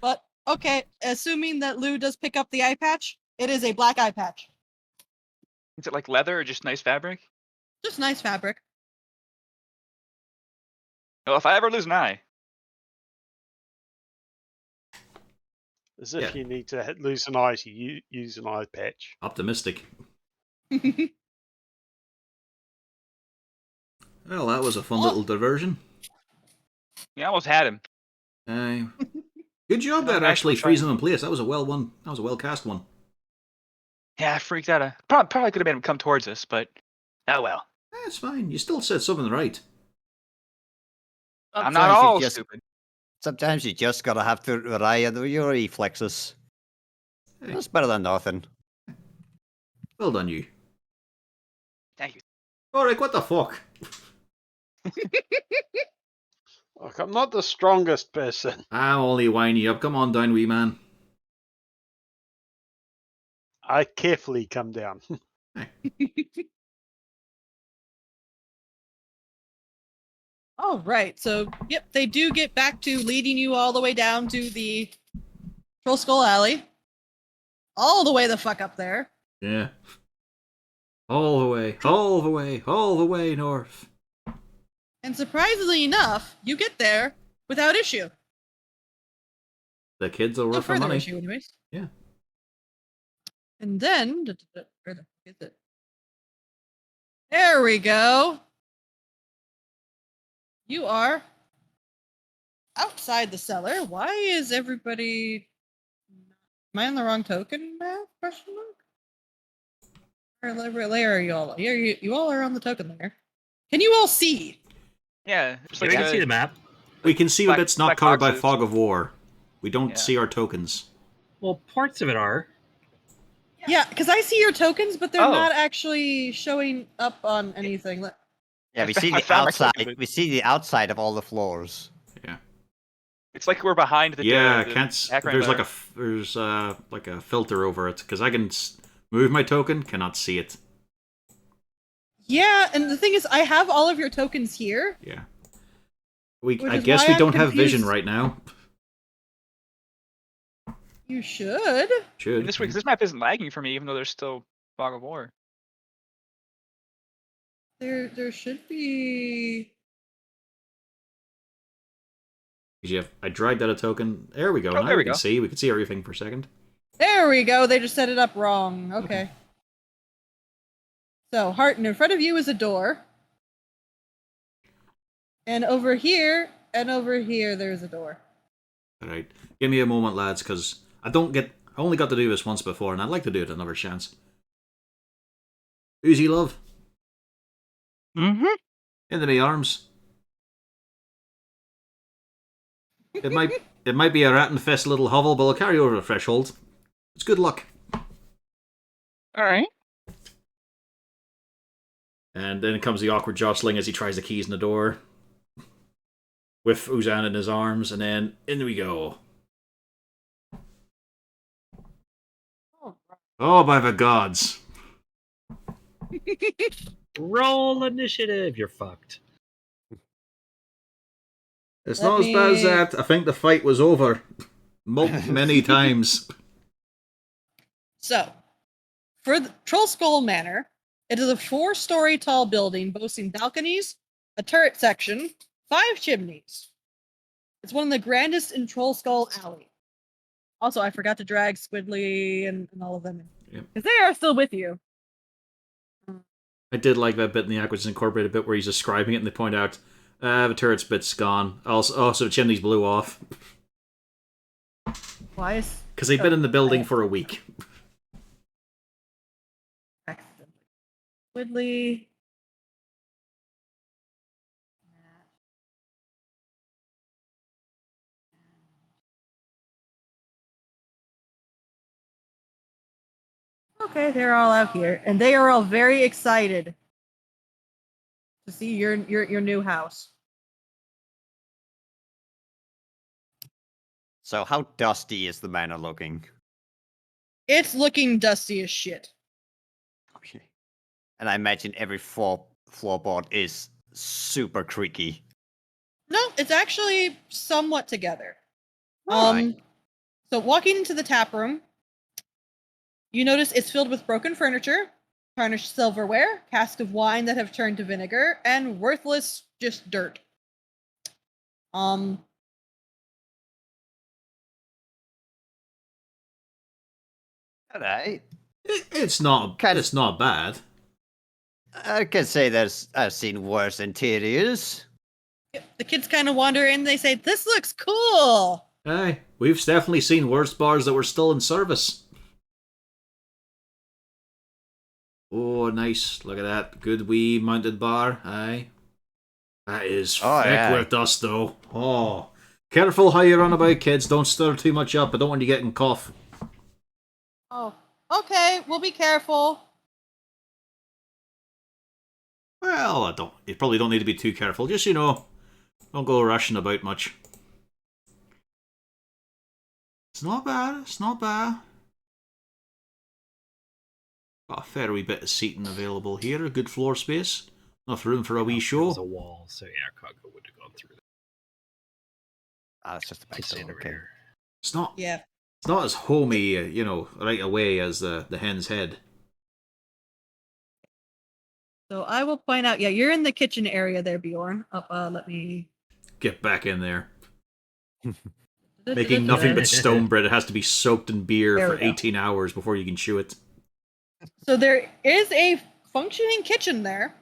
A: But, okay, assuming that Lou does pick up the eye patch, it is a black eye patch.
G: Is it like leather or just nice fabric?
A: Just nice fabric.
G: Well, if I ever lose an eye.
D: As if
B: Yeah.
D: you need to lose an eye to use an eye patch.
B: Optimistic. Well, that was a fun little diversion.
G: You almost had him.
B: Good job
G: No,
B: there,
G: nice
B: actually
G: try.
B: freezing him in place. That was a well cast one.
G: Yeah, I freaked out. Probably could have made him come towards us, but oh well.
B: It's fine. You still said something right.
G: I'm not
C: Sometimes you
G: all
C: just-
G: stupid.
C: Sometimes you just gotta have to rely on your reflexes.
B: Hey,
C: That's better than nothing.
B: well done, you.
G: Thank you.
B: Alright, what the fuck?
D: Look, I'm not the strongest person.
B: I'm only winding you up. Come on down, wee man.
D: I carefully come down.
A: All right, so yep, they do get back to leading you all the way down to the Troll Skull Alley. All the way the fuck up there.
B: Yeah. All the way, all the way, all the way north.
A: And surprisingly enough, you get there without issue.
B: The kids are
A: No
B: worth the
A: further
B: money.
A: issue, anyways.
B: Yeah.
A: And then, where the fuck is it? There we go. You are outside the cellar. Why is everybody? Am I on the wrong token now? Question mark. Where layer are you all? You all are on the token layer. Can you all see?
G: Yeah. Just
E: We
G: like
E: can see
G: a,
E: the map.
B: We can see
G: black-
B: that it's not
G: black
B: covered by
G: boxes.
B: fog of war. We don't
G: Yeah.
B: see our tokens.
E: Well, parts of it are.
A: Yeah, because I see your tokens, but they're
G: Oh.
A: not actually showing up on anything.
C: Yeah, we
G: I
C: see
G: found
C: the
G: my
C: outside.
G: token, but-
C: We see the outside of all the floors.
B: Yeah.
G: it's like we're behind the.
B: Yeah,
G: the
B: can't.
G: background
B: There's
G: layer.
B: like a filter over it because I can move my token, cannot see it.
A: Yeah, and the thing is, I have all of your tokens here.
B: Yeah.
A: Which
B: I
A: is
B: guess
A: why
B: we
A: I'm
B: don't have vision
A: confused.
B: right now.
A: You should.
B: Should.
G: This map isn't lagging for me, even though there's still fog of war.
A: There should be.
B: I dragged out a token. There we go.
G: Oh,
B: Now
G: there
B: we
G: we
B: can
G: go.
B: see. We can see everything for a second.
A: There we go. They just set it up wrong. Okay. So, Harton, in front of you is a door. And over here, there's a door.
B: All right. Give me a moment, lads, because I only got to do this once before, and I'd like to do it another chance. Oozy love.
F: Mm-hmm.
B: Into me arms. It might be a rat-infested little hovel, but I'll carry over the threshold. It's good luck.
F: All right.
B: And then comes the awkward jostling as he tries the keys in the door. With Uzan in his arms, and then in we go. Oh, by the gods.
E: Roll initiative. You're fucked.
B: It's
A: Let
B: not as bad as
A: me-
B: that. I think the fight was over. Many times.
A: So, for the Troll Skull Manor, it is a 4-story tall building boasting balconies, a turret section, 5 chimneys. It's one of the grandest in Troll Skull Alley. Also, I forgot to drag Squidly and all of them in.
B: Yep.
A: Because they are still with you.
B: I did like that bit in the Aqua's Incorporated bit where he's describing it and they point out, the turret's bit's gone. Also, the chimneys blew off.
A: Why is
B: Because they've been in the building for a week.
A: accidentally? Squidly. Okay, they're all out here, and they are all very excited to see your new house.
C: So how dusty is the manor looking?
A: It's looking dusty as shit.
C: Okay. And I imagine every floorboard is super creaky.
A: No, it's actually somewhat together.
C: Alright.
A: So walking into the tap room, you notice it's filled with broken furniture, tarnished silverware, casks of wine that have turned to vinegar, and worthless just dirt.
C: Alright.
B: It's not bad.
C: I can say I've seen worse interiors.
A: The kids kind of wander in, they say, "This looks cool."
B: Aye, we've definitely seen worse bars that were still in service. Oh, nice. Look at that. Good wee mounted bar. Aye. That is
C: Oh,
B: thick
C: yeah.
B: with dust, though. Oh. Careful how you run about, kids. Don't stir too much up. I don't want you getting cough.
A: Oh, okay, we'll be careful.
B: Well, you probably don't need to be too careful. Just, don't go rushing about much. It's not bad. It's not bad. Got a fair wee bit of seating available here. A good floor space. Enough room for a wee
E: There's
B: show.
E: a wall, so yeah, Cargo would have gone through
C: Ah, it's just a
E: that.
C: back
E: To sit
C: door.
E: over
C: Okay.
E: here.
B: It's not.
A: Yeah.
B: It's not as homey, right away as the hen's head.
A: So I will point out, yeah, you're in the kitchen area there, Bjorn. Let me.
B: Get back in there. Making nothing but stone bread. It has to be soaked in beer
A: There
B: for
A: we go.
B: 18 hours before you can chew it.
A: So there is a functioning kitchen there.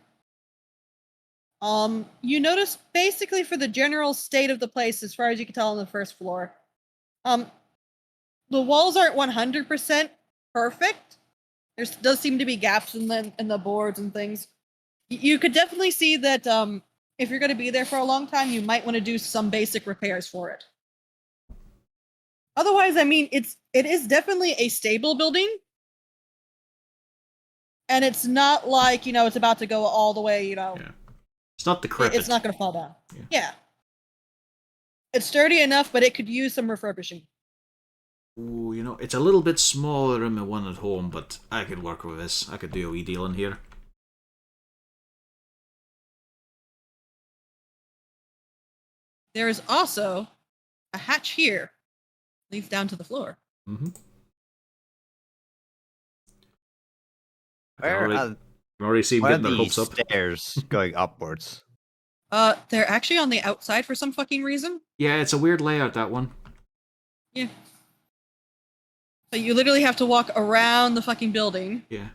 A: You notice basically for the general state of the place, as far as you can tell on the first floor, the walls aren't 100% perfect. There does seem to be gaps in the boards and things. You could definitely see that if you're going to be there for a long time, you might want to do some basic repairs for it. Otherwise, I mean, it is definitely a stable building. And it's not like, it's about to go all the way,
B: Yeah. It's not decrepit.
A: It's not going to fall down.
B: Yeah.
A: Yeah. It's sturdy enough, but it could use some refurbishing.
B: Ooh, it's a little bit smaller than the one at home, but I could work with this. I could do a wee deal in here.
A: There is also a hatch here. Leads down to the floor.
B: Mm-hmm.
C: Where
B: I already see them
C: are
B: getting their hopes
C: these
B: up.
C: stairs going upwards?
A: They're actually on the outside for some fucking reason.
B: Yeah, it's a weird layout, that one.
A: Yeah. So you literally have to walk around the fucking building.
B: Yeah.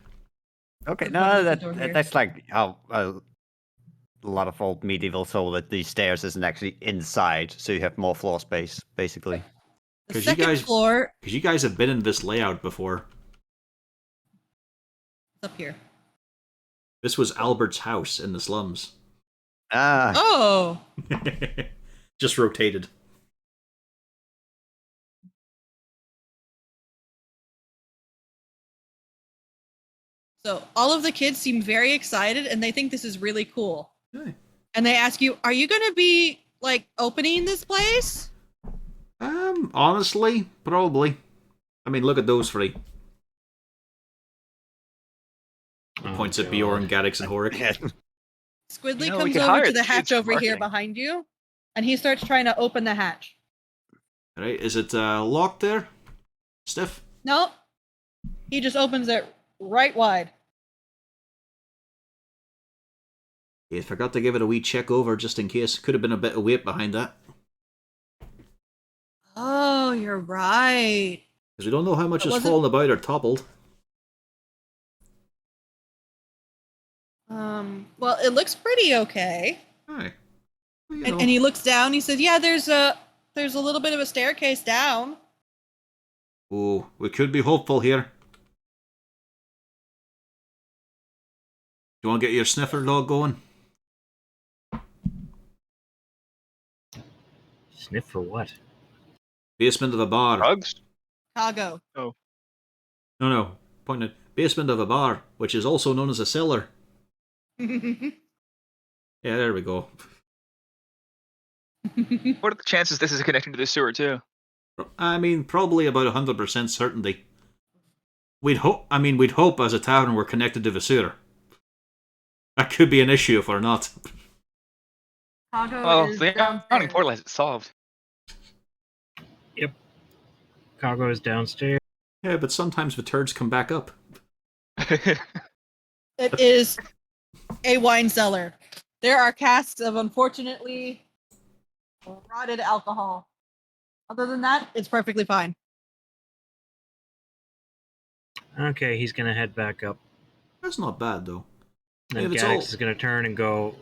C: Okay,
A: There's
C: no,
A: one at the door here.
C: that's like how a lot of old medieval soul that these stairs isn't actually inside, so you have more floor space, basically.
A: The
B: 'Cause you
A: second
B: guys-
A: floor
B: Because you guys have been in this layout before.
A: is up here.
B: This was Albert's house in the slums.
C: Ah,
A: Oh!
B: Just rotated.
A: So all of the kids seem very excited and they think this is really cool.
B: Hey.
A: And they ask you, are you going to be, opening this place?
B: Honestly, probably. I mean, look at those three. Points at Bjorn, Gaddix, and Horik.
A: Squidly
G: We
A: comes
G: could
A: over
G: hire
A: to the
G: kids
A: hatch
G: for
A: over here
G: marketing.
A: behind you, and he starts trying to open the hatch.
B: Right, is it locked there? Stiff?
A: Nope. He just opens it right wide.
B: Yeah, forgot to give it a wee check over just in case. Could have been a bit of weight behind that.
A: Oh, you're right.
B: Because we don't know how much
A: But
B: has
A: wasn't-
B: fallen about or toppled.
A: Well, it looks pretty okay.
B: Aye. Well, you
A: And,
B: know.
A: and he looks down. He says, "Yeah, there's a little bit of a staircase down."
B: Oh, we could be hopeful here. You want to get your sniffer dog going?
E: Sniff for what?
B: Basement of a bar.
G: Drugs?
A: Chicago.
B: No. Point at basement of a bar, which is also known as a cellar. Yeah, there we go.
G: What are the chances this is connecting to the sewer too?
B: I mean, probably about 100% certainty. We'd hope as a tavern we're connected to the sewer. That could be an issue if we're not.
A: Chicago
G: Well,
A: is
G: the
A: downstairs.
G: accounting portal has it solved.
E: Cargo is downstairs.
B: Yeah, but sometimes the turds come back up.
A: It is a wine cellar. There are casks of unfortunately rotted alcohol. Other than that, it's perfectly fine.
E: Okay, he's gonna head back up.
B: That's not bad though.
E: Then
B: Yeah, it's
E: Gaddix
B: all-
E: is gonna turn and go,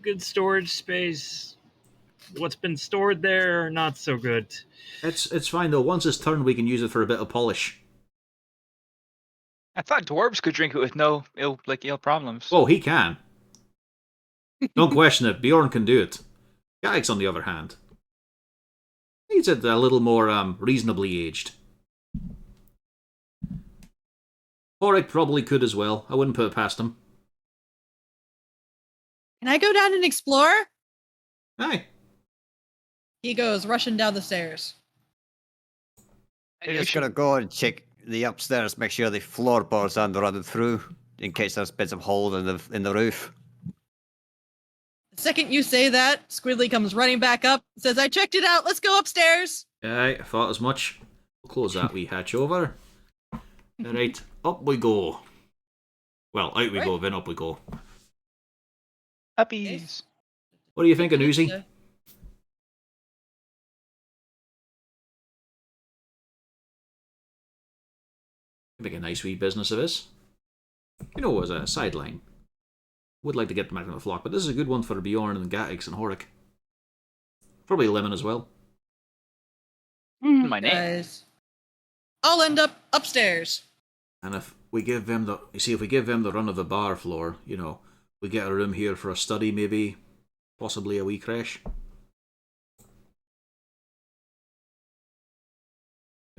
E: good storage space. What's been stored there, not so good.
B: It's fine though. Once it's turned, we can use it for a bit of polish.
G: I thought dwarves could drink it with no ill problems.
B: Oh, he can. Don't question it. Bjorn can do it. Gaddix, on the other hand, needs it a little more reasonably aged. Horik probably could as well. I wouldn't put it past him.
A: Can I go down and explore?
B: Aye.
A: He goes rushing down the stairs.
C: I'm just gonna go and check the upstairs. Make sure the floorboards aren't running through, in case there's been some hole in the roof.
A: The second you say that, Squidly comes running back up, says, I checked it out, let's go upstairs.
B: Aye, I thought as much. We'll close that wee hatch over. Alright, up we go. Well, out we go, then up we go.
G: Puppies.
B: What do you think, Uzi? Make a nice wee business of this. You know, as a sideline. Would like to get them back in the flock, but this is a good one for Bjorn and Gatix and Horik. Probably Lemon as well.
G: My name.
A: Guys, I'll end up upstairs.
B: And if we give them the, you see, if we give them the run of the bar floor, you know, we get a room here for a study, maybe, possibly a wee crash.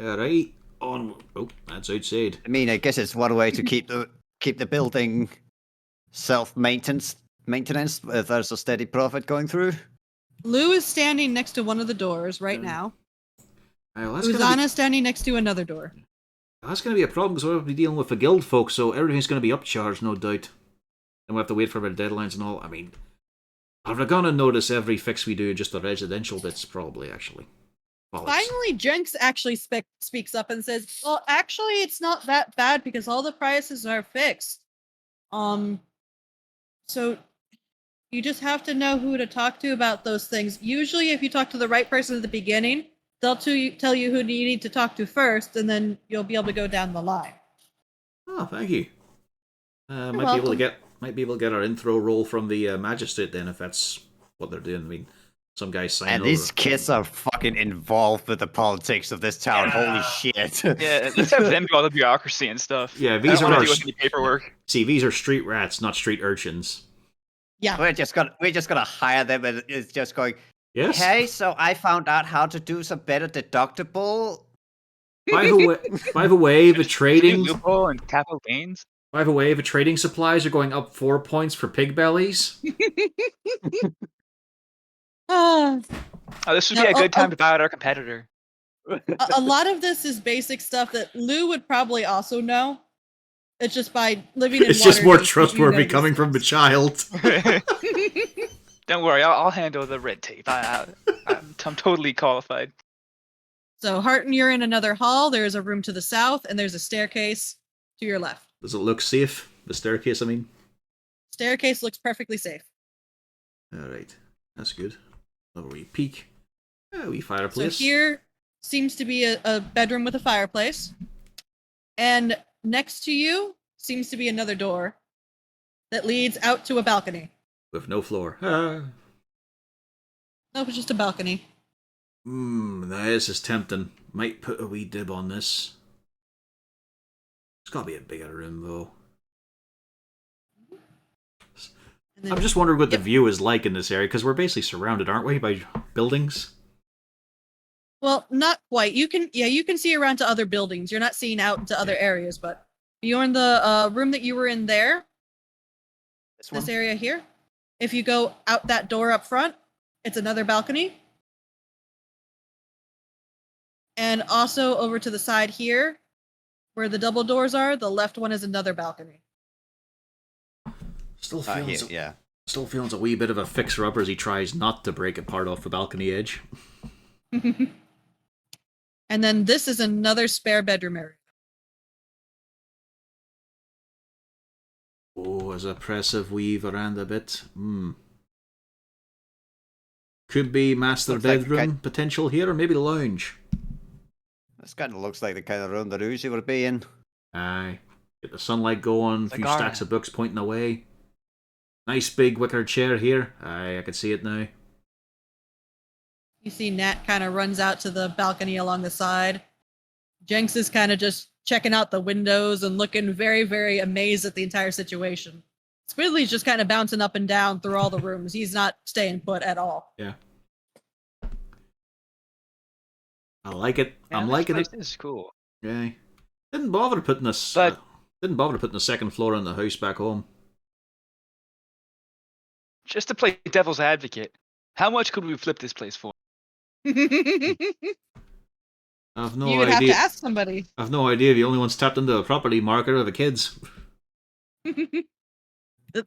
B: Alright, on. Oh, that's outside.
C: I mean, I guess it's one way to keep the building self-maintenance if there's a steady profit going through.
A: Lou is standing next to one of the doors right now.
B: Well, that's
A: Uzana's standing next to another door.
B: That's going to be a problem because we'll be dealing with the guild folk, so everything's going to be upcharged, no doubt. And we'll have to wait for their deadlines and all. I mean, are they going to notice every fix we do, just the residential bits, probably, actually? Bollocks.
A: Finally, Jenks actually speaks up and says, well, actually, it's not that bad because all the prices are fixed. So you just have to know who to talk to about those things. Usually, if you talk to the right person at the beginning, they'll tell you who you need to talk to first, and then you'll be able to go down the line.
B: Oh, thank you. Might be able to get our intro roll from the magistrate then, if that's what they're doing. I mean, some guys sign
C: And
B: over.
C: these kids are fucking involved with the politics of this town. Holy shit!
G: Yeah, let's have them do all the bureaucracy and stuff.
B: Yeah,
G: I
B: these
G: don't
B: are
G: want
B: our
G: to do any paperwork.
B: See, these are street rats, not street urchins.
A: Yeah.
C: We're just gonna hire them, and it's just going.
B: Yes.
C: Hey, so I found out how to do some better deductible.
B: By the way, the trading
G: Loophole and capital gains.
B: By the way, the trading supplies are going up 4 points for pig bellies.
A: Ah.
G: Oh, this would be a good time to buy out our competitor.
A: A lot of this is basic stuff that Lou would probably also know. It's just by living in
B: It's just more
A: Waterdeep,
B: trustworthy
A: you know
B: coming
A: these
B: from the
A: things.
B: child.
G: Don't worry, I'll handle the red tape. I'm totally qualified.
A: So, Harton, you're in another hall. There's a room to the south, and there's a staircase to your left.
B: Does it look safe? The staircase, I mean.
A: Staircase looks perfectly safe.
B: Alright, that's good. Another wee peek. A wee fireplace.
A: So here seems to be a bedroom with a fireplace. And next to you seems to be another door that leads out to a balcony.
B: With no floor. Ah.
A: No, it's just a balcony.
B: Now this is tempting. Might put a wee dib on this. It's gotta be a bigger room, though.
A: And then,
B: I'm just wondering what the view is like in this area, because we're basically surrounded, aren't we, by buildings?
A: well, not quite. You can see around to other buildings. You're not seeing out into other areas, but you're in the room that you were in there, this area here. If you go out that door up front, it's another balcony. And also over to the side here, where the double doors are, the left one is another balcony.
B: Still feels,
C: yeah.
B: still feels a wee bit of a fixer-upper as he tries not to break apart off the balcony edge.
A: And then this is another spare bedroom area.
B: Oh, as oppressive wee veranda bit. Could be master
C: Looks like
B: bedroom potential here, or maybe the lounge.
C: This kind of looks like the kind of room that Uzi would be in.
B: Aye. Get the sunlight going, a few
G: garden.
B: stacks of books pointing away. Nice big wicker chair here. Aye, I can see it now.
A: You see Nat kind of runs out to the balcony along the side. Jenks is kind of just checking out the windows and looking very, very amazed at the entire situation. Squidly's just kind of bouncing up and down through all the rooms. He's not staying put at all.
B: Yeah. I like it.
G: Yeah,
B: I'm
G: this
B: liking
G: place
B: it.
G: is cool.
B: Yeah. Didn't bother putting this.
G: But-
B: didn't bother putting the second floor in the house back home.
G: Just to play devil's advocate, how much could we flip this place for?
B: I I've no
A: you would have
B: idea.
A: to ask somebody.
B: I've no idea. The only ones tapped into the property market are the kids.
A: The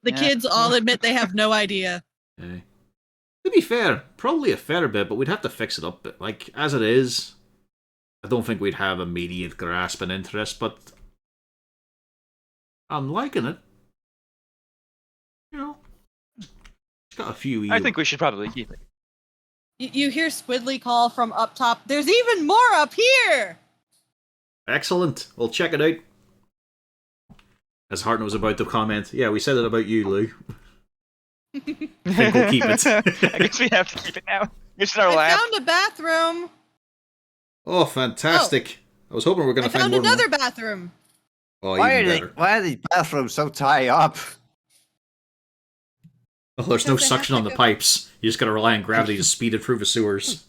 G: Yeah.
A: kids all admit they have no idea.
B: To be fair, probably a fair bit, but we'd have to fix it up. Like, as it is, I don't think we'd have immediate grasp and interest, but I'm liking it. You know, it's got a few.
G: I think we should probably keep it.
A: You hear Squidly call from up top, there's even more up here!
B: Excellent. We'll check it out. As Harton was about to comment, yeah, we said it about you, Lou. I think we'll keep it.
G: I guess we have to keep it now. This is our
A: I
G: lab.
A: found a bathroom.
B: Oh, fantastic. I was hoping we were going
A: I
B: to find
A: found
B: more.
A: another bathroom.
B: Oh,
C: Why
B: even
C: are
B: better.
C: why are these bathrooms so tied up?
B: Oh, there's no
A: Because they have
B: suction
A: to
B: on the
A: go-
B: pipes. You just got to rely on gravity to speed it through the sewers.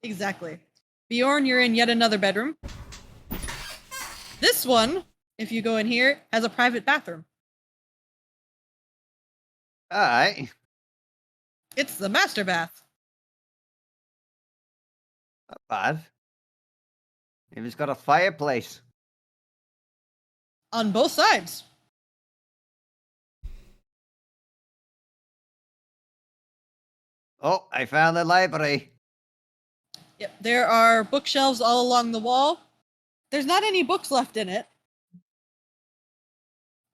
A: Exactly. Bjorn, you're in yet another bedroom. This one, if you go in here, has a private bathroom.
C: Alright.
A: It's the master bath.
C: Not bad. If it's got a fireplace.
A: On both sides.
C: Oh, I found the library.
A: Yep, there are bookshelves all along the wall. There's not any books left in it.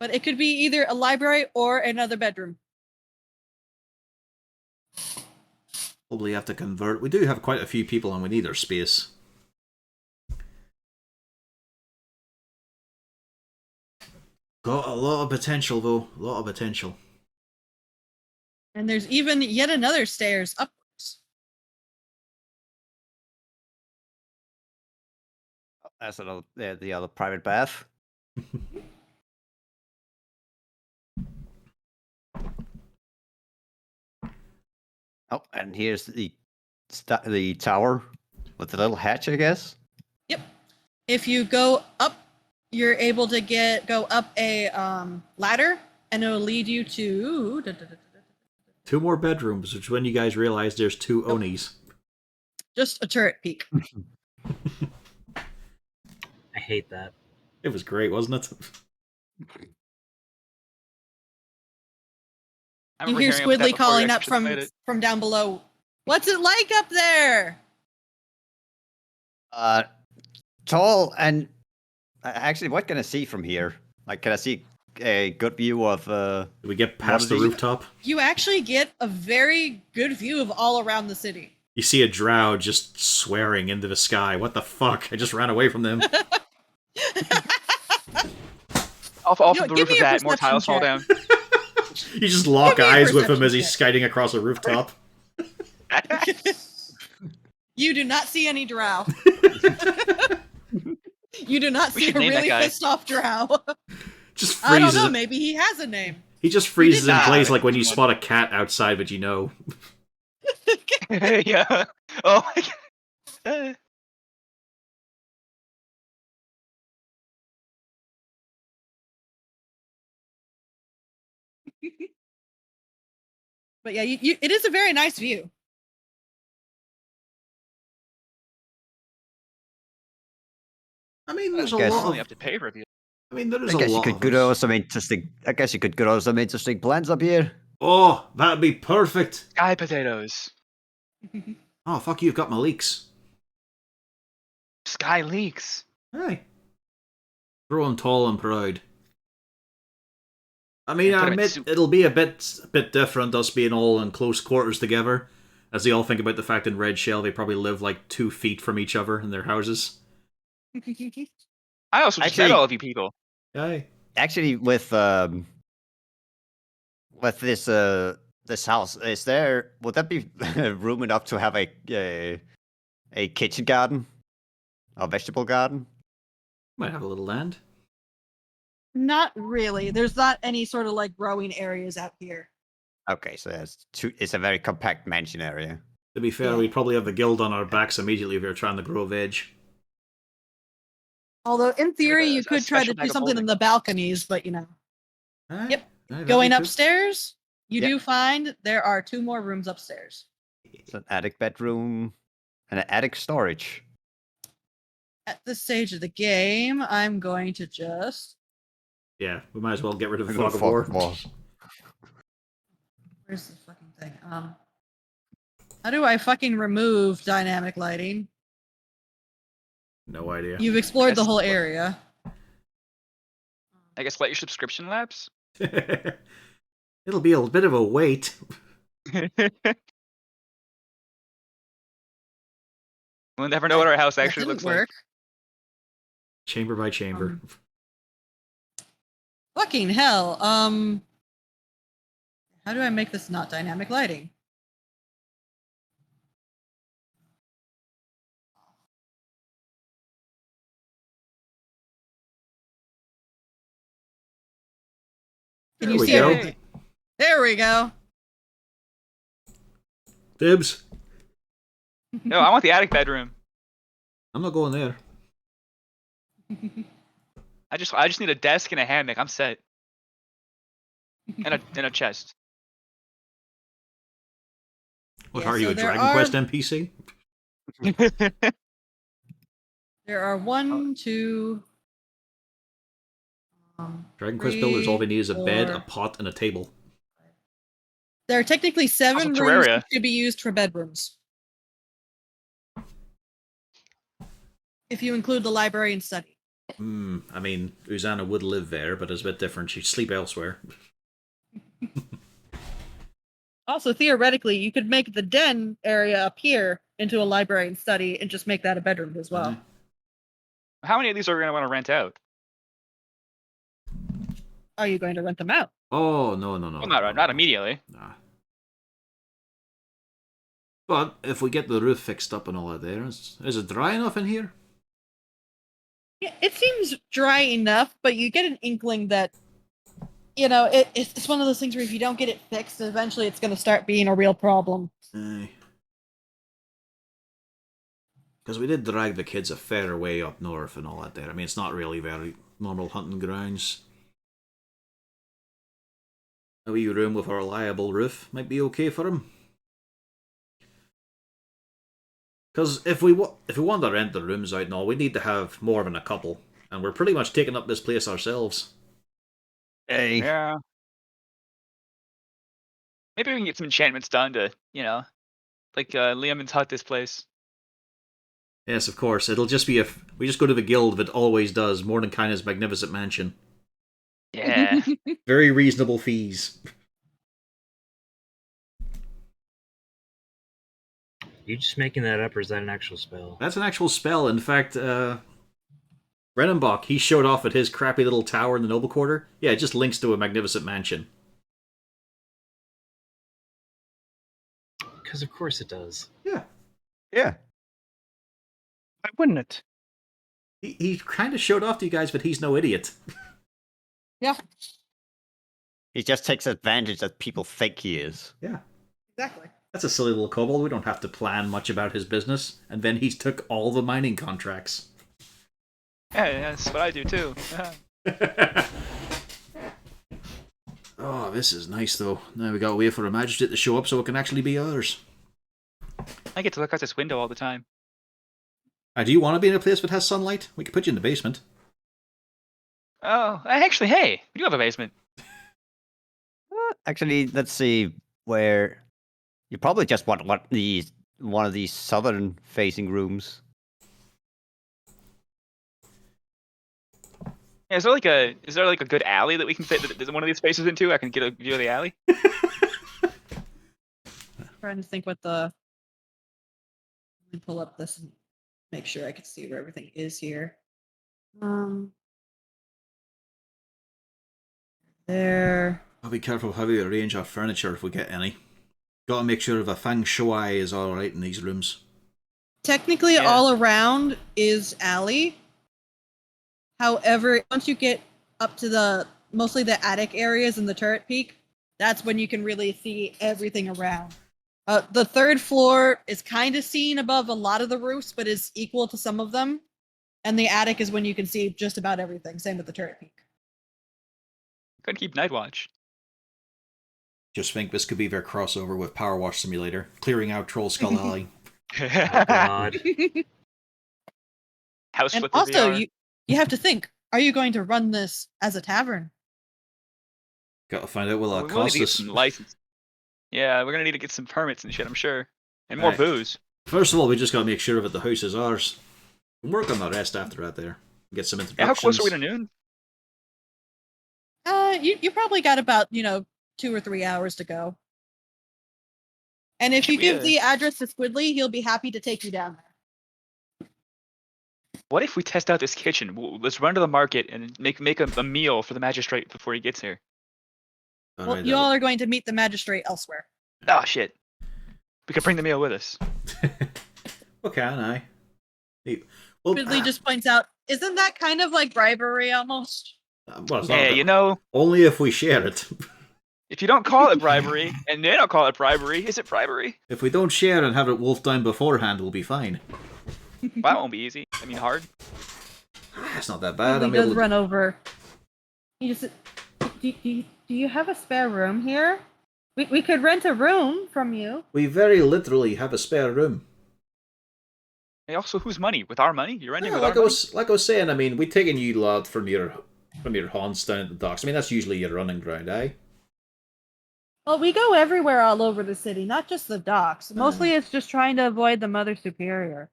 A: But it could be either a library or another bedroom.
B: Probably have to convert. We do have quite a few people and we need our space. Got a lot of potential, though. A lot of potential.
A: And there's even yet another stairs upwards.
C: That's another, the other private bath. Oh, and here's the tower with the little hatch, I guess.
A: Yep. If you go up, you're able to go up a ladder, and it'll lead you to
B: 2 more bedrooms, which when you guys realize there's 2 Onis.
A: just a turret peak.
E: I hate that.
B: It was great, wasn't it?
G: I
A: You
G: remember
A: hear
G: hearing about that
A: Squidly
G: before we
A: calling up
G: actually played it.
A: from down below. What's it like up there?
C: Tall and actually, what can I see from here? Like, can I see a good view of?
B: Did we get past the
C: Waterdeep?
B: rooftop?
A: You actually get a very good view of all around the city.
B: You see a drow just swearing into the sky. What the fuck? I just ran away from them.
G: Off
A: Yo,
G: of the
A: give
G: roof
A: me
G: of
A: a
G: that, more
A: perception
G: tiles fall
A: check.
G: down.
B: You just lock
A: Give me a
B: eyes with him
A: perception
B: as he's
A: check.
B: skating across a rooftop.
A: You do not see any drow. You do not
G: We
A: see a
G: should name that
A: really
G: guy.
A: pissed off drow.
B: Just
A: I don't
B: freezes.
A: know, maybe he has a name.
B: He just freezes in
G: not.
B: place like when you spot a cat outside, but you know.
G: Yeah. Oh my god.
A: But yeah, it is a very nice view.
B: I mean, there's a
C: guess-
B: lot
G: Only
B: of.
G: have to pay for it.
B: I mean, there is
C: I
B: a
C: guess you
B: lot
C: could
B: of.
C: grow
B: us.
C: some interesting. I guess you could grow some interesting plants up here.
B: Oh, that'd be perfect.
G: Sky potatoes.
B: Oh, fuck you, you've got my leeks.
G: Sky leeks.
B: Hey. Growing tall and proud. I mean,
G: Yeah,
B: I
G: put 'em in
B: admit
G: soup.
B: it'll be a bit different, us being all in close quarters together, as they all think about the fact in Red Shell they probably live like 2 feet from each other in their houses.
G: I also just met
C: Actually-
G: all of you people.
B: Aye.
C: Actually, with this house, is there? Would that be room enough to have a kitchen garden, a vegetable garden?
B: Might have a little land.
A: Not really. There's not any sort of like growing areas out here.
C: Okay, so it's a very compact mansion area.
B: To be fair,
A: Yeah.
B: we'd probably have the guild on our backs immediately if we were trying to grow veg.
A: Although in theory,
G: a-
A: you
G: a
A: could try to
G: special
A: do
G: bag of
A: something in
G: holding.
A: the balconies, but you know,
B: Aye.
A: Yep.
B: Aye, that'd
A: going
B: be cool.
A: upstairs, you
C: Yep.
A: do find there are 2 more rooms upstairs.
C: It's an attic bedroom and an attic storage.
A: At this stage of the game, I'm going to just.
B: Yeah, we might as well get rid of
C: Rid
B: Fog
C: of
B: of
C: Fog
B: War.
C: of War.
A: Where's the fucking thing? How do I fucking remove dynamic lighting?
B: No idea.
A: You've explored the
G: Guess-
A: whole area.
G: I guess let your subscription lapse.
B: It'll be a bit of a wait.
G: We'll never know what our house
A: That
G: actually
A: didn't
G: looks
A: work.
B: Chamber by chamber.
A: Fucking hell. How do I make this not dynamic lighting? Can
B: There
A: you
B: we
A: see
B: go.
A: everything? There we go.
B: Dibs.
G: Like. No, I want the attic bedroom.
B: I'm not going there.
G: I just need a desk and a hammock. I'm set. And a chest.
B: What
A: Yeah,
B: are you,
A: so
B: a
A: there
B: Dragon
A: are-
B: Quest NPC?
A: There are one, two.
B: Dragon Quest builders, all they need is a bed, a
A: four.
B: pot, and a table.
A: There are technically 7
G: Also
A: rooms
G: Terraria.
A: that should be used for bedrooms. If you include the library and study.
B: I mean, Uzana would live there, but it's a bit different. She'd sleep elsewhere.
A: Also, theoretically, you could make the den area up here into a library and study and just make that a bedroom as well.
G: How many of these are we gonna want to rent out?
A: Are you going to rent them out?
B: Oh, no.
G: Well, not immediately.
B: Nah. But if we get the roof fixed up and all that there, is it dry enough in here?
A: Yeah, it seems dry enough, but you get an inkling that, it's one of those things where if you don't get it fixed, eventually it's going to start being a real problem.
B: Because we did drag the kids a fair way up north and all that there. I mean, it's not really very normal hunting grounds. A wee room with a reliable roof might be okay for them. Because if we want to rent the rooms out and all, we need to have more than a couple. And we're pretty much taking up this place ourselves.
C: Hey.
G: Yeah. Maybe we can get some enchantments done to, like Liam's hut this place.
B: Yes, of course. It'll just be if we just go to the guild that always does Mordenkainen's magnificent mansion.
G: Yeah.
B: Very reasonable fees.
E: You just making that up, or is that an actual spell?
B: That's an actual spell. In fact, Brennenbach, he showed off at his crappy little tower in the Noble Quarter. Yeah, it just links to a magnificent mansion.
E: Because of course it does.
B: Yeah.
C: Yeah.
F: Why wouldn't it?
B: He kind of showed off to you guys, but he's no idiot.
A: Yeah,
C: He just takes advantage that people think he is.
B: Yeah.
A: exactly.
B: That's a silly little kobold. We don't have to plan much about his business. And then he took all the mining contracts.
G: Yeah, that's what I do too.
B: Oh, this is nice, though. Now we gotta wait for a magistrate to show up so it can actually be ours.
G: I get to look out this window all the time.
B: Do you want to be in a place that has sunlight? We could put you in the basement.
G: Oh, actually, hey, we do have a basement.
C: Actually, let's see where you probably just want one of these southern facing rooms.
G: Yeah, is there like a good alley that we can fit one of these spaces into? I can get a view of the alley.
A: Trying to think what the. Let me pull up this and make sure I can see where everything is here. There.
B: I'll be careful how we arrange our furniture if we get any. Gotta make sure the feng shui is alright in these rooms.
A: Technically,
G: Yeah.
A: all around is alley. However, once you get up to mostly the attic areas and the turret peak, that's when you can really see everything around. The third floor is kind of seen above a lot of the roofs, but is equal to some of them. And the attic is when you can see just about everything. Same with the turret peak.
G: Couldn't keep night watch.
B: Just think this could be their crossover with Power Wash Simulator, clearing out Troll Skull Alley.
E: Oh, God.
G: House
A: And
G: flipper
A: also,
G: VR.
A: you have to think: are you going to run this as a tavern?
B: Gotta find out what
G: Well,
B: that
G: we will need
B: costs
G: to get
B: us.
G: some license. Yeah, we're gonna need to get some permits and shit, I'm sure. And more
B: Right.
G: booze.
B: First of all, we just gotta make sure that the house is ours. We'll work on the rest after that there. Get some
G: Yeah,
B: introductions.
G: how close are we to noon?
A: You probably got about 2 or 3 hours to go. And if
G: Should
A: you
G: we,
A: give the address to Squidly, he'll be happy to take you down there.
G: What if we test out this kitchen? Let's run to the market and make a meal for the magistrate before he gets here.
B: All
A: Well,
B: right,
A: you all are going to meet the magistrate elsewhere.
G: Oh shit. We could bring the meal with us.
B: Okay, I. Well,
A: Squidly just points out, isn't that kind of like bribery almost?
B: well, it's not
G: Hey,
B: only if we share it.
G: if you don't call it bribery, and they don't call it bribery, is it bribery?
B: If we don't share and have it wolfed down beforehand, we'll be fine.
G: Well, that won't be easy. I mean, hard.
B: It's not that bad.
A: Squidly
B: I'm
A: does
B: able to...
A: run over. He just, do you have a spare room here? We could rent a room from you.
B: We very literally have a spare room.
G: Hey, also, whose money? With our money? You're renting
B: Yeah,
G: with our money?
B: like I was saying, I mean, we've taken you lot from your haunts down at the docks. I mean, that's usually your running ground, eh?
A: Well, we go everywhere all over the city, not just the docks. Mostly it's just trying to avoid the Mother Superior.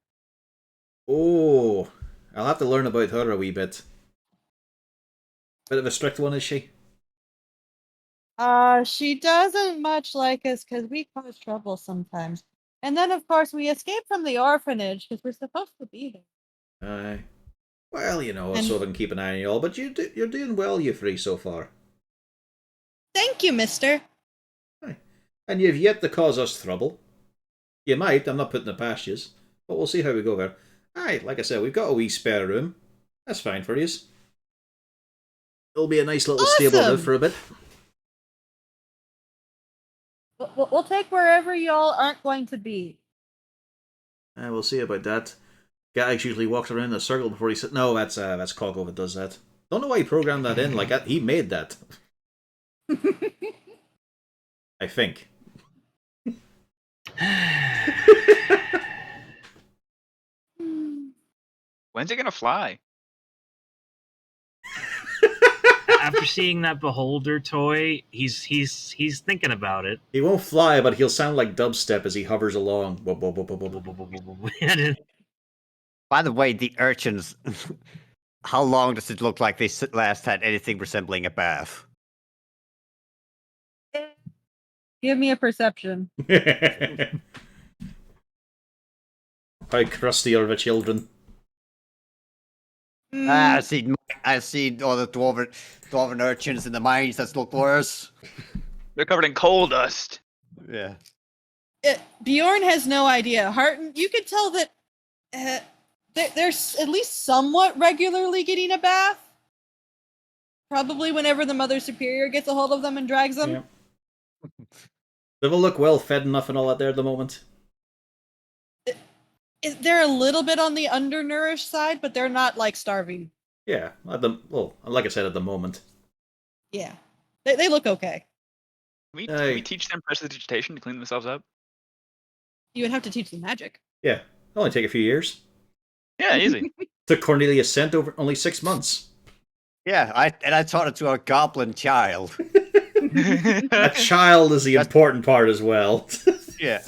B: Oh, I'll have to learn about her a wee bit. Bit of a strict one, is she?
A: She doesn't much like us because we cause trouble sometimes. And then, of course, we escape from the orphanage because we're supposed to be there.
B: Aye. Well,
A: And-
B: so I can keep an eye on you all, but you're doing well, you three, so far.
A: Thank you, mister.
B: Aye. And you've yet to cause us trouble. You might, I'm not putting it past yous, but we'll see how we go there. Aye, like I said, we've got a wee spare room. That's fine for yous. It'll be a nice little stable
A: Awesome.
B: live for a bit.
A: We'll take wherever y'all aren't going to be.
B: We'll see about that. Gags usually walks around in a circle before he sits. No, that's Coggo that does that. Don't know why he programmed that in. Like that, he made that. I think.
G: When's it gonna fly?
E: After seeing that beholder toy, he's thinking about it.
B: He won't fly, but he'll sound like dubstep as he hovers along.
C: By the way, the urchins, how long does it look like they last had anything resembling a bath?
A: Give me a perception.
B: How crusty are the children?
C: I've seen all the dwarven urchins in the mines that look worse.
G: They're covered in coal dust.
C: Yeah.
A: Bjorn has no idea. Harton, you can tell that they're at least somewhat regularly getting a bath. Probably whenever the Mother Superior gets a hold of them and drags them.
B: Yeah. They will look well fed enough and all that there at the moment.
A: They're a little bit on the undernourished side, but they're not like starving.
B: Yeah, like I said, at the moment.
A: Yeah, they look okay.
G: Can we teach them prestidigitation to clean themselves up?
A: You would have to teach them magic.
B: Yeah, it'll only take a few years.
G: Yeah, easy.
B: Took Cornelius Cent over only 6 months.
C: Yeah, I taught it to a goblin child.
B: A child is the important part as well.
C: Yeah.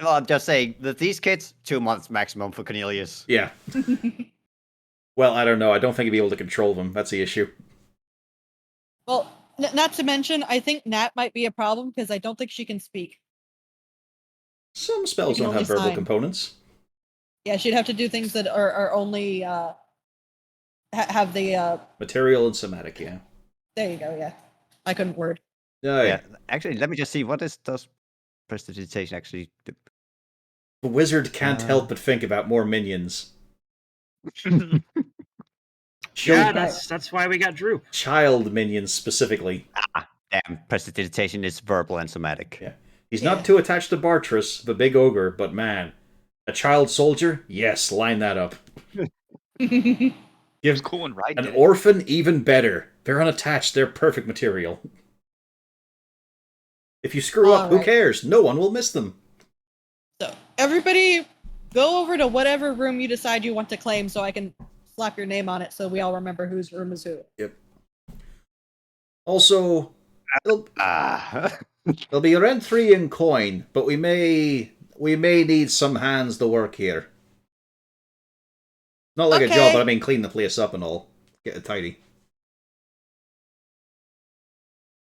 C: Well, I'm just saying that these kids, 2 months maximum for Cornelius.
B: Yeah. Well, I don't know. I don't think he'd be able to control them. That's the issue.
A: Well, not to mention, I think Nat might be a problem because I don't think she can speak.
B: Some spells
A: You can
B: don't have
A: only
B: verbal
A: sign.
B: components.
A: Yeah, she'd have to do things that are only have the
B: Material and somatic, yeah.
A: There you go. Yeah, I couldn't word.
C: Yeah. Actually, let me just see, what does prestidigitation actually do?
B: The wizard can't help but think about more minions.
E: Yeah, that's why we got Drew.
B: Child minions specifically.
C: Damn, prestidigitation is verbal and somatic.
B: Yeah. He's not too attached to Bartrus, the big ogre, but man, a child soldier? Yes, line that up.
G: It's cool and right.
B: An orphan? Even better. They're unattached, they're perfect material. If you screw up, who cares? No one will miss them.
A: So everybody go over to whatever room you decide you want to claim so I can slap your name on it so we all remember whose room is who.
B: Yep. Also, it'll be rent-free in coin, but we may need some hands to work here. Not like a
A: Okay.
B: job, but I mean clean the place up and all. Get it tidy.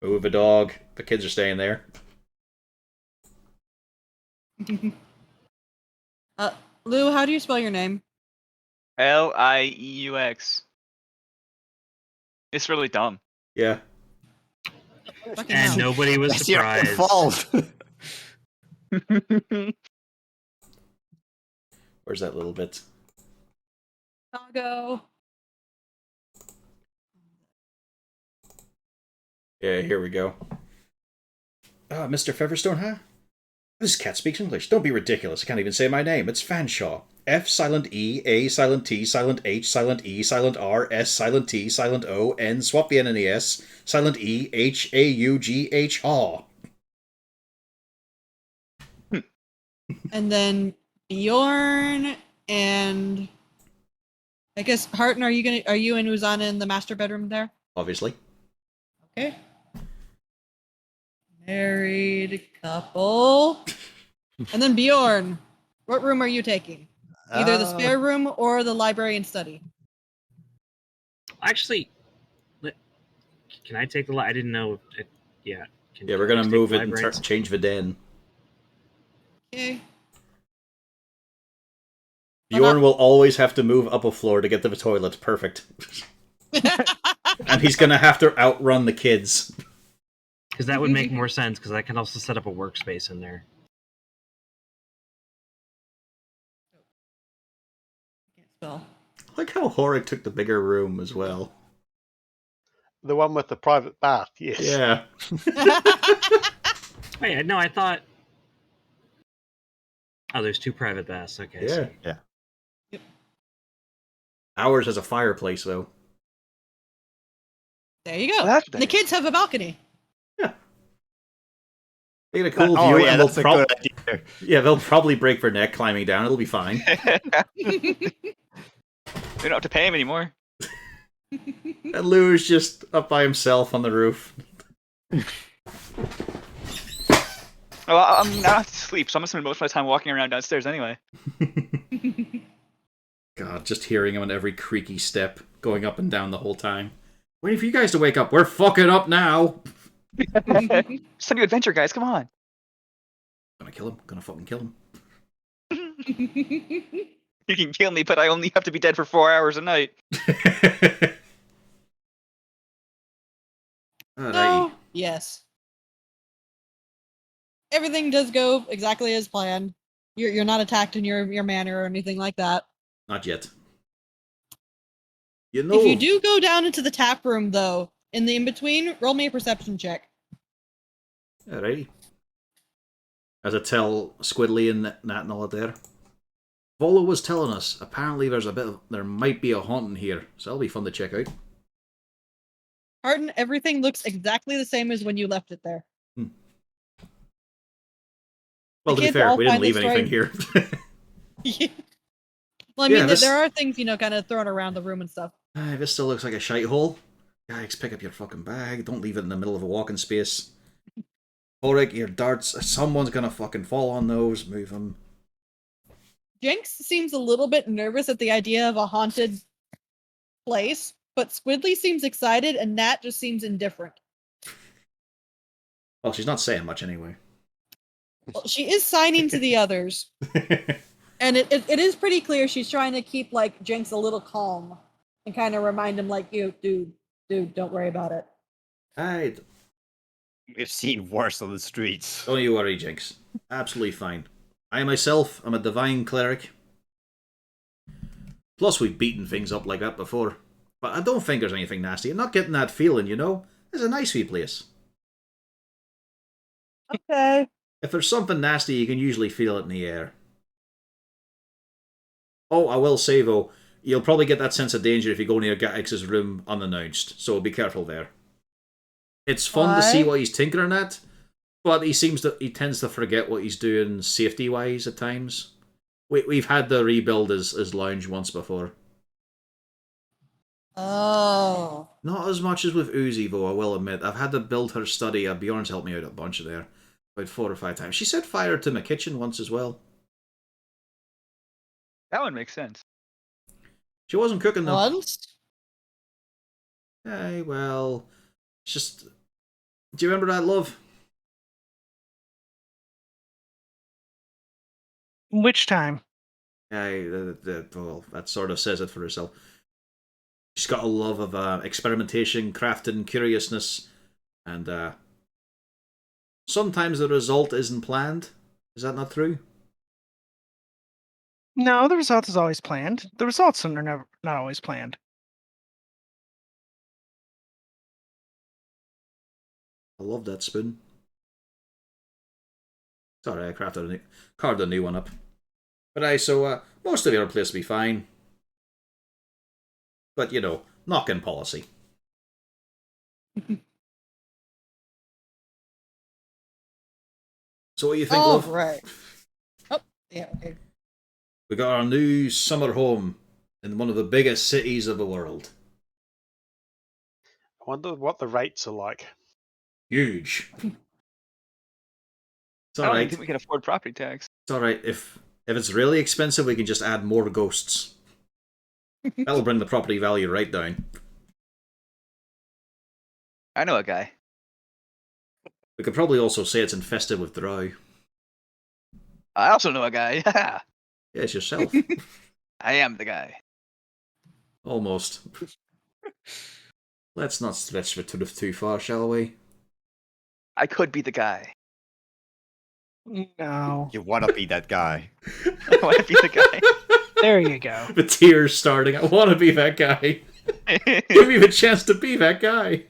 B: Move a dog. The kids are staying there.
A: Lou, how do you spell your name?
G: Lieux. It's really dumb.
B: Yeah.
A: Fucking
E: And
A: hell.
E: nobody was
C: That's your own
E: surprised.
C: fault.
B: Where's that little bit?
A: Doggo.
B: Yeah, here we go. Mr. Featherstone, huh? This cat speaks English. Don't be ridiculous. I can't even say my name. It's Fanshawe. F silent E, A silent T, silent H, silent E, silent R, S silent T, silent O, N, swap the N and the S, silent E, H, A, U, G, H, Haw.
A: And then Bjorn and I guess Harton, are you and Uzana in the master bedroom there?
B: Obviously.
A: Okay. Married couple. And then Bjorn, what room are you taking? Either the spare room or the library and study.
E: Actually, can I take the? I didn't know. Yeah.
B: Yeah, we're gonna
E: just
B: move
E: take
B: it and
E: libraries?
B: change the den.
A: Okay.
B: Bjorn will always have to move up a floor to get to the toilet. Perfect. And he's gonna have to outrun the kids.
E: Because that would make more sense. Because I can also set up a workspace in there.
A: Can't spell.
B: I like how Horik took the bigger room as well.
D: The one with the private bath, yes.
B: Yeah.
E: Wait, no, I thought. Oh, there's 2 private baths. Okay. I see.
C: Yeah.
B: Ours has a fireplace though.
A: There you go.
D: That's
A: And the kids have a balcony.
B: They get a cool view,
C: Oh yeah,
B: and
C: that's a good idea.
B: yeah, they'll probably break their neck climbing down. It'll be fine.
G: We don't have to pay him anymore.
B: And Lou's just up by himself on the roof.
G: Well, I have to sleep, so I'm gonna spend most of my time walking around downstairs anyway.
B: God, just hearing him on every creaky step, going up and down the whole time. Waiting for you guys to wake up. We're fucking up now.
G: It's a new adventure, guys. Come on.
B: Gonna kill him. Gonna fucking kill him.
G: You can kill me, but I only have to be dead for 4 hours a night.
B: Alrighty.
A: So, yes. Everything does go exactly as planned. You're not attacked in your manor or anything like that.
B: Not yet. You know.
A: If you do go down into the tap room, though, in the in-between, roll me a perception check.
B: Alrighty. As I tell Squidly and Nat and all that there. Volo was telling us, apparently there might be a haunting here, so that'll be fun to check out.
A: Harton, everything looks exactly the same as when you left it there.
B: Well, to be
A: kids
B: fair,
A: all
B: we didn't
A: find
B: leave
A: this
B: anything here.
A: Well, I mean,
B: Yeah, this-
A: there are things, kind of thrown around the room and stuff.
B: This still looks like a shite hole. Guys, pick up your fucking bag. Don't leave it in the middle of a walking space. Ulrich, your darts. Someone's gonna fucking fall on those. Move them.
A: Jenks seems a little bit nervous at the idea of a haunted place, but Squidly seems excited and Nat just seems indifferent.
B: Well, she's not saying much anyway.
A: Well, she is signing to the others, and it is pretty clear she's trying to keep, Jenks a little calm and kind of remind him, dude, don't worry about it.
B: Alright.
C: We've seen worse on the streets.
B: Don't you worry, Jinx. Absolutely fine. I myself am a divine cleric. Plus, we've beaten things up like that before. But I don't think there's anything nasty. I'm not getting that feeling, It's a nice wee place.
A: Okay.
B: If there's something nasty, you can usually feel it in the air. Oh, I will say, though, you'll probably get that sense of danger if you go near Gatix's room unannounced, so be careful there. It's fun to see
A: Why?
B: what he's tinkering at, but he tends to forget what he's doing safety-wise at times. We've had the rebuild as lounge once before.
A: Oh.
B: Not as much as with Uzi, though, I will admit. I've had to build her study. Bjorn's helped me out a bunch there. About 4 or 5 times. She set fire to my kitchen once as well.
G: That one makes sense.
B: She wasn't cooking though.
A: Once?
B: Hey, well, it's just... Do you remember that, love?
F: Which time?
B: Hey, well, that sort of says it for herself. She's got a love of experimentation, crafting, curiousness, and sometimes the result isn't planned. Is that not true?
F: No, the result is always planned. The results are never not always planned.
B: I love that spoon. Sorry, I carved a new one up. But so most of your place will be fine. But, you know, knock-in policy. So what do you think,
A: Oh,
B: love?
A: right. Oh, yeah, okay.
B: We got our new summer home in one of the biggest cities of the world.
D: I wonder what the rates are like.
B: Huge. It's
G: I don't
B: alright.
G: think we can afford property tax.
B: It's alright. If it's really expensive, we can just add more ghosts. That'll bring the property value right down.
G: I know a guy.
B: We could probably also say it's infested with drow.
G: I also know a guy.
B: Yeah, it's yourself.
G: I am the guy.
B: Almost. Let's not stretch the truth too far, shall we?
G: I could be the guy.
F: No.
C: You want to be that guy.
G: I want to be the guy.
F: There you go.
B: The tears starting. I want to be that guy. Give me the chance to be that guy.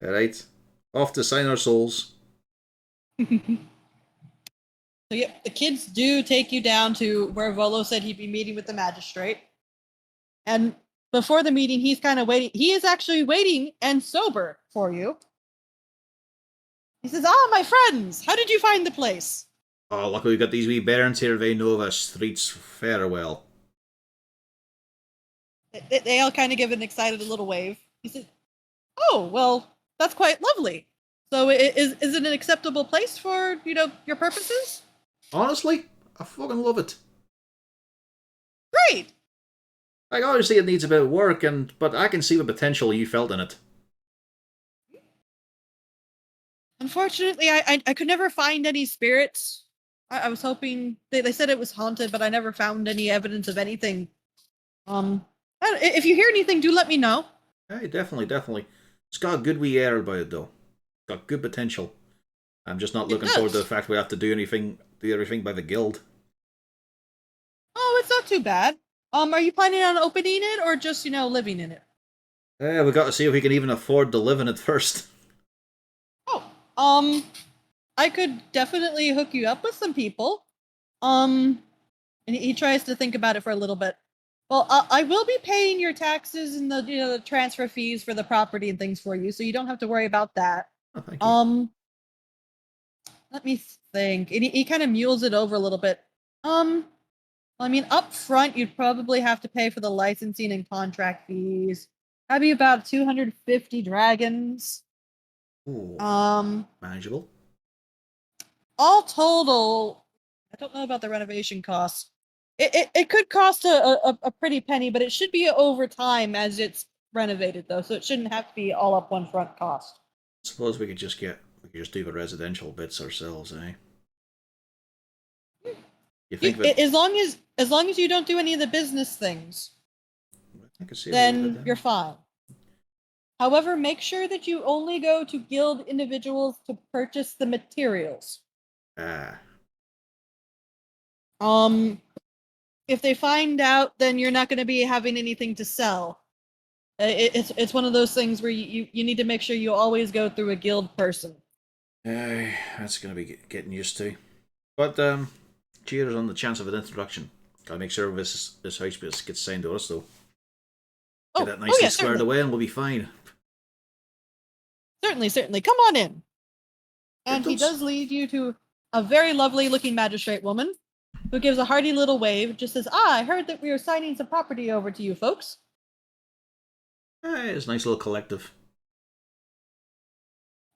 B: Alright. Off to sign our souls.
A: So yeah, the kids do take you down to where Volo said he'd be meeting with the magistrate. And before the meeting, he's kind of waiting. He is actually waiting and sober for you. He says, my friends, how did you find the place?
B: Oh, look, we've got these wee bairns here. They know the streets fair well.
A: They all kind of give an excited little wave. He said, oh, well, that's quite lovely. So is it an acceptable place for, your purposes?
B: Honestly, I fucking love it.
A: Great.
B: Like, obviously it needs a bit of work, but I can see the potential you felt in it.
A: Unfortunately, I could never find any spirits. I was hoping they said it was haunted, but I never found any evidence of anything. If you hear anything, do let me know.
B: Hey, definitely. It's got a good wee air about it, though. It's got good potential. I'm just not looking forward to the fact we have to do everything by the guild.
A: Oh, it's not too bad. Are you planning on opening it or just, living in it?
B: Yeah, we got to see if we can even afford to live in it first.
A: Oh, I could definitely hook you up with some people. And he tries to think about it for a little bit. Well, I will be paying your taxes and the transfer fees for the property and things for you, so you don't have to worry about that.
B: Oh, thank you.
A: Let me think. And he kind of mules it over a little bit. I mean, up front, you'd probably have to pay for the licensing and contract fees. That'd be about 250 dragons.
B: Ooh, manageable.
A: All total, I don't know about the renovation costs. It could cost a pretty penny, but it should be over time as it's renovated, though, so it shouldn't have to be all up one front cost.
B: Suppose we could just do the residential bits ourselves, eh? You think that?
A: As long as you don't do any of the business things,
B: I can see
A: then you're fine. However, make sure that you only go to guild individuals to purchase the materials.
B: Ah.
A: If they find out, then you're not going to be having anything to sell. It's one of those things where you need to make sure you always go through a guild person.
B: That's going to be getting used to. But cheers on the chance of an introduction. Gotta make sure this house gets signed to us, though. Get that nicely squared away and we'll be fine.
A: Certainly. Come on in. And he does lead you to a very lovely looking magistrate woman who gives a hearty little wave, just says, I heard that we are signing some property over to you folks.
B: It's a nice little collective.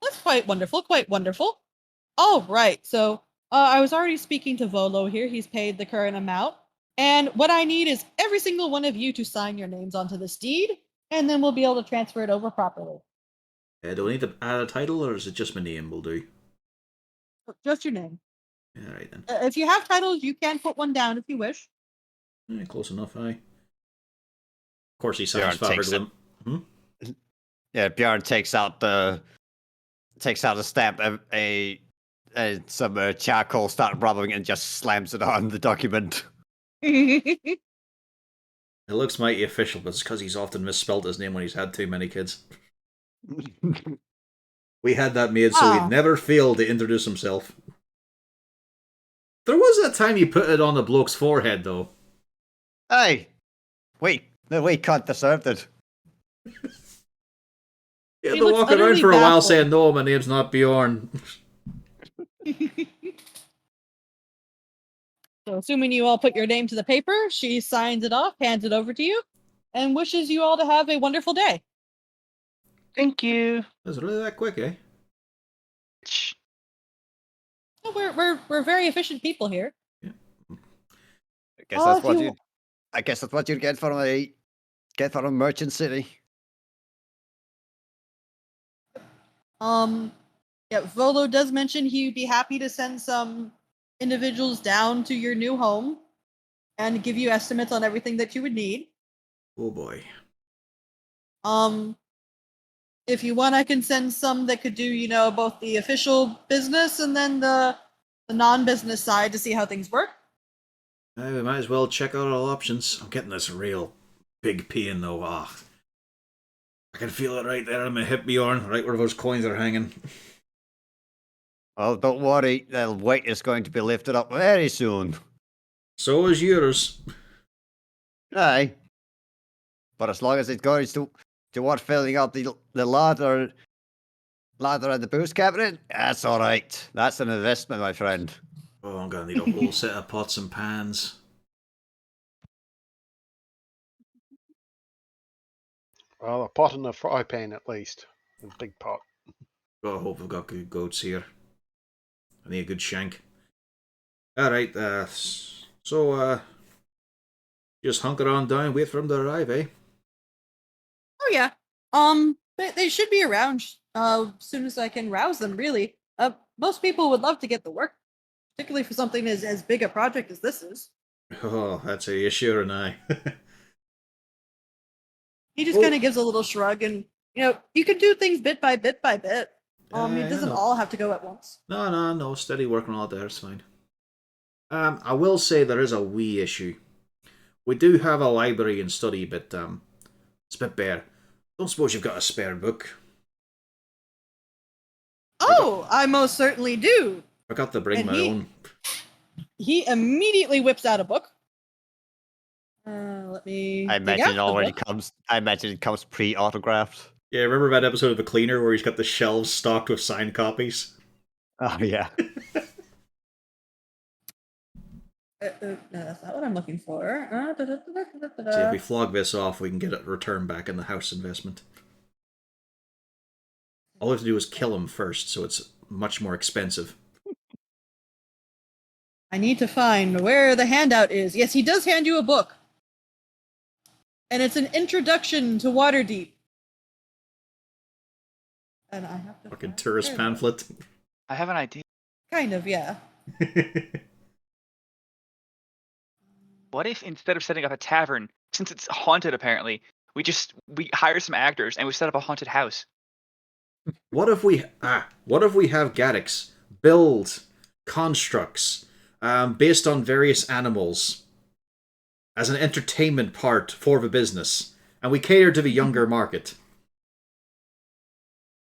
A: That's quite wonderful, quite wonderful. All right, so I was already speaking to Volo here. He's paid the current amount. And what I need is every single one of you to sign your names onto this deed, and then we'll be able to transfer it over properly.
B: Do I need to add a title, or is it just my name will do?
A: Just your name.
B: All right, then.
A: If you have titles, you can put one down if you wish.
B: Close enough, aye. Of course he
C: Bjorn
B: signs
C: takes
B: Faberglim.
C: Yeah, Bjorn takes out a stamp, some charcoal, start rubbing, and just slams it on the document.
B: It looks mighty official, but it's because he's often misspelled his name when he's had too many kids. We had that made so he'd never fail to introduce himself. There was that time he put it on the bloke's forehead, though.
C: Hey! Wait, no, we can't deserve it.
B: He had
A: He
B: to
A: looks
B: walk around
A: utterly
B: for a while
A: baffled.
B: saying, no, my name's not Bjorn.
A: So assuming you all put your name to the paper, she signs it off, hands it over to you, and wishes you all to have a wonderful day.
F: Thank you.
B: Was it really that quick, eh?
A: So we're very efficient people here.
C: I guess
A: Oh,
C: that's what
A: if
C: you. I guess that's what you get from a merchant city.
A: Yeah, Volo does mention he'd be happy to send some individuals down to your new home and give you estimates on everything that you would need.
B: Oh boy.
A: If you want, I can send some that could do, both the official business and then the non-business side to see how things work.
B: We might as well check out all options. I'm getting this real big pain, though. I can feel it right there on my hip, Bjorn, right where those coins are hanging.
C: Well, don't worry, the weight is going to be lifted up very soon.
B: So is yours.
C: Aye. But as long as it goes toward filling up the ladder and the booze cabinet, that's all right. That's an investment, my friend.
B: Oh, I'm gonna need a whole set of pots and pans.
D: Well, a pot and a fry pan at least. A big pot.
B: Oh, I hope we've got good goats here. I need a good shank. Alright, so, just hunker on down, wait for them to arrive, eh?
A: Oh yeah. They should be around as soon as I can rouse them. Really. Most people would love to get the work, particularly for something as big a project as this is.
B: Oh, that's a issue, and I.
A: He just kind of gives a little shrug, and you can do things bit by bit by bit. It doesn't all have to go at once.
B: No, steady working all there, it's fine. I will say there is a wee issue. We do have a library and study, but it's a bit bare. Don't suppose you've got a spare book?
A: Oh, I most certainly do.
B: I got to bring
A: And
B: my own.
A: He immediately whips out a book. Let me.
C: I
A: dig
C: imagine
A: out
C: it
A: the
C: already
A: book.
C: comes. I imagine it comes pre-autographed.
B: Yeah, remember that episode of The Cleaner where he's got the shelves stocked with signed copies?
C: Oh yeah.
A: No, that's not what I'm looking for.
B: See, if we flog this off, we can get it returned back in the house investment. All we have to do is kill him first, so it's much more expensive.
A: I need to find where the handout is. Yes, he does hand you a book. And it's an introduction to Waterdeep. And I have to
B: Fucking
A: find
B: tourist
A: where
B: pamphlet.
G: I have an idea.
A: Kind of, yeah.
G: What if instead of setting up a tavern, since it's haunted apparently, we hire some actors and we set up a haunted house?
B: What if we have Gaddix build constructs based on various animals as an entertainment part for the business, and we cater to the younger market?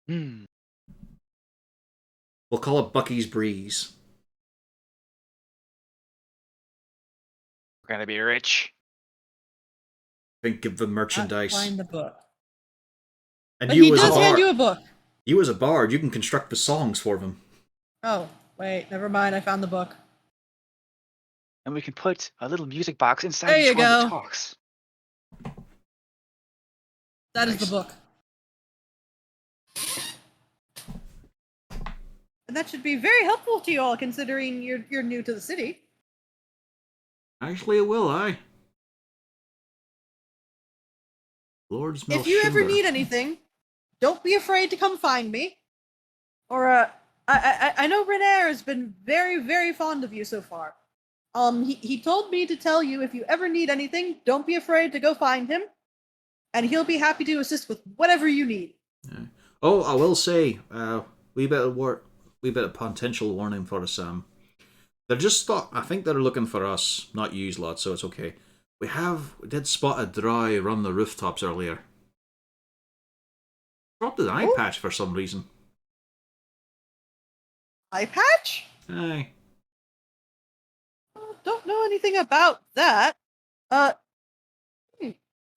G: Hmm.
B: We'll call it Bucky's Breeze.
G: We're gonna be rich.
B: Think of the merchandise.
A: Find the book.
B: And
A: But
B: you
A: he
B: as a
A: does hand
B: bard,
A: you a book.
B: you as a bard, you can construct the songs for them.
A: Oh. Wait, never mind. I found the book.
G: And we can put a little music box inside
A: There
G: each
A: you
G: one that
A: go.
G: talks.
A: That is
B: Nice.
A: the book. And that should be very helpful to you all, considering you're new to the city.
B: Actually, it will, aye. Lord's
A: If you ever
B: Melchimber.
A: need anything, don't be afraid to come find me. Or I know Renair has been very, very fond of you so far. He told me to tell you if you ever need anything, don't be afraid to go find him, and he'll be happy to assist with whatever you need.
B: Yeah. Oh, I will say, we bit of potential warning for us. They're just I think they're looking for us, not yous lot, so it's okay. We did spot a dry run the rooftops earlier. Dropped an eye
A: Oh.
B: patch for some reason.
A: Eye patch?
B: Aye.
A: Don't know anything about that. I'm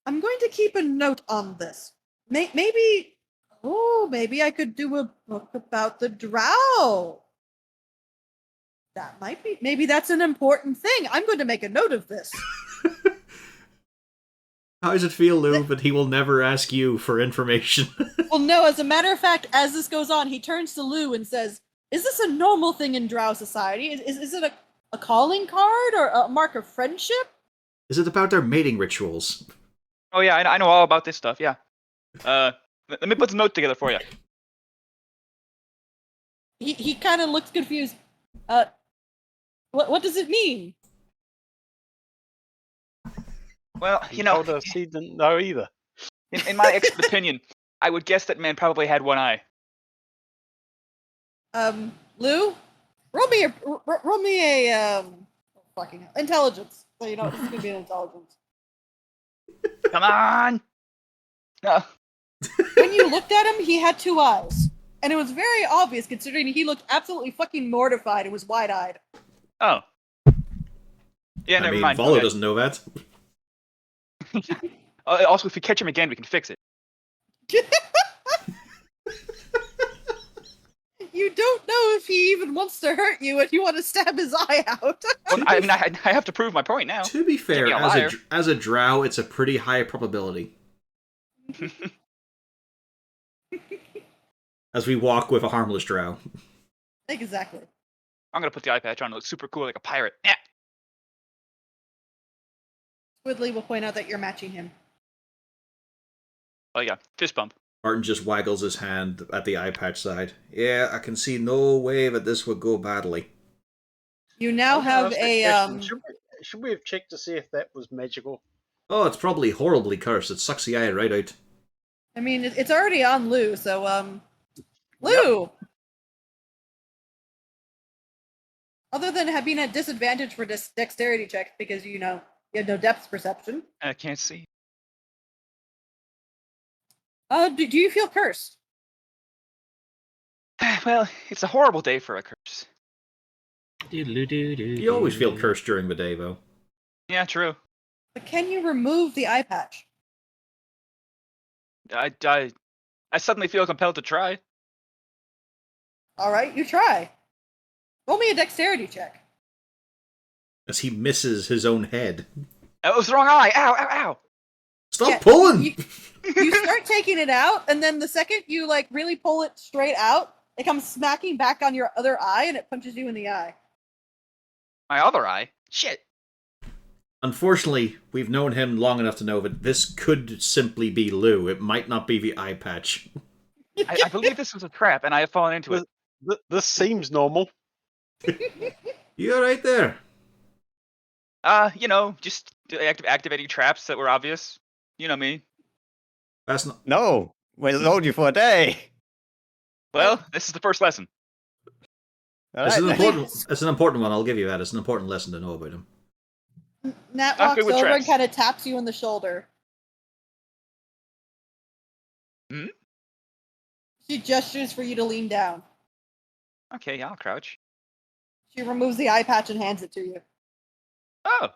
A: going to keep a note on this. Maybe I could do a book about the drow. That might be. Maybe that's an important thing. I'm going to make a note of this.
B: How does it feel, Lou, that he will never ask you for information?
A: Well, no, as a matter of fact, as this goes on, he turns to Lou and says, "Is this a normal thing in drow society? Is it a calling card or a mark of friendship?"
B: Is it about their mating rituals?
G: Oh yeah, I know all about this stuff. Yeah. Let me put the note together for you.
A: He kind of looks confused. What does it mean?
G: Well,
D: He
G: you know,
D: told us he didn't know either.
G: in my expert opinion, I would guess that man probably had one eye.
A: Lou, roll me a fucking intelligence. So you know this is gonna be an intelligence.
G: Come on. No.
A: When you looked at him, he had two eyes, and it was very obvious considering he looked absolutely fucking mortified and was wide-eyed.
G: Oh. Yeah,
B: I
G: never
B: mean,
G: mind.
B: Volo
G: Okay.
B: doesn't know that.
G: Also, if we catch him again, we can fix it.
A: You don't know if he even wants to hurt you, and you want to stab his eye out.
G: Well, I mean, I have to prove my point now.
B: To be fair,
G: be a liar.
B: as a drow, it's a pretty high probability. As we walk with a harmless drow.
A: Exactly.
G: I'm gonna put the eye patch on. It looks super cool, like a pirate. Yeah.
A: Woodley will point out that you're matching him.
G: Oh yeah, fist bump.
B: Martin just waggles his hand at the eye patch side. Yeah, I can see no way that this would go badly.
A: You now have a
D: Should we have checked to see if that was magical?
B: Oh, it's probably horribly cursed. It sucks the eye right out.
A: I mean, it's already on Lou, so Lou. Other than being at disadvantage for dexterity checks because you had no depth perception.
G: I can't see.
A: Do you feel cursed?
G: Well, it's a horrible day for a curse.
B: You always feel cursed during the day, though.
G: Yeah, true.
A: But can you remove the eye patch?
G: I suddenly feel compelled to try.
A: All right, you try. Roll me a dexterity check.
B: As he misses his own head.
G: That was the wrong eye. Ow, ow, ow.
B: Stop
A: Yeah,
B: pulling!
A: You start taking it out, and then the second you really pull it straight out, it comes smacking back on your other eye, and it punches you in the eye.
G: My other eye? Shit.
B: Unfortunately, we've known him long enough to know that this could simply be Lou. It might not be the eye patch.
G: I believe this was a trap, and I have fallen into it.
D: This seems normal.
B: You're right there.
G: Just activating traps that were obvious. You know me.
B: That's not.
C: No, we'll hold you for a day.
G: Well, this is the first lesson.
C: All
B: It's
C: right,
B: an
C: then.
B: important. It's an important one. I'll give you that. It's an important lesson to know about him.
A: Nat
G: Not
A: walks
G: good with
A: over and
G: traps.
A: kind of taps you on the shoulder.
G: Hmm?
A: She gestures for you to lean down.
G: Okay, yeah, I'll crouch.
A: She removes the eye patch and hands it to you.
G: Oh.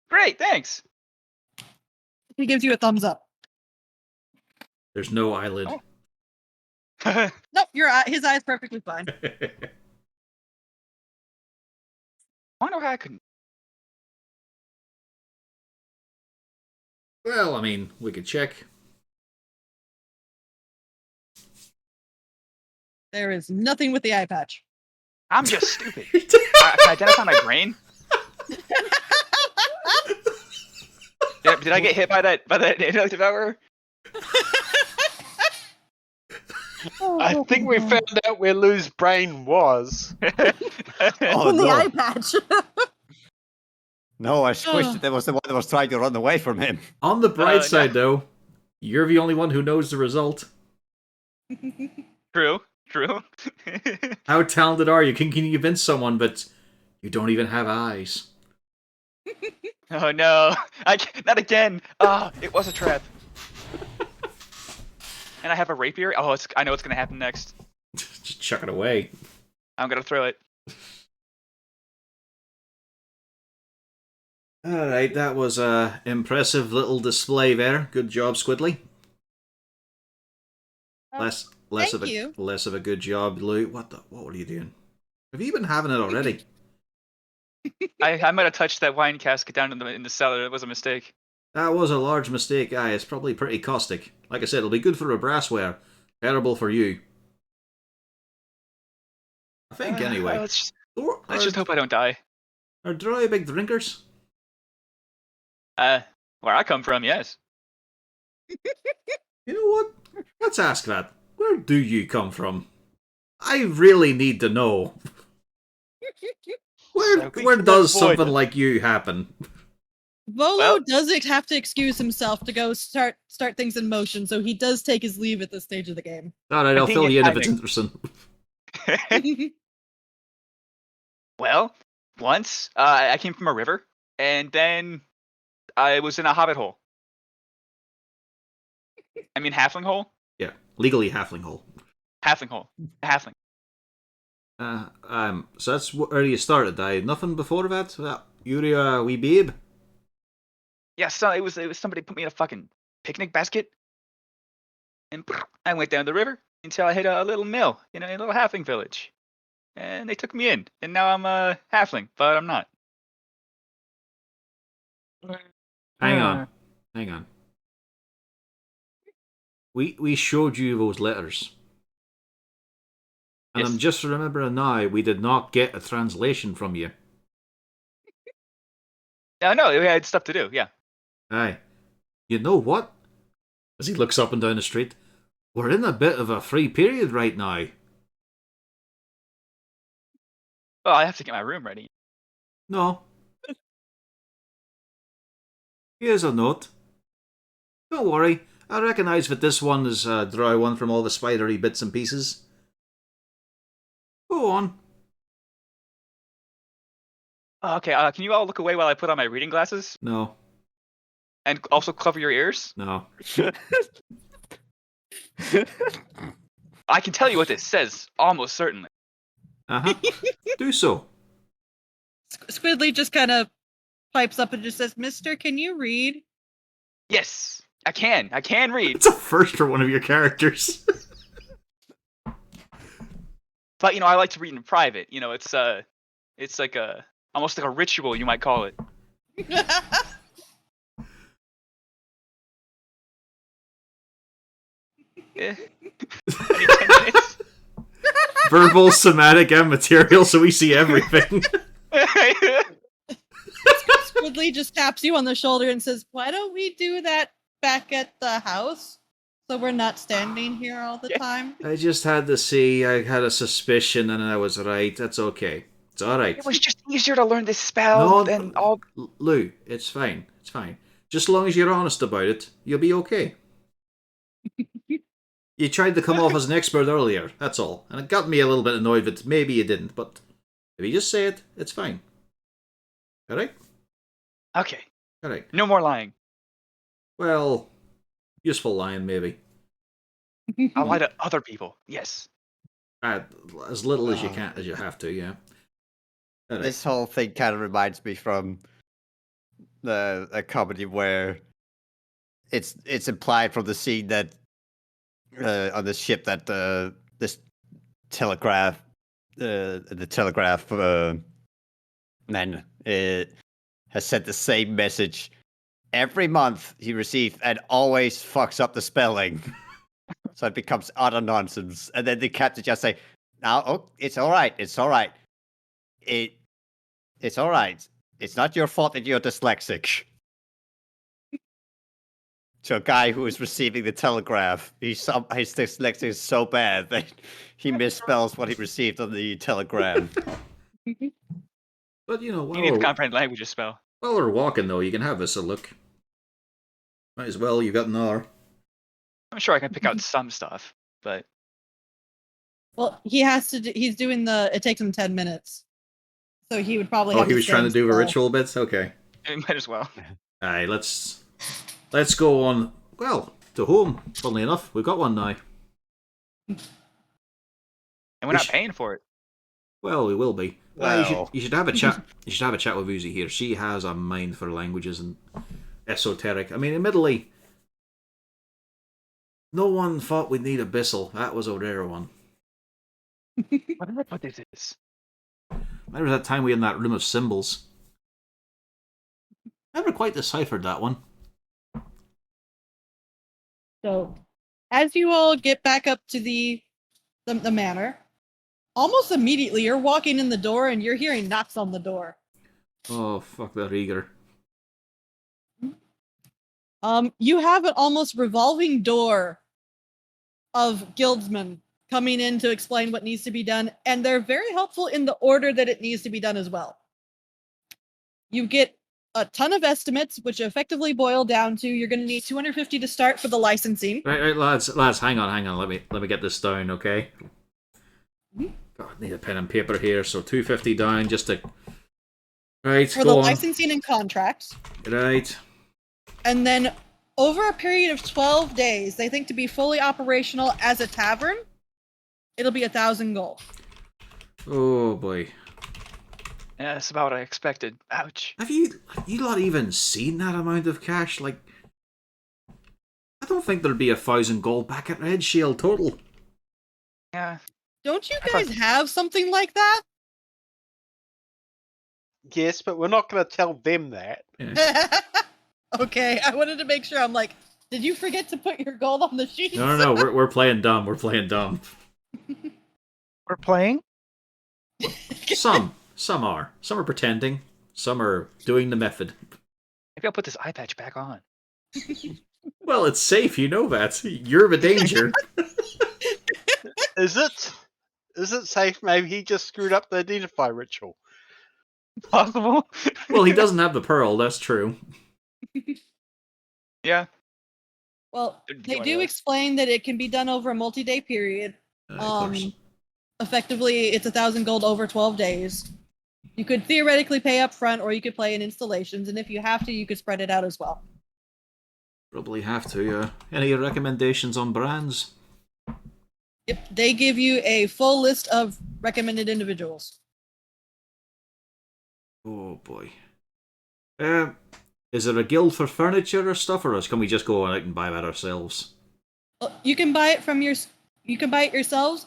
G: Great, thanks.
A: He gives you a thumbs up.
B: There's no eyelid.
G: Oh.
A: Nope, his eye is perfectly fine.
G: wonder how I could.
B: Well, I mean, we could check.
A: There is nothing with the eye patch.
G: I'm just stupid. Can I identify my brain? Did I get hit by that intellect devourer?
D: I think we found out where Lou's brain was.
C: Oh,
A: On the
C: no.
A: eye patch.
C: No, I squished it. That was the one that was trying to run away from him.
B: On the bright
G: No.
B: side, though, you're the only one who knows the result.
G: True.
B: How talented are you? Can you convince someone, but you don't even have eyes?
G: Oh no! Not again! Ah, it was a trap. And I have a rapier. Oh, I know what's gonna happen next.
B: Just chuck it away.
G: I'm gonna throw it.
B: Alright, that was a impressive little display there. Good job, Squidly. Less
A: thank
B: of a
A: you.
B: less of a good job, Lou. What were you doing? Have you been having it already?
G: I might have touched that wine cask down in the cellar. It was a mistake.
B: That was a large mistake, aye. It's probably pretty caustic. Like I said, it'll be good for a brassware. Terrible for you. I think, anyway.
G: Let's just hope I don't die.
B: Are Droy big drinkers?
G: Where I come from, yes.
B: You know what? Let's ask that. Where do you come from? I really need to know.
D: So we
B: Where
D: can
B: does
D: avoid
B: something
D: it.
B: like you happen?
A: Volo
G: Well-
A: doesn't have to excuse himself to go start things in motion, so he does take his leave at this stage of the game.
B: Alright, I'll
G: think
B: fill
G: it's
B: you in if it's
G: timing.
B: interesting.
G: Well, once I came from a river, and then I was in a hobbit hole. I mean, halfling hole.
B: Yeah, legally halfling hole.
G: Halfling hole. Halfling.
B: So that's where you started. Nothing before that. You're a wee babe.
G: Yeah, so it was somebody put me in a fucking picnic basket, and I went down the river until I hit a little mill in a little halfling village, and they took me in, and now I'm a halfling, but I'm not.
B: Hang on. We showed you those letters, and
G: Yes.
B: I'm just remembering now we did not get a translation from you.
G: No, we had stuff to do. Yeah.
B: Aye. You know what? As he looks up and down the street, we're in a bit of a free period right now.
G: Well, I have to get my room ready.
B: No. Here's a note. Don't worry, I recognise that this one is a dry one from all the spidery bits and pieces. Go on.
G: Okay. Can you all look away while I put on my reading glasses
B: No,
G: and also cover your ears?
B: no.
G: I can tell you what this says, almost certainly.
B: Uh-huh. Do so.
A: Squidly just kind of pipes up and just says, "Mister, can you read?"
G: Yes, I can. I can read.
B: It's a first for one of your characters.
G: But I like to read in private. It's like almost like a ritual, you might call it. Eh. I need 10 minutes.
B: Verbal, somatic, and material, so we see everything.
A: Squidly just taps you on the shoulder and says, "Why don't we do that back at the house? So we're not standing here all the time."
B: I just had to see. I had a suspicion, and I was right. That's okay. It's alright.
G: It was just easier to learn this spell
B: No,
G: than all.
B: Lou, it's fine. It's fine. Just as long as you're honest about it, you'll be okay. You tried to come off as an expert earlier, that's all. And it got me a little bit annoyed that maybe you didn't, but if you just say it, it's fine. Alright?
G: Okay,
B: Alright.
G: no more lying.
B: Well, useful lying, maybe.
G: I'll lie to other people. Yes.
B: As little as you can, as you have to, yeah. Alright.
C: This whole thing kind of reminds me from a comedy where it's implied from the scene that on the ship that this telegraph then has sent the same message every month he receives and always fucks up the spelling. So it becomes utter nonsense. And then the captain just say, "No, oh, it's all right. It's all right. It's all right. It's not your fault that you're dyslexic." To a guy who is receiving the telegraph, his dyslexic is so bad that he misspells what he received on the telegram.
B: But, you know,
G: You need to comprehend languages spell.
B: while we're walking, though, you can have us a look. Might as well, you got an hour.
G: I'm sure I can pick out some stuff, but
A: Well, he has to. He's doing the. It takes him 10 minutes, so he would probably.
B: Oh,
A: have
B: he
A: the
B: was trying to
A: same
B: do a
A: spell.
B: ritual bit? Okay.
G: it might as well.
B: Aye, let's go on, well, to home. Funnily enough, we've got one now.
G: And we're not paying for it.
B: Well, we will be.
C: Well.
B: You should have a chat. You should have a chat with Uzi here. She has a mind for languages and esoteric. I mean, admittedly, no one thought we'd need Abyssal. That was a rare one.
G: What this is?
B: There was that time we had in that room of symbols. Never quite deciphered that one.
A: So, as you all get back up to the manor, almost immediately you're walking in the door and you're hearing knocks on the door.
B: Oh, fuck that eager.
A: You have an almost revolving door of guildsmen coming in to explain what needs to be done, and they're very helpful in the order that it needs to be done as well. You get a ton of estimates, which effectively boil down to you're going to need 250 to start for the licensing.
B: Right, lads, hang on. Let me get this down, okay? God, I need a pen and paper here. So 250 down, just to. Right,
A: For
B: go
A: the
B: on.
A: licensing and contracts.
B: Right.
A: And then over a period of 12 days, they think to be fully operational as a tavern, it'll be 1,000 gold.
B: Oh boy.
G: Yeah, that's about what I expected. Ouch.
B: Have you not even seen that amount of cash? Like, I don't think there'd be 1,000 gold back at Red Shield total.
G: Yeah.
A: Don't you guys have something like that?
D: Yes, but we're not going to tell them that.
B: Yeah.
A: Okay, I wanted to make sure. I'm like, did you forget to put your gold on the sheet?
B: No. We're playing dumb. We're playing dumb.
F: We're playing?
B: Some are. Some are pretending. Some are doing the method.
G: Maybe I'll put this eye patch back on.
B: Well, it's safe. You know that. You're the danger.
D: Is it safe? Maybe he just screwed up the identify ritual.
G: Possible?
B: Well, he doesn't have the pearl. That's true.
G: Yeah.
A: Well,
G: Didn't
A: they
G: do
A: do
G: any of
A: explain that it can be done over a multi-day period.
B: Of course.
A: Effectively, it's 1,000 gold over 12 days. You could theoretically pay up front, or you could play in installations, and if you have to, you could spread it out as well.
B: Probably have to. Any recommendations on brands?
A: Yep, they give you a full list of recommended individuals.
B: Oh boy. Is there a guild for furniture or stuff, or can we just go out and buy that ourselves?
A: Well, you can buy it yourselves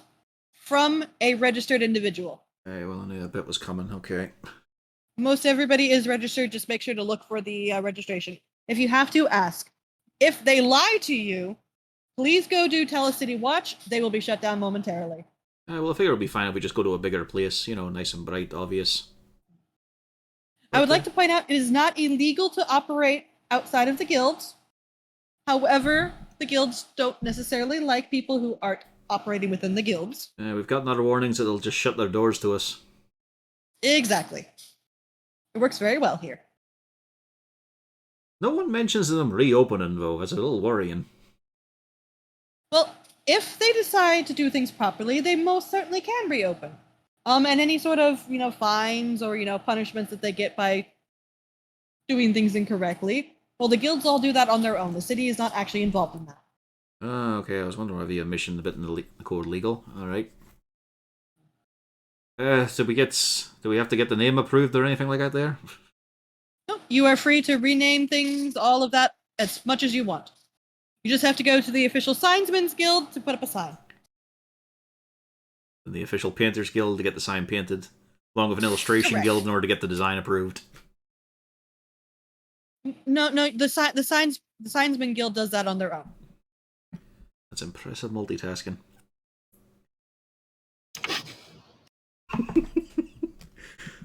A: from a registered individual.
B: Well, I knew that bit was coming. Okay.
A: Most everybody is registered. Just make sure to look for the registration. If you have to, ask. If they lie to you, please go do Telecity Watch. They will be shut down momentarily.
B: Well, I figure it'll be fine if we just go to a bigger place. Nice and bright, obvious.
A: I would like to point out it is not illegal to operate outside of the guilds. However, the guilds don't necessarily like people who aren't operating within the guilds.
B: We've gotten other warnings that they'll just shut their doors to us.
A: Exactly. It works very well here.
B: No one mentions them reopening, though. That's a little worrying.
A: Well, if they decide to do things properly, they most certainly can reopen. And any sort of, fines or, punishments that they get by doing things incorrectly, well, the guilds all do that on their own. The city is not actually involved in that.
B: Oh, okay. I was wondering whether you mentioned a bit in the code legal. All right. Do we have to get the name approved or anything like that there?
A: No, you are free to rename things, all of that, as much as you want. You just have to go to the official Signsmen's Guild to put up a sign.
B: And the official Painters Guild to get the sign painted. along with an illustration
A: Correct.
B: guild in order to get the design approved.
A: No, the Signsman Guild does that on their own.
B: That's impressive multitasking.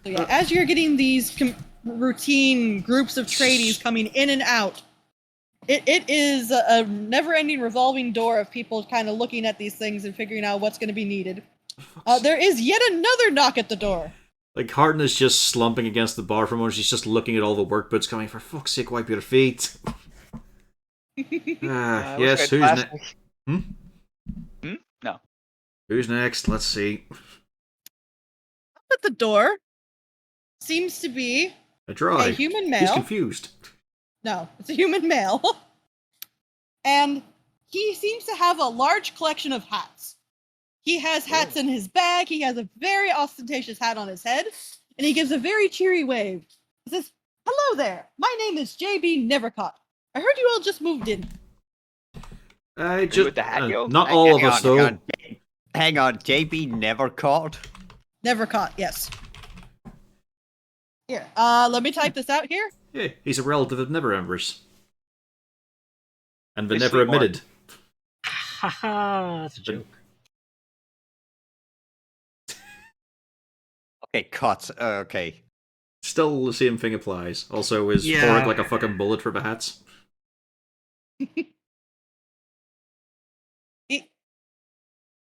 A: So yeah, as you're getting these routine groups of tradies coming in and out, it is a never-ending revolving door of people kind of looking at these things and figuring out what's going to be needed. There is yet another knock at the door.
B: Like, Harden is just slumping against the bar for a moment. She's just looking at all the work boots coming. For fuck's sake, wipe your feet. Yes, who's next?
G: No.
B: Who's next? Let's see.
A: At the door seems to be
B: A dry.
A: a human
B: He's
A: male.
B: confused.
A: No, it's a human male. And he seems to have a large collection of hats. He has hats in his bag. He has a very ostentatious hat on his head. And he gives a very cheery wave. He says, "Hello there. My name is JB Nevercaught. I heard you all just moved in."
B: I
G: you
B: just
G: with the hat guild?
B: not all of
C: Hang
B: us
C: on,
B: though.
C: Hang on, JB never caught.
A: Nevercaught, yes. Here, let me type this out here.
B: Yeah, he's a relative of Never Embers. And the
G: Hey,
B: Never
G: sweetheart.
B: Admitted.
E: Haha, that's a joke.
C: Okay, cut. Okay.
B: Still the same thing applies. Also, is
E: Yeah.
B: Thoric like a fucking bullet for the hats?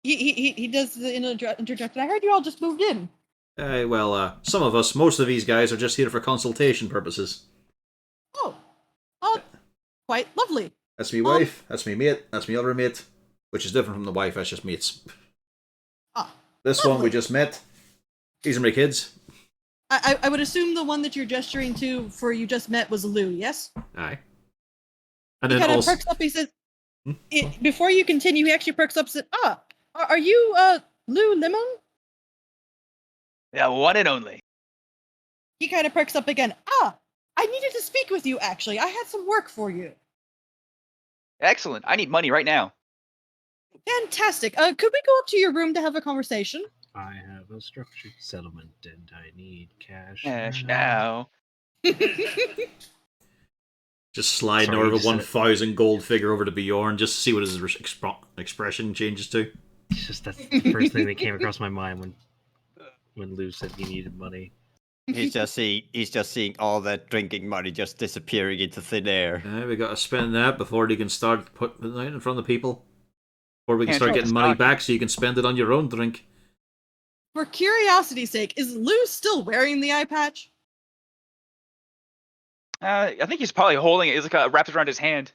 A: He does the interjection. I heard you all just moved in.
B: Some of us, most of these guys are just here for consultation purposes.
A: Oh, quite lovely.
B: That's me wife, that's me mate, that's me other mate, which is different from the wife, that's just mates. This one we
A: lovely.
B: just met. These are my kids.
A: I would assume the one that you're gesturing to for you just met was Lou, yes?
B: Aye. And
A: He
B: then
A: kind of
B: also...
A: perks up. He says, before you continue, he actually perks up and says, are you, Lou Lemon?
G: Yeah, one and only.
A: He kind of perks up again. I needed to speak with you, actually. I had some work for you.
G: Excellent. I need money right now.
A: Fantastic. Could we go up to your room to have a conversation?
E: I have a structured settlement and I need cash.
G: Cash now.
B: Just sliding
E: Sorry,
B: over
E: you
B: the
E: just said it.
B: 1,000 gold figure over to Bjorn just to see what his expression changes to.
E: It's just that's the first thing that came across my mind when Lou said he needed money.
C: He's just seeing all that drinking money just disappearing into thin air.
B: We gotta spend that before they can start putting it out in front of people. Or we can
G: Can't
B: start
G: trust
B: getting
G: the
B: money
G: stock.
B: back so you can spend it on your own drink.
A: For curiosity's sake, is Lou still wearing the eye patch?
G: I think he's probably holding it. It's like wrapped around his hand.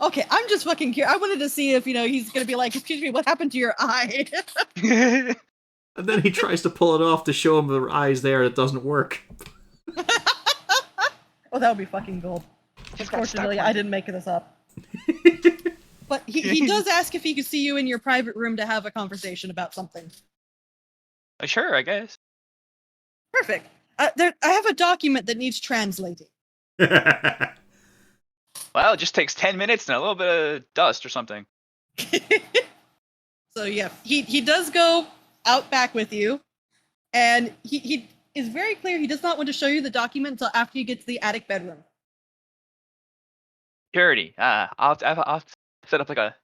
A: Okay, I'm just fucking curious. I wanted to see if, he's going to be like, excuse me, what happened to your eye?
B: And then he tries to pull it off to show him the eyes there. It doesn't work.
A: Oh, that would be fucking gold.
G: Just gotta stop
A: Unfortunately, I
G: one.
A: didn't make this up. But he does ask if he could see you in your private room to have a conversation about something.
G: Sure, I guess.
A: Perfect. I have a document that needs translating.
G: Well, it just takes 10 minutes and a little bit of dust or something.
A: So yeah, he does go out back with you, and he is very clear he does not want to show you the document until after you get to the attic bedroom.
G: Security. I'll set up like a.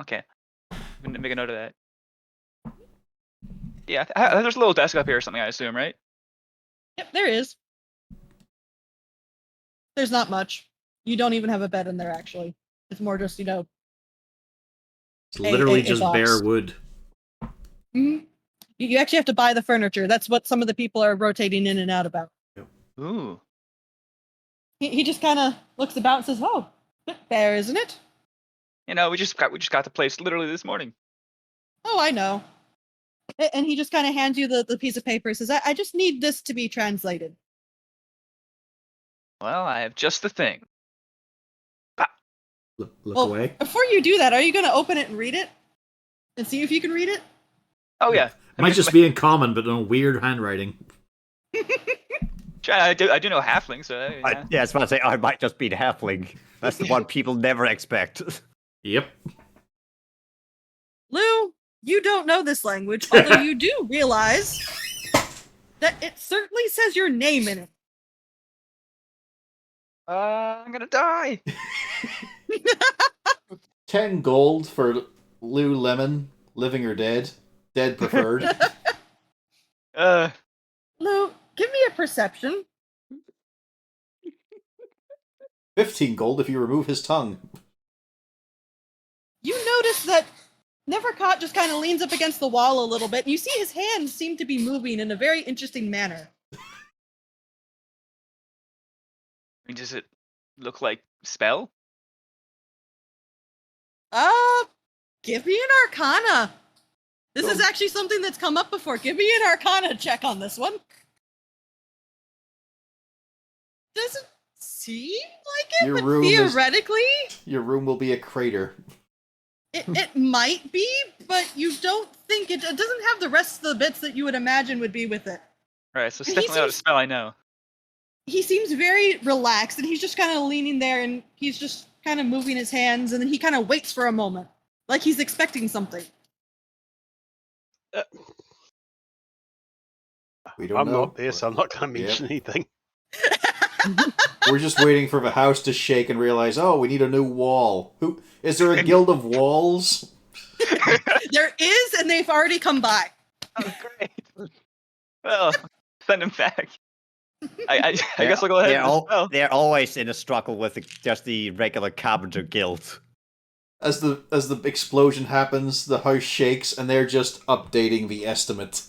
G: Okay. I'm gonna make a note of that. Yeah, there's a little desk up here or something, I assume, right?
A: Yep, there is. There's not much. You don't even have a bed in there, actually. It's more just,
B: It's literally
A: a
B: just
A: box.
B: bare wood.
A: Mhm. You actually have to buy the furniture. That's what some of the people are rotating in and out about.
G: Ooh.
A: He just kind of looks about and says, "Oh, bit bare, isn't it?"
G: We just got the place literally this morning.
A: "Oh, I know." And he just kind of hands you the piece of paper and says, I just need this to be translated.
G: Well, I have just the thing.
B: Look
A: Well,
B: away.
A: before you do that, are you going to open it and read it? And see if you can read it?
G: Oh yeah.
B: Might just be in common, but in weird handwriting.
G: I do know halfling, so yeah.
C: I was about to say, I might just be the halfling. That's the one people never expect.
B: Yep.
A: Lou, you don't know this language, although you do realize That it certainly says your name in it.
G: I'm gonna die.
B: 10 gold for Lululemon, living or dead. Dead preferred.
A: Lou, give me a perception.
B: 15 gold if you remove his tongue.
A: You notice that Nevercott just kind of leans up against the wall a little bit, and you see his hands seem to be moving in a very interesting manner.
G: I mean, does it look like spell?
A: Give me an Arcana. This is actually something that's come up before. Give me an Arcana check on this one. Doesn't seem like it,
B: Your
A: but
B: room is-
A: theoretically,
B: Your room will be a crater.
A: it might be, but you don't think it doesn't have the rest of the bits that you would imagine would be with it.
G: Right, so it's
A: He
G: definitely not a
A: seems-
G: spell I know.
A: He seems very relaxed, and he's just kind of leaning there, and he's just kind of moving his hands, and then he kind of waits for a moment, like he's expecting something.
B: We don't
D: I'm
B: know.
D: not there, so I'm not going to mention anything.
B: We're just waiting for the house to shake and realize, oh, we need a new wall. Is there a guild of walls?
A: There is, and they've already come by.
G: Oh, great. Well, send him back. I guess I'll go ahead and spell.
C: They're always in a struggle with just the regular carpenter guild.
B: As the explosion happens, the house shakes, and they're just updating the estimate.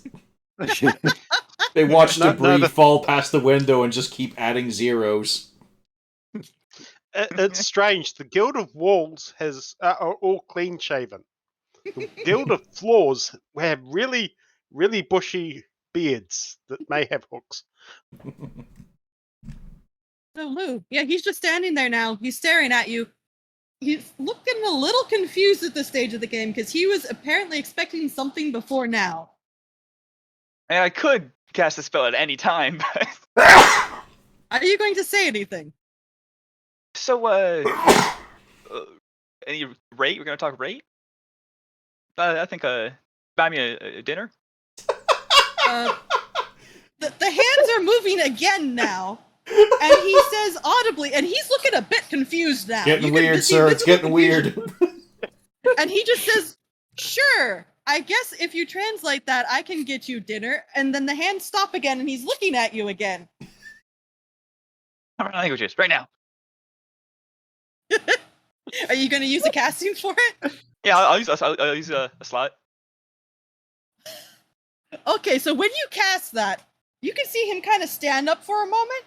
B: They watch debris fall past the window and just keep adding zeros.
D: It's strange. The Guild of Walls are all clean shaven. The Guild of Floors have really, really bushy beards that may have hooks.
A: So Lou, yeah, he's just standing there now. He's staring at you. He's looking a little confused at this stage of the game because he was apparently expecting something before now.
G: And I could cast a spell at any time, but...
A: Are you going to say anything?
G: So, any rate? We're gonna talk rate? I think, buy me a dinner?
A: The hands are moving again now. And he says audibly, and he's looking a bit confused now.
B: Getting weird, sir. It's getting weird.
A: And he just says, sure, I guess if you translate that, I can get you dinner. And then the hands stop again, and he's looking at you again.
G: Common languages, right now.
A: Are you going to use a casting for it?
G: Yeah, I'll use a slot.
A: Okay, so when you cast that, you can see him kind of stand up for a moment,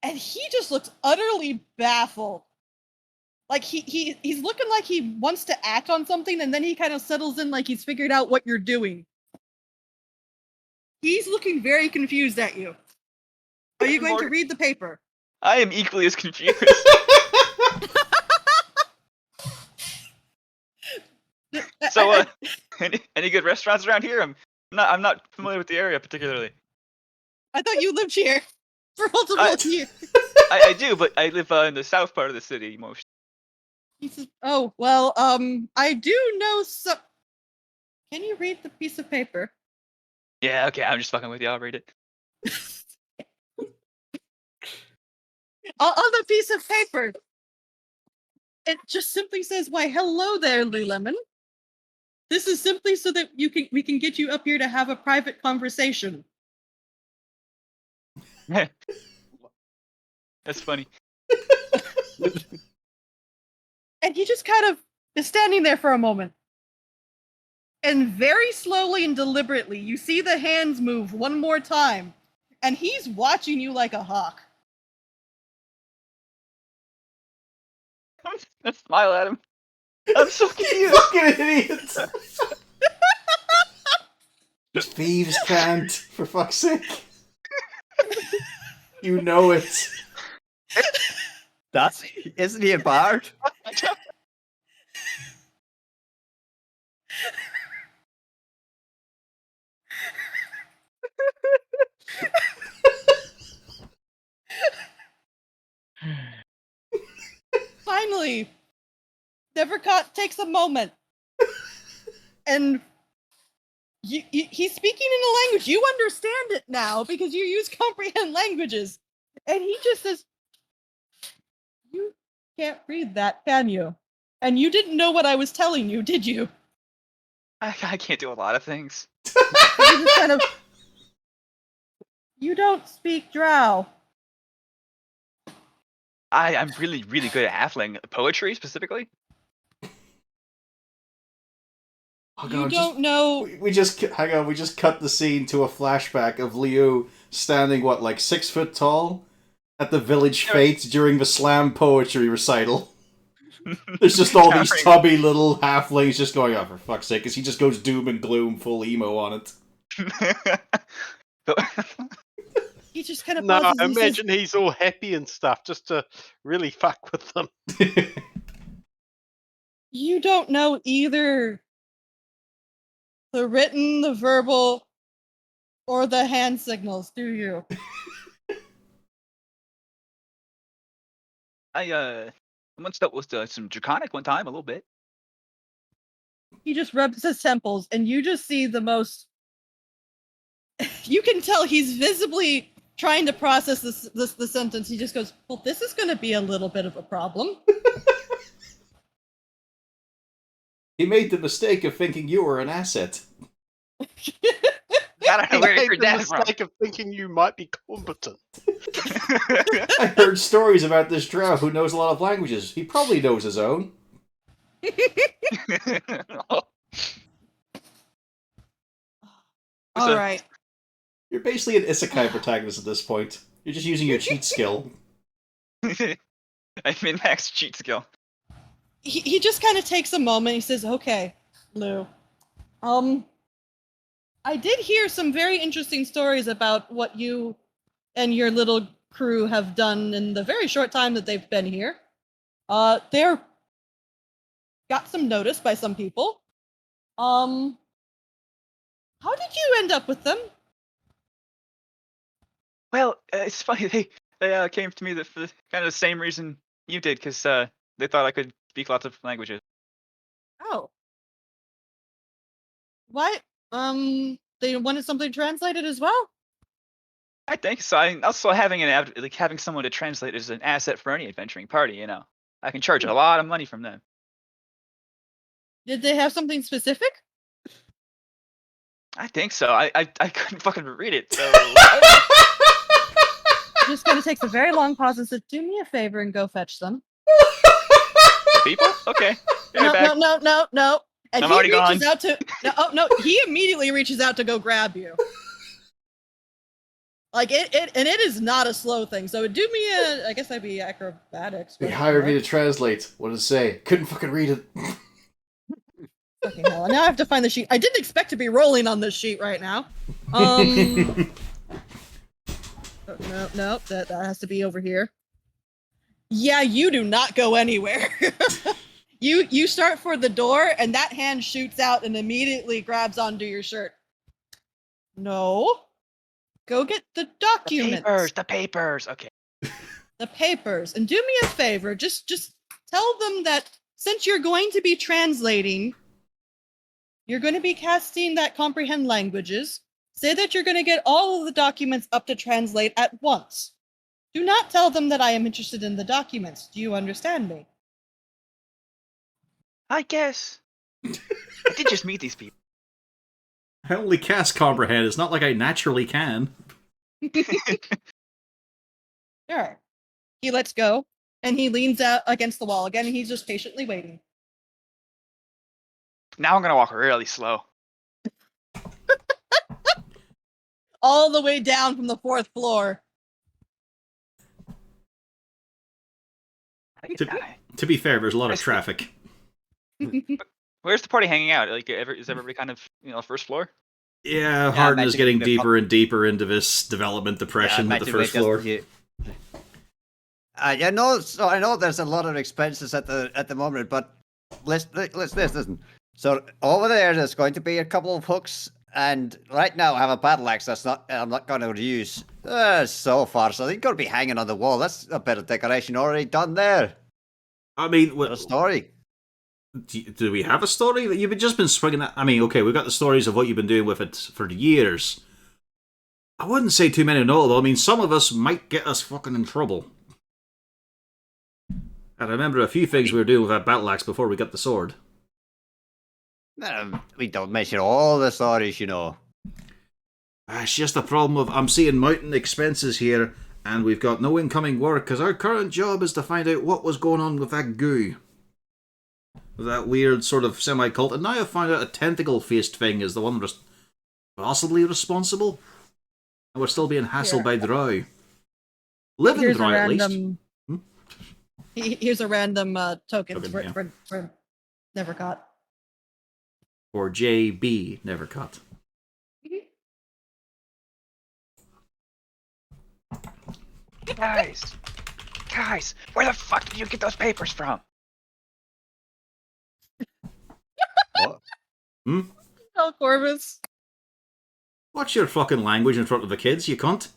A: and he just looks utterly baffled. Like he's looking like he wants to act on something, and then he kind of settles in like he's figured out what you're doing. He's looking very confused at you. Are you going to read the paper?
G: I am equally as confused. So, any good restaurants around here? I'm not familiar with the area particularly.
A: I thought you lived here for multiple years.
G: I do, but I live in the south part of the city most.
A: He says, "Oh well, I do know some." Can you read the piece of paper?
G: Yeah, okay, I'm just fucking with you. I'll read it.
A: On the piece of paper, it just simply says, "Why, hello there, Lululemon. This is simply so that we can get you up here to have a private conversation."
G: That's funny.
A: And he just kind of is standing there for a moment. And very slowly and deliberately, you see the hands move one more time. And he's watching you like a hawk.
G: I'm just gonna smile at him. I'm so confused.
B: Fucking idiots! Thieves can't, for fuck's sake. You know it.
C: Isn't he a bard?
A: Finally, Nevercott takes a moment and He's speaking in a language. You understand it now because you use comprehend languages. And he just says, you can't read that, can you? And you didn't know what I was telling you, did you?
G: I can't do a lot of things.
A: You just kind of... You don't speak Drow.
G: I'm really, really good at halfling poetry specifically.
A: You don't know...
B: We just hang on. We just cut the scene to a flashback of Liu standing like 6 foot tall at the village fete during the slam poetry recital. There's just all these tubby little halflings just going, oh, for fuck's sake, because he just goes doom and gloom full emo on it.
A: He just kind of
D: No,
A: pauses
D: I
A: and
D: imagine he's all happy and stuff just to really fuck with them.
A: you don't know either the written, the verbal, or the hand signals, do you?
G: I once dealt with some draconic one time, a little bit.
A: He just rubs his temples, and you just see the most... You can tell he's visibly trying to process the sentence. He just goes, well, this is going to be a little bit of a problem.
B: He made the mistake of thinking you were an asset.
G: I don't know
D: He
G: where
D: made
G: you're
D: the
G: that from.
D: mistake of thinking you might be competent.
B: I heard stories about this drow who knows a lot of languages. He probably knows his own.
A: All right.
B: You're basically an isekai protagonist at this point. You're just using your cheat skill.
G: I min max cheat skill.
A: He just kind of takes a moment. He says, okay, Lou. I did hear some very interesting stories about what you and your little crew have done in the very short time that they've been here. They're got some notice by some people. How did you end up with them?
G: Well, it's funny. They came to me for kind of the same reason you did, because they thought I could speak lots of languages.
A: Oh. What? They wanted something translated as well?
G: I think so. Also having having someone to translate is an asset for any adventuring party. You know, I can charge a lot of money from them.
A: Did they have something specific?
G: I think so. I couldn't fucking read it, so.
A: Just kind of takes a very long pause and says, do me a favor and go fetch them.
G: The people? Okay.
A: No. And
G: I'm
A: he
G: already
A: reaches
G: gone.
A: out to... No, he immediately reaches out to go grab you. Like, it is not a slow thing, so do me a... I guess that'd be acrobatics.
B: They hired me to translate. What did it say? Couldn't fucking read it.
A: Fucking hell. Now I have to find the sheet. I didn't expect to be rolling on this sheet right now. No, that has to be over here. Yeah, you do not go anywhere. You start for the door, and that hand shoots out and immediately grabs onto your shirt. No. Go get the documents.
G: The papers. Okay.
A: The papers. And do me a favor. Just tell them that since you're going to be translating, you're going to be casting that comprehend languages. Say that you're going to get all of the documents up to translate at once. Do not tell them that I am interested in the documents. Do you understand me?
G: I guess. I did just meet these people.
B: I only cast comprehend. It's not like I naturally can.
A: Sure. He lets go, and he leans out against the wall again, and he's just patiently waiting.
G: Now I'm gonna walk really slow.
A: All the way down from the 4th floor.
B: To be fair, there's a lot of traffic.
G: Where's the party hanging out? Like, is everybody kind of first floor?
B: Yeah, Harden is getting
C: the
B: deeper and deeper into this development depression at the first floor.
C: I know there's a lot of expenses at the moment, but let's listen. So over there's going to be a couple of hooks, and right now I have a battle axe I'm not going to use so far. So they're going to be hanging on the wall. That's a bit of decoration already done there.
B: I mean,
C: What a story.
B: Do we have a story that you've just been swinging at? I mean, okay, we've got the stories of what you've been doing with it for years. I wouldn't say too many notable. I mean, some of us might get us fucking in trouble. I remember a few things we were doing with that battle axe before we got the sword.
C: We don't mention all the stories, you know.
B: It's just a problem of I'm seeing mountain expenses here, and we've got no incoming work because our current job is to find out what was going on with that goo. With that weird sort of semi-cult. And now I've found out a tentacle-faced thing is the one possibly responsible. And we're still being hassled by Drow. Living
A: Here's
B: Drow,
A: a
B: at least.
A: random. Here's a random token
B: Token,
A: for Never Caught.
B: Or JB Never Cut.
G: Guys, where the fuck did you get those papers from?
C: What?
A: Oh, Corvus.
B: What's your fucking language in front of the kids, you cunt?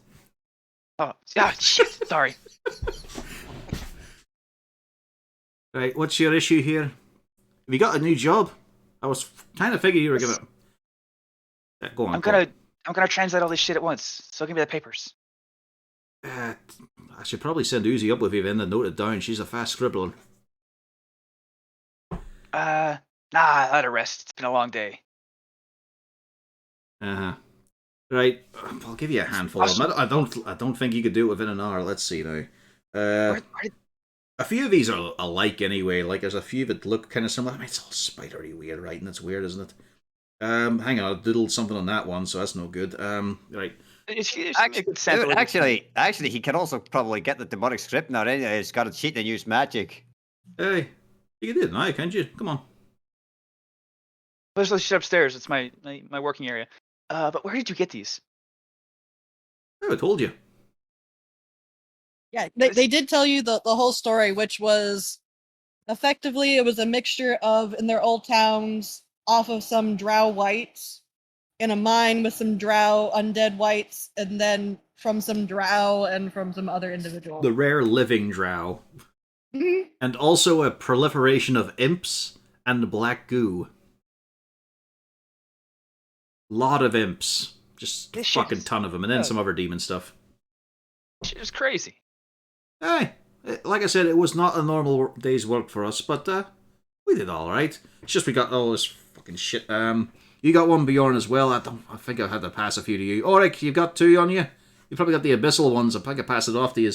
G: Oh, shit. Sorry.
B: Right, what's your issue here? Have you got a new job? I was kind of figuring you were gonna... Go on.
G: I'm gonna translate all this shit at once. So give me the papers.
B: I should probably send Uzi up with you then and note it down. She's a fast scribbler.
G: Nah, let her rest. It's been a long day.
B: Right, I'll give you a handful of them. I don't think you could do it within an hour. Let's see now. A few of these are alike anyway. Like there's a few that look kind of similar. I mean, it's all spidery weird, right? And it's weird, isn't it? Hang on, I doodled something on that one, so that's no good. Right.
C: Actually, he can also probably get the demonic script now. Anyway, he's got to cheat and use magic.
B: Hey, you can do it now, can't you? Come on.
G: Let's shit upstairs. It's my working area. But where did you get these?
B: I told you.
A: Yeah, they did tell you the whole story, which was effectively it was a mixture of in their old towns off of some drow whites in a mine with some drow undead whites, and then from some drow and from some other individuals.
B: The rare living drow.
A: Mhm.
B: And also a proliferation of imps and black goo. Lot of imps. Just
G: This
B: fucking
G: shit is
B: ton of them. And then
G: nuts.
B: some other demon stuff.
G: Shit is crazy.
B: Hey, like I said, it was not a normal day's work for us, but we did all right. It's just we got all this fucking shit. You got one Bjorn as well. I think I had to pass a few to you. Ulrich, you've got two on you. You probably got the abyssal ones. I think I pass it off to you.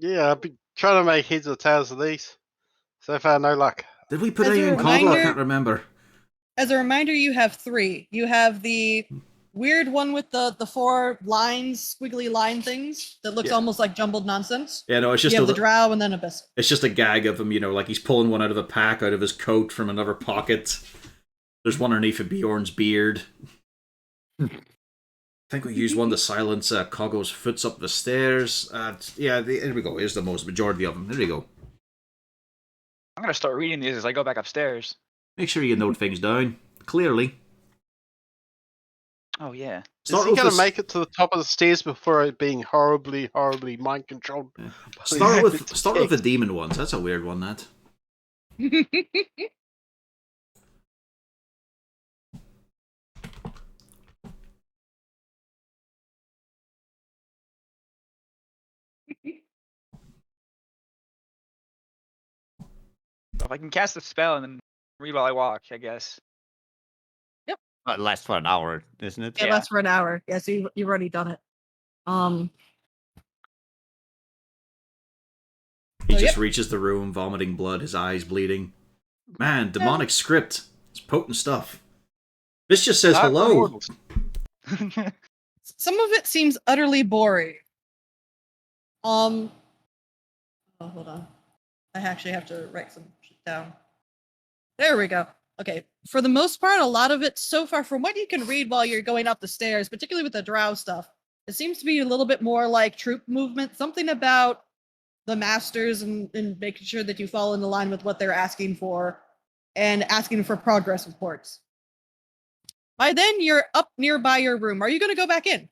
D: Yeah, I've been trying to make heads or tails of these. So far, no luck.
B: Did we put
A: As a
B: any in combo? I
A: reminder-
B: can't remember.
A: As a reminder, you have three. You have the weird one with the four lines, squiggly line things that looks
B: Yeah.
A: almost like jumbled nonsense.
B: Yeah, no, it's
A: You
B: just
A: have the drow and then abyss.
B: it's just a gag of him, like he's pulling one out of a pack out of his coat from another pocket. There's one underneath of Bjorn's beard. I think we used one to silence Coggo's foots up the stairs. Here we go. Here's the majority of them. There we go.
G: I'm gonna start reading these as I go back upstairs.
B: Make sure you note things down clearly.
G: Oh yeah.
D: Is he going to make it to the top of the stairs before it being horribly, horribly mind controlled?
B: Yeah. Start with the demon ones. That's a weird one. That.
G: If I can cast a spell and then read while I walk, I guess.
C: It lasts for an hour, isn't it?
A: Yeah,
G: Yeah.
A: that's for an hour. Yeah, so you've already done it.
B: He
A: So,
B: just reaches the room, vomiting blood, his eyes bleeding. Man, demonic script. It's potent stuff. This just says
D: Not for
B: hello.
D: mortals.
A: Some of it seems utterly boring. Oh, hold on. I actually have to write some shit down. There we go. Okay. For the most part, a lot of it so far, from what you can read while you're going up the stairs, particularly with the drow stuff, it seems to be a little bit more like troop movement. Something about the masters and making sure that you fall into line with what they're asking for and asking for progress reports. By then, you're up nearby your room. Are you going to go back in?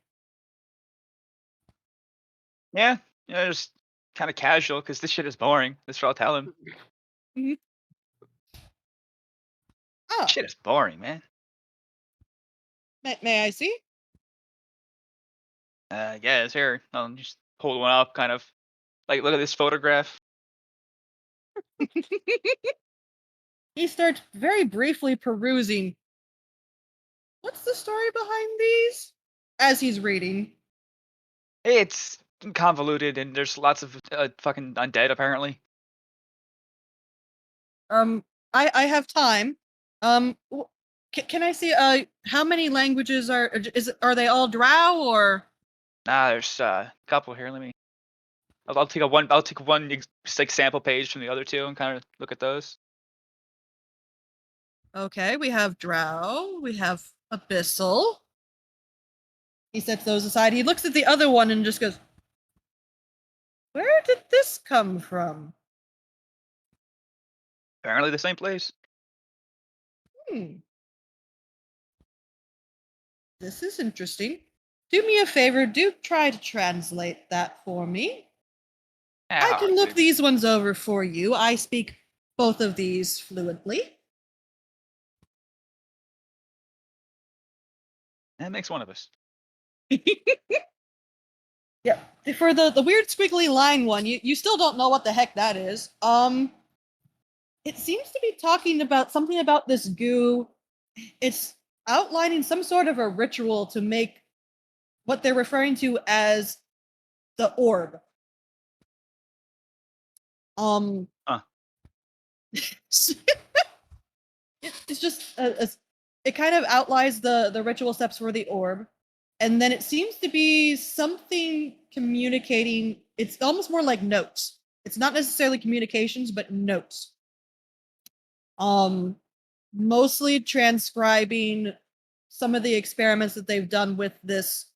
G: Yeah, just kind of casual because this shit is boring. That's what I'll tell him.
A: Ah,
G: Shit is boring, man.
A: may I see?
G: Yeah, it's here. I'll just hold one up, kind of. Like, look at this photograph.
A: He starts very briefly perusing. What's the story behind these? As he's reading.
G: It's convoluted, and there's lots of fucking undead, apparently.
A: I have time. Can I see how many languages are they all Drow or?
G: Nah, there's a couple here. Let me. I'll take one like sample page from the other two and kind of look at those.
A: Okay, we have Drow, we have Abyssal. He sets those aside. He looks at the other one and just goes, "Where did this come from?"
G: Apparently, the same place.
A: Hmm. This is interesting. Do me a favor, do try to translate that for me. I
G: Ah,
A: can look
G: dude.
A: these ones over for you. I speak both of these fluently.
G: That makes one of us.
A: Yeah. For the weird squiggly line one, you still don't know what the heck that is. It seems to be talking about something about this goo. It's outlining some sort of a ritual to make what they're referring to as the orb.
G: Huh.
A: It's just it kind of outlines the ritual steps for the orb, and then it seems to be something communicating. It's almost more like notes. It's not necessarily communications, but notes. Mostly transcribing some of the experiments that they've done with this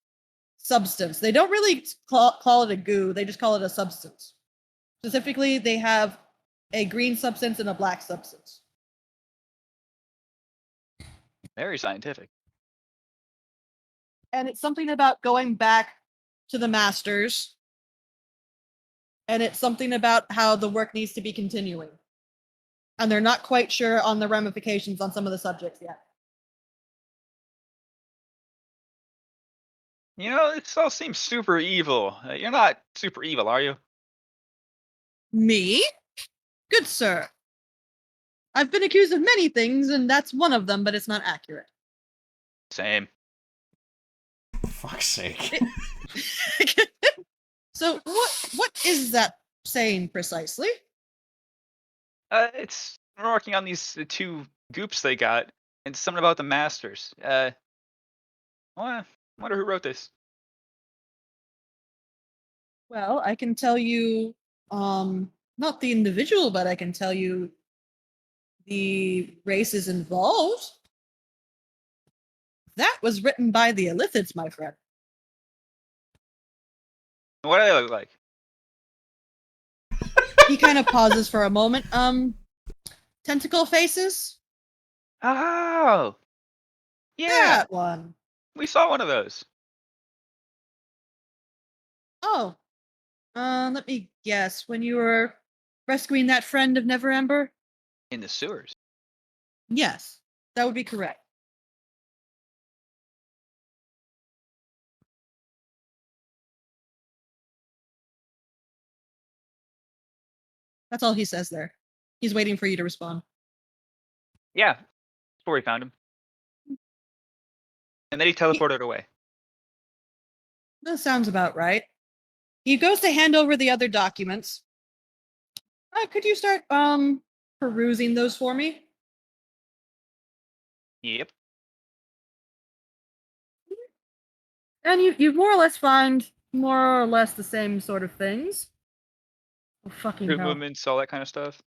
A: substance. They don't really call it a goo. They just call it a substance. Specifically, they have a green substance and a black substance.
G: Very scientific.
A: And it's something about going back to the masters. And it's something about how the work needs to be continuing. And they're not quite sure on the ramifications on some of the subjects yet.
G: You know, this all seems super evil. You're not super evil, are you?
A: Me? Good sir. I've been accused of many things, and that's one of them, but it's not accurate.
G: Same.
B: Fuck's sake.
A: So what is that saying precisely?
G: It's we're working on these two goops they got, and something about the masters. Wonder who wrote this.
A: Well, I can tell you, not the individual, but I can tell you the races involved. That was written by the Illithids, my friend.
G: What do they look like?
A: He kind of pauses for a moment. Tentacle faces?
G: Oh, yeah,
A: That one.
G: we saw one of those
A: Oh. Let me guess. When you were rescuing that friend of Never Ember?
G: in the sewers.
A: Yes, that would be correct. That's all he says there. He's waiting for you to respond.
G: Yeah, that's where we found him, and then he teleported away.
A: That sounds about right. He goes to hand over the other documents. Could you start perusing those for me?
G: Yep.
A: And you more or less find more or less the same sort of things. Oh, fucking
G: Troop
A: hell.
G: movements, all that kind of stuff.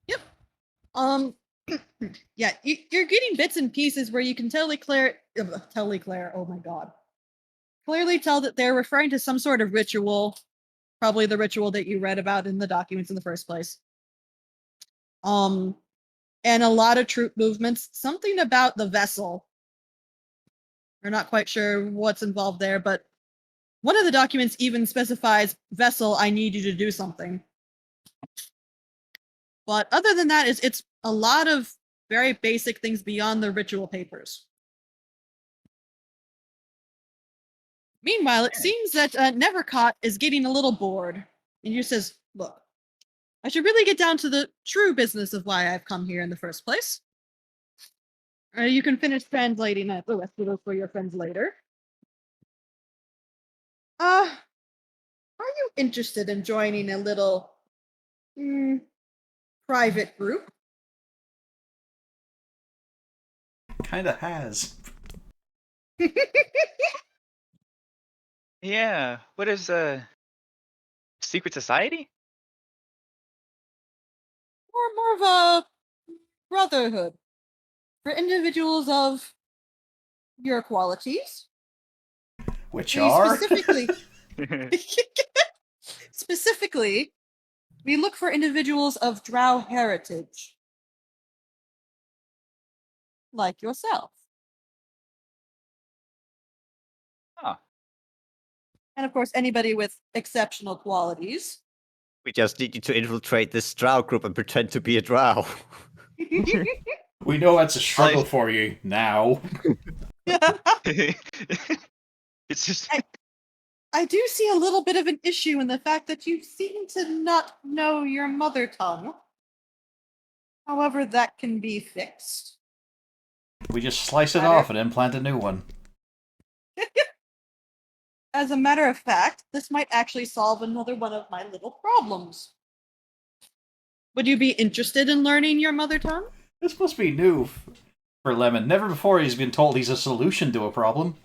A: Yep. Yeah, you're getting bits and pieces where you can clearly oh my god. Clearly tell that they're referring to some sort of ritual, probably the ritual that you read about in the documents in the first place. And a lot of troop movements, something about the vessel. We're not quite sure what's involved there, but one of the documents even specifies, "Vessel, I need you to do something." But other than that, it's a lot of very basic things beyond the ritual papers. Meanwhile, it
G: Yeah.
A: seems that Nevercaught is getting a little bored. And you says, look, I should really get down to the true business of why I've come here in the first place. You can finish translating the rest of those for your friends later. Are you interested in joining a little private group?
B: Kinda has.
G: Yeah. What is secret society?
A: Or more of a brotherhood for individuals of your qualities.
B: Which
A: We
B: are?
A: specifically, we look for individuals of drow heritage. Like yourself.
G: Oh.
A: And of course, anybody with exceptional qualities.
C: We just need you to infiltrate this drow group and pretend to be a drow.
B: We know that's a struggle for you now.
G: It's just
A: I do see a little bit of an issue in the fact that you seem to not know your mother tongue. However, that can be fixed.
B: We just slice it off and implant a new one.
A: As a matter of fact, this might actually solve another one of my little problems. Would you be interested in learning your mother tongue?
B: This must be new for Lemon. Never before he's been told he's a solution to a problem.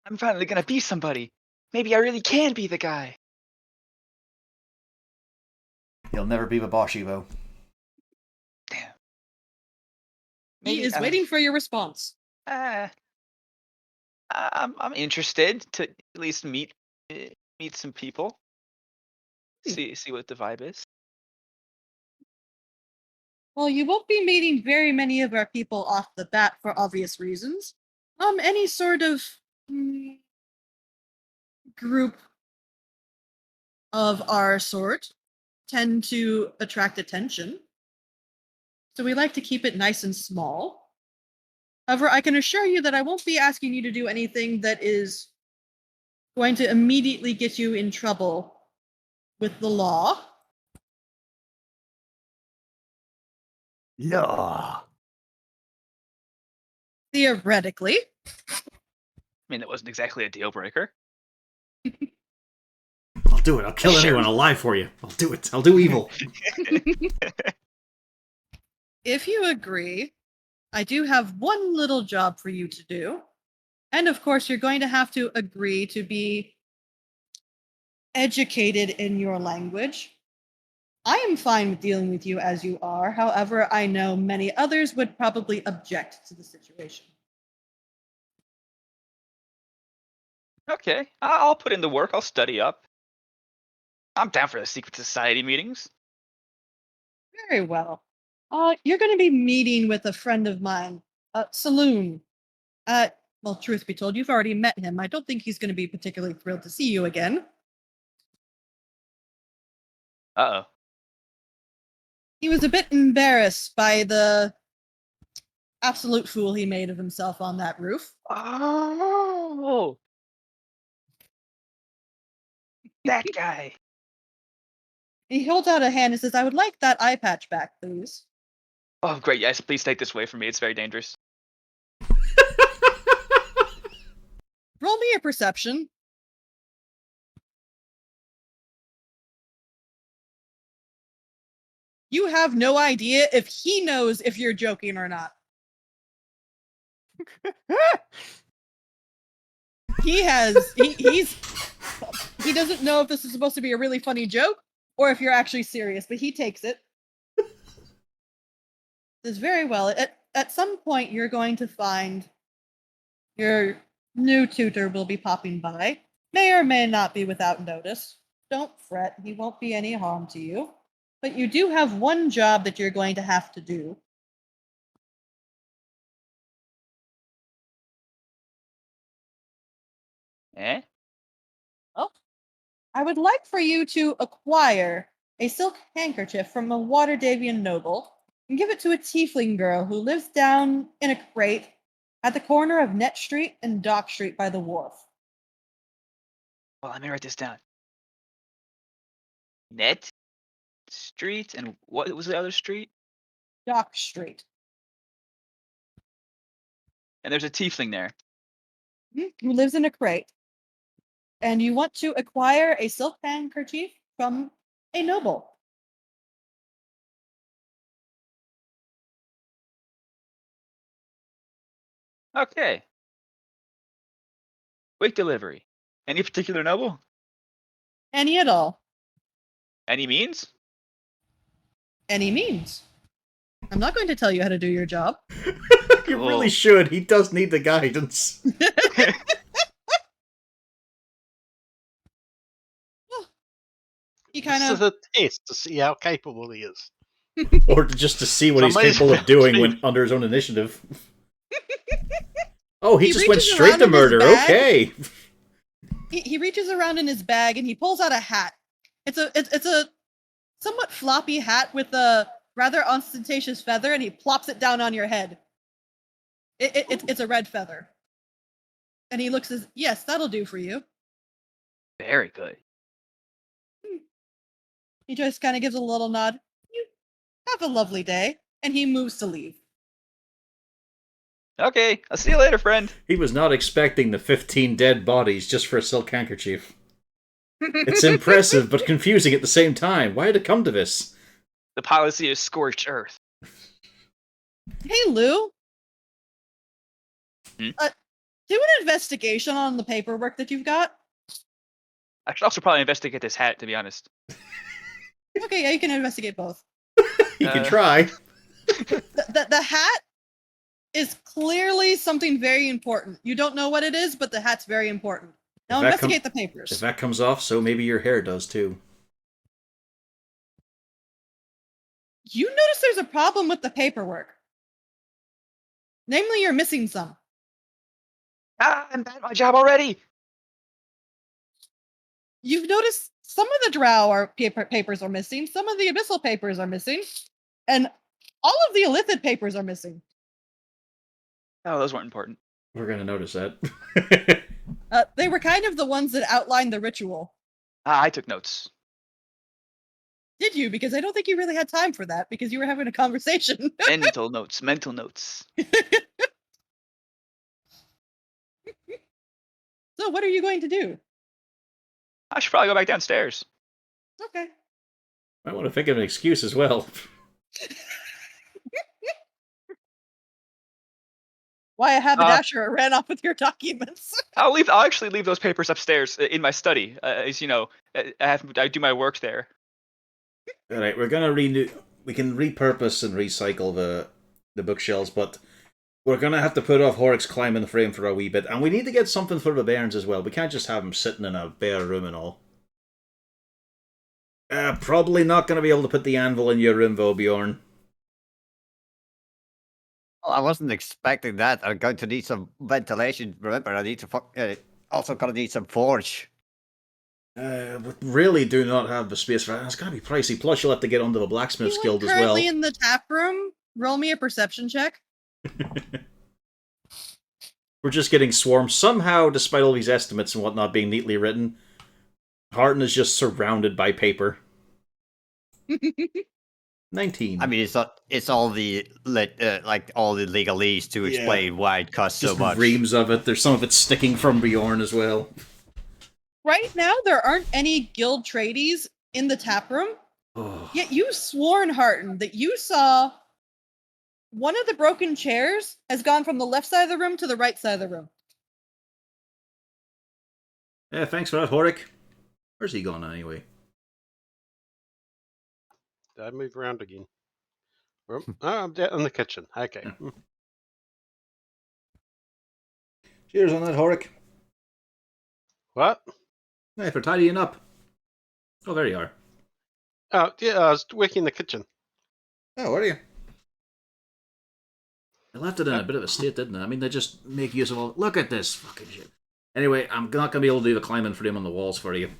G: I'm finally gonna be somebody. Maybe I really can be the guy.
B: He'll never be Babashi, though.
G: Damn.
A: He is waiting for your response.
G: I'm interested to at least meet some people. See what the vibe is.
A: Well, you won't be meeting very many of our people off the bat for obvious reasons. Any sort of group of our sort tend to attract attention. So we like to keep it nice and small. However, I can assure you that I won't be asking you to do anything that is going to immediately get you in trouble with the law.
C: Law.
A: Theoretically.
G: I mean, that wasn't exactly a deal breaker.
B: I'll do it. I'll kill anyone alive for you. I'll do it. I'll do evil.
A: If you agree, I do have one little job for you to do. And of course, you're going to have to agree to be educated in your language. I am fine with dealing with you as you are. However, I know many others would probably object to the situation.
G: Okay, I'll put in the work. I'll study up. I'm down for the secret society meetings.
A: Very well. You're going to be meeting with a friend of mine, Saloon. Well, truth be told, you've already met him. I don't think he's going to be particularly thrilled to see you again.
G: Uh-oh.
A: He was a bit embarrassed by the absolute fool he made of himself on that roof.
G: Oh, that guy.
A: He holds out a hand and says, I would like that eye patch back, please.
G: Oh, great. Yes, please take this away from me. It's very dangerous.
A: Roll me a perception. You have no idea if he knows if you're joking or not. He doesn't know if this is supposed to be a really funny joke or if you're actually serious, but he takes it. Says very well. At some point, you're going to find your new tutor will be popping by. May or may not be without notice. Don't fret, he won't be any harm to you. But you do have one job that you're going to have to do.
G: Eh?
A: Oh, I would like for you to acquire a silk handkerchief from a Waterdavian noble and give it to a tiefling girl who lives down in a crate at the corner of Net Street and Dock Street by the wharf.
G: Well, let me write this down. Net Street, and what was the other street?
A: Dock Street.
G: And there's a tiefling there.
A: Who lives in a crate. And you want to acquire a silk handkerchief from a noble.
G: Okay. Quick delivery. Any particular noble?
A: Any at all.
G: Any means?
A: Any means. I'm not going to tell you how to do your job.
B: You
G: Cool.
B: really should. He does need the guidance.
A: He kind
D: This is
A: of
D: a test to see how capable he is.
B: Or just to see what he's
D: Somebody's
B: capable of
D: got
B: doing
D: to
B: when under his own initiative. Oh, he
A: He
B: just went
A: reaches
B: straight
A: around
B: to
A: in his
B: murder.
A: bag.
B: Okay.
A: he reaches around in his bag and he pulls out a hat. It's a somewhat floppy hat with a rather ostentatious feather, and he plops it down on your head. It's a red feather. And he looks as, yes, that'll do for you.
G: Very good.
A: He just kind of gives a little nod. You have a lovely day. And he moves to leave.
G: Okay, I'll see you later, friend.
B: He was not expecting the 15 dead bodies just for a silk handkerchief. It's impressive, but confusing at the same time. Why did it come to this?
G: The policy is scorched earth.
A: Hey, Lou.
G: Hmm?
A: Do an investigation on the paperwork that you've got.
G: I should also probably investigate this hat, to be honest.
A: Okay, yeah, you can investigate both.
B: You can
G: Uh,
B: try.
A: The hat is clearly something very important. You don't know what it is, but the hat's very important. Now
B: If that
A: investigate the
B: If
A: papers.
B: that comes off, so maybe your hair does too.
A: You notice there's a problem with the paperwork. Namely, you're missing some.
G: I'm bad at my job already.
A: You've noticed some of the drow papers are missing, some of the abyssal papers are missing, and all of the illithid papers are missing.
G: Oh, those weren't important.
B: We're gonna notice that.
A: They were kind of the ones that outlined the ritual.
G: I took notes.
A: Did you? Because I don't think you really had time for that because you were having a conversation.
G: Mental notes. Mental notes.
A: So what are you going to do?
G: I should probably go back downstairs.
A: Okay.
B: I want to think of an excuse as well.
A: Why a haberdasher ran off with your documents?
G: I'll actually leave those papers upstairs in my study. As you know, I do my work there.
B: All right, we're gonna renew. We can repurpose and recycle the bookshelves, but we're gonna have to put off Horrocks climbing the frame for a wee bit, and we need to get something for the bairns as well. We can't just have them sitting in a bare room and all. Probably not gonna be able to put the anvil in your room, though, Bjorn.
C: Well, I wasn't expecting that. I'm going to need some ventilation. Remember, I need to also gonna need some forge.
B: We really do not have the space for that. It's gonna be pricey. Plus, you'll have to get onto the blacksmith's
A: Anyone
B: guild as well.
A: currently in the tap room? Roll me a perception check.
B: We're just getting swarmed. Somehow, despite all these estimates and whatnot being neatly written, Harton is just surrounded by paper. 19.
C: I mean, it's all the like all the legalese to
B: Yeah.
C: explain why it costs so
B: just
C: much.
B: reams of it. There's some of it sticking from Bjorn as well.
A: Right now, there aren't any guild tradies in the tap room.
B: Oh.
A: Yet you sworn, Harton, that you saw one of the broken chairs has gone from the left side of the room to the right side of the room.
B: Yeah, thanks for that, Horik. Where's he gone anyway?
D: Did I move around again? Oh, I'm down in the kitchen. Okay.
B: Cheers on that, Horik.
D: What?
B: Hey, for tidying up. Oh, there you are.
D: Oh, yeah, I was working in the kitchen.
B: Oh, where are you? They left it in a bit of a state, didn't they? I mean, they just make use of all... Look at this fucking shit. Anyway, I'm not going to be able to do the climbing frame on the walls for you.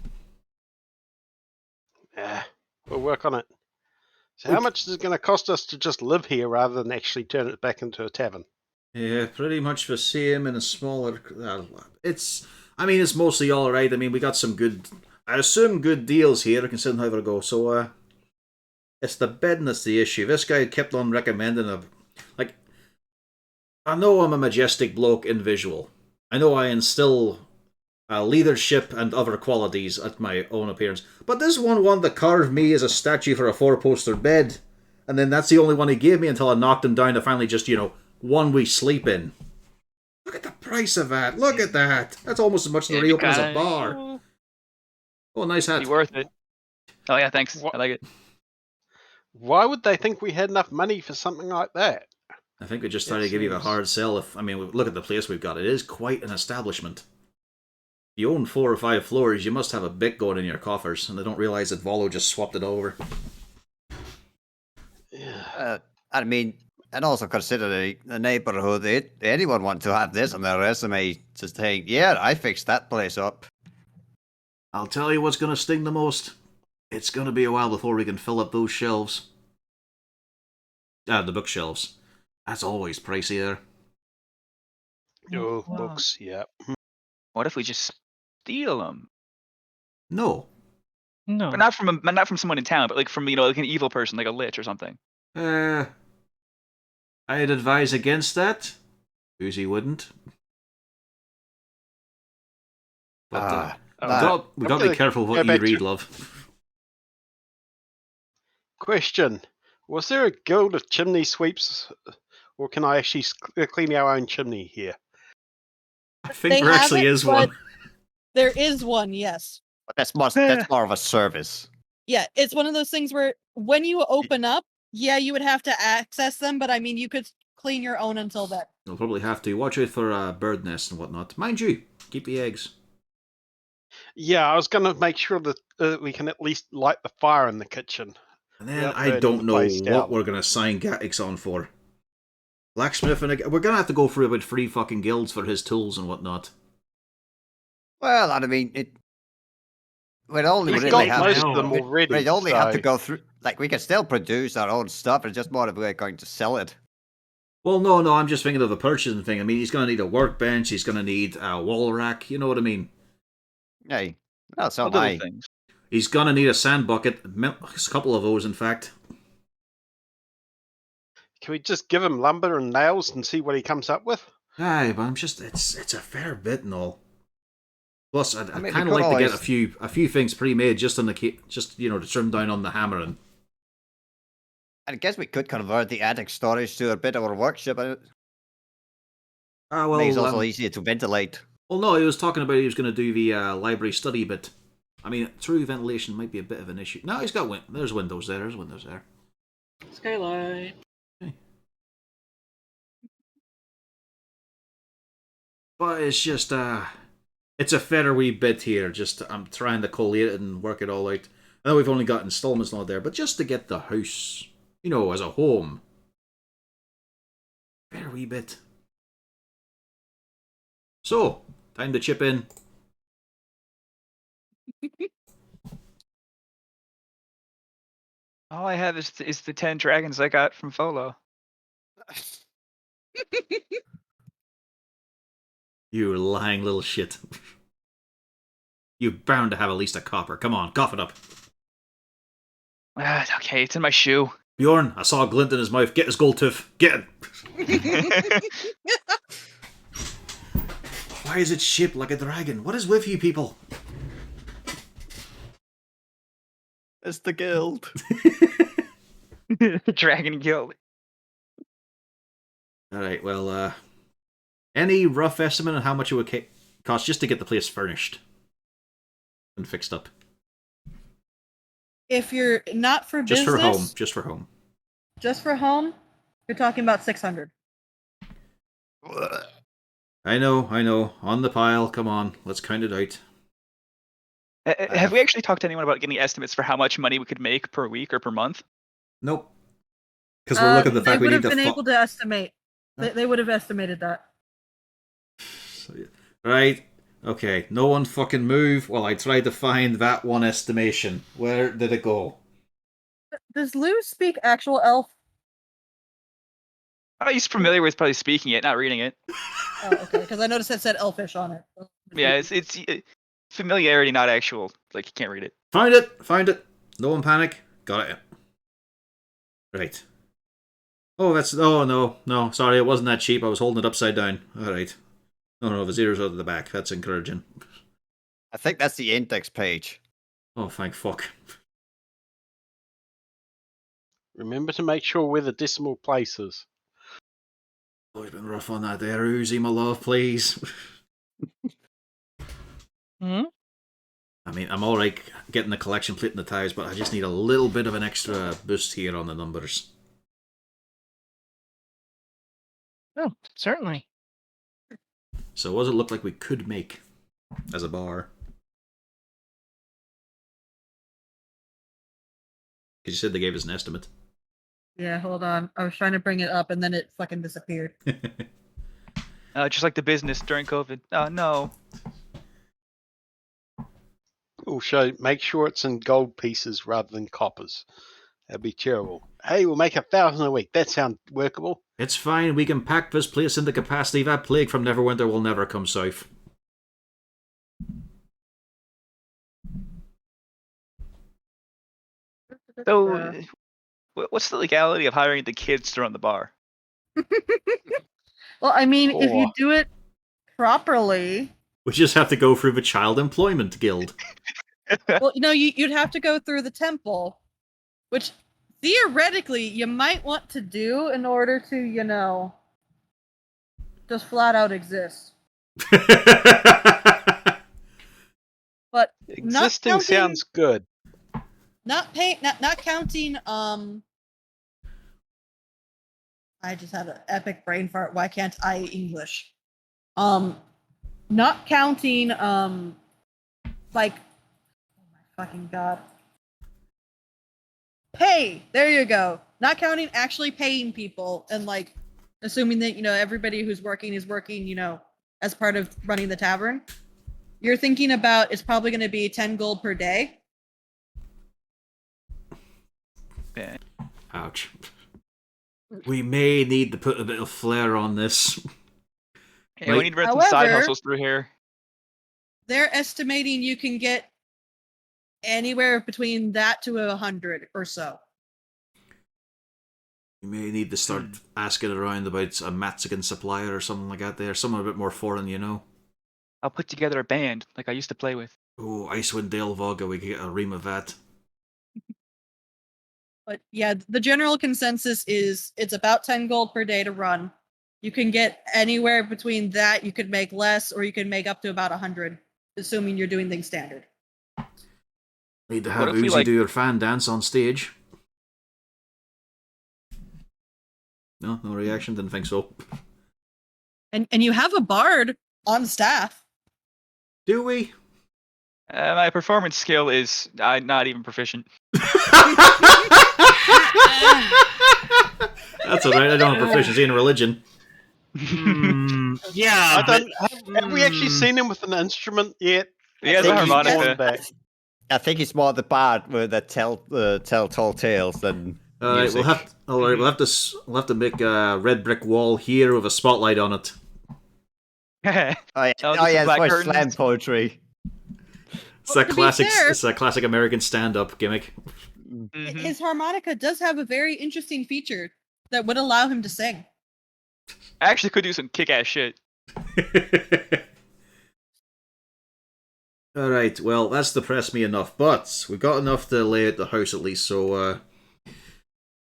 D: We'll work on it. So how much is it going to cost us to just live here rather than actually turn it back into a tavern?
B: Yeah, pretty much the same in a smaller. It's mostly all right. I mean, we got some good. I assume good deals here, considering how they go. So, it's the bed and that's the issue. This guy kept on recommending like. I know I'm a majestic bloke in visual. I know I instill leadership and other qualities at my own appearance. But this one wanted to carve me as a statue for a 4-poster bed. And then that's the only one he gave me until I knocked him down to finally just, one we sleep in. Look at the price of that. Look at that. That's almost as much as the reopen as a bar. Oh, nice hat.
G: Be worth it. Oh yeah, thanks.
D: What?
G: I like it.
D: Why would they think we had enough money for something like that?
B: I think we just tried to give you the hard sell. Look at the place we've got. It is quite an establishment. If you own 4 or 5 floors, you must have a bit going in your coffers, and they don't realize that Volo just swapped it over.
D: Yeah.
C: And also consider the neighborhood. Anyone want to have this on their resume, just saying, yeah, I fixed that place up.
B: I'll tell you what's going to sting the most. It's going to be a while before we can fill up those shelves. The bookshelves. That's always pricey there.
D: Oh,
G: Wow.
D: books, yeah.
G: What if we just steal them?
B: No.
F: No.
G: But not from someone in town, but like from like an evil person, like a lich or something.
B: I'd advise against that. Uzi wouldn't. But we got to be careful what you read, love.
D: Question. Was there a guild of chimney sweeps, or can I actually clean our own chimney here?
B: I think there actually is one.
A: There is one, yes.
C: But that's more of a service.
A: Yeah, it's one of those things where when you open up, yeah, you would have to access them, but I mean, you could clean your own until then.
B: You'll probably have to. Watch out for bird nests and whatnot. Mind you, keep the eggs.
D: Yeah, I was going to make sure that we can at least light the fire in the kitchen.
B: And then I don't know what we're going to sign Gatix on for. Blacksmith, and we're going to have to go through about 3 fucking guilds for his tools and whatnot.
C: Well, we'd only
D: We've
C: really
D: got most of them already.
C: We'd only have to go through. Like, we can still produce our own stuff. It's just more if we're going to sell it.
B: Well, no, I'm just thinking of the purchasing thing. I mean, he's going to need a workbench. He's going to need a wall rack. You know what I mean?
C: Hey, well, so am
G: Little
C: I.
G: things.
B: He's going to need a sand bucket. A couple of those, in fact.
D: Can we just give him lumber and nails and see what he comes up with?
B: Aye, but it's a fair bit and all. Plus, I'd
C: mean,
B: kind of like to get a few things pre-made just to trim down on the hammering.
C: I guess we could convert the attic storage to a bit of a workshop.
B: Ah, well,
C: Makes it also easier to ventilate.
B: Well, no, he was talking about he was going to do the library study bit. I mean, through ventilation might be a bit of an issue. No, he's got there's windows there. There's windows there.
E: Skylight.
B: Okay. But it's just it's a fair wee bit here. Just I'm trying to collate it and work it all out. I know we've only got installments not there, but just to get the house, as a home, fair wee bit. So, time to chip in.
G: All I have is the 10 dragons I got from Folo.
B: You lying little shit. You're bound to have at least a copper. Come on, cough it up.
G: Okay, it's in my shoe.
B: Bjorn, I saw a glint in his mouth. Get his gold tooth. Get it. Why is it shaped like a dragon? What is with you people?
C: It's the guild.
G: Dragon Guild.
B: Alright, well, any rough estimate on how much it would cost just to get the place furnished and fixed up?
A: If you're not for
B: Just
A: business,
B: for home. Just for home.
A: Just for home, you're talking about 600.
B: I know. On the pile. Come on, let's count it out.
G: Have we actually talked to anyone about getting estimates for how much money we could make per week or per month?
B: Nope. Because we're looking at the fact we
A: They
B: need
A: would
B: to...
A: have been able to estimate. They would have estimated that.
B: So, yeah. Right. Okay. No one fucking move while I try to find that one estimation. Where did it go?
A: Does Lou speak actual elf?
G: Oh, he's familiar with probably speaking it, not reading it.
A: Oh, okay. Because I noticed it said elfish on it.
G: Yeah, it's familiarity, not actual. Like you can't read it.
B: Find it! Find it! No one panic. Got it. Right. Oh, that's... Oh, no. Sorry, it wasn't that cheap. I was holding it upside down. Alright. No, the zero's out of the back. That's encouraging.
C: I think that's the index page.
B: Oh, thank fuck.
D: Remember to make sure where the decimal places.
B: Always been rough on that there, Uzi, my love, please.
F: Hmm?
B: I mean, I'm alright getting the collection plate and the ties, but I just need a little bit of an extra boost here on the numbers.
F: Oh, certainly.
B: So what does it look like we could make as a bar? Because you said they gave us an estimate.
A: Yeah, hold on. I was trying to bring it up and then it fucking disappeared.
G: Just like the business during COVID. Oh no.
D: Also, make sure it's in gold pieces rather than coppers. That'd be terrible. Hey, we'll make 1,000 a week. That sounds workable.
B: It's fine, we can pack this place in the capacity that plague from Neverwinter will never come south.
G: So, what's the legality of hiring the kids to run the bar?
A: Well, I mean, if you
D: Or-
A: do it properly,
B: We just have to go through the Child Employment Guild.
A: well, you'd have to go through the temple, which theoretically you might want to do in order to, just flat out exist. But
D: Existing
A: counting-
D: sounds good.
A: not counting. I just had an epic brain fart. Why can't I English? Not counting. Like, oh my fucking god. Pay. There you go. Not counting actually paying people and like assuming that everybody who's working is working as part of running the tavern. You're thinking about it's probably going to be 10 gold per day.
G: Okay.
B: Ouch. We may need to put a bit of flair on this.
G: Yeah,
B: Like-
G: we need to run some side
A: However-
G: hustles through here.
A: They're estimating you can get anywhere between that to 100 or so.
B: We may need to start asking around about a Mexican supplier or something like that there. Someone a bit more foreign,
G: I'll put together a band like I used to play with.
B: Oh, Icewind Dale Vodka, we could get a ream of that.
A: But yeah, the general consensus is it's about 10 gold per day to run. You can get anywhere between that. You could make less, or you can make up to about 100, assuming you're doing things standard.
B: Need to
G: What
B: have
G: if we,
B: Uzi
G: like-
B: do your fan dance on stage. No reaction? Didn't think so.
A: And you have a bard on staff.
B: Do we?
G: My performance skill is not even proficient.
B: That's alright, I don't have proficiency in religion.
E: Yeah,
D: Have we actually seen him with an instrument yet?
G: He has
C: I
G: a
C: think he's
G: harmonica.
C: more- I think it's more the bard that tell tall tales than
B: Alright,
C: music.
B: we'll have to make a red brick wall here with a spotlight on it.
C: Oh yeah,
G: I'll
C: oh,
G: get some
C: yeah,
G: black
C: it's for
G: curtains.
C: slam poetry.
B: It's
A: Well,
B: a
A: to be
B: classic.
A: fair-
B: It's a classic American stand-up gimmick.
G: Mhm.
A: His harmonica does have a very interesting feature that would allow him to sing.
G: I actually could do some kick-ass shit.
B: All right. Well, that's depressed me enough, but we've got enough to lay out the house at least. So,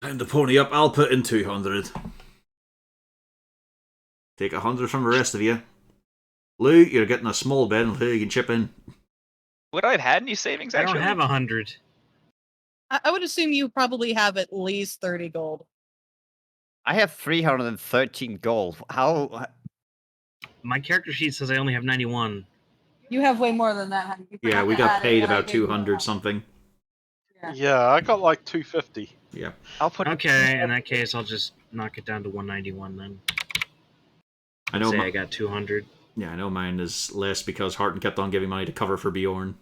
B: time to pony up. I'll put in 200. Take 100 from the rest of you. Lou, you're getting a small bed until you can chip in.
G: Would I have had any savings,
E: I
G: actually?
E: don't have 100.
A: I would assume you probably have at least 30 gold.
C: I have 313 gold. How?
E: My character sheet says I only have 91.
A: You have way more than that, honey. You
B: Yeah,
A: forgot
B: we
A: to
B: got
A: add it
B: paid
A: when I
B: about
A: gave you
B: 200
A: that.
B: something.
A: Yeah.
D: Yeah, I got like 250.
B: Yeah.
G: I'll put
E: Okay, in that case, I'll just knock it down to 191 then.
B: I know.
E: Say I got 200.
B: Yeah, I know mine is less because Harton kept on giving money to cover for Bjorn.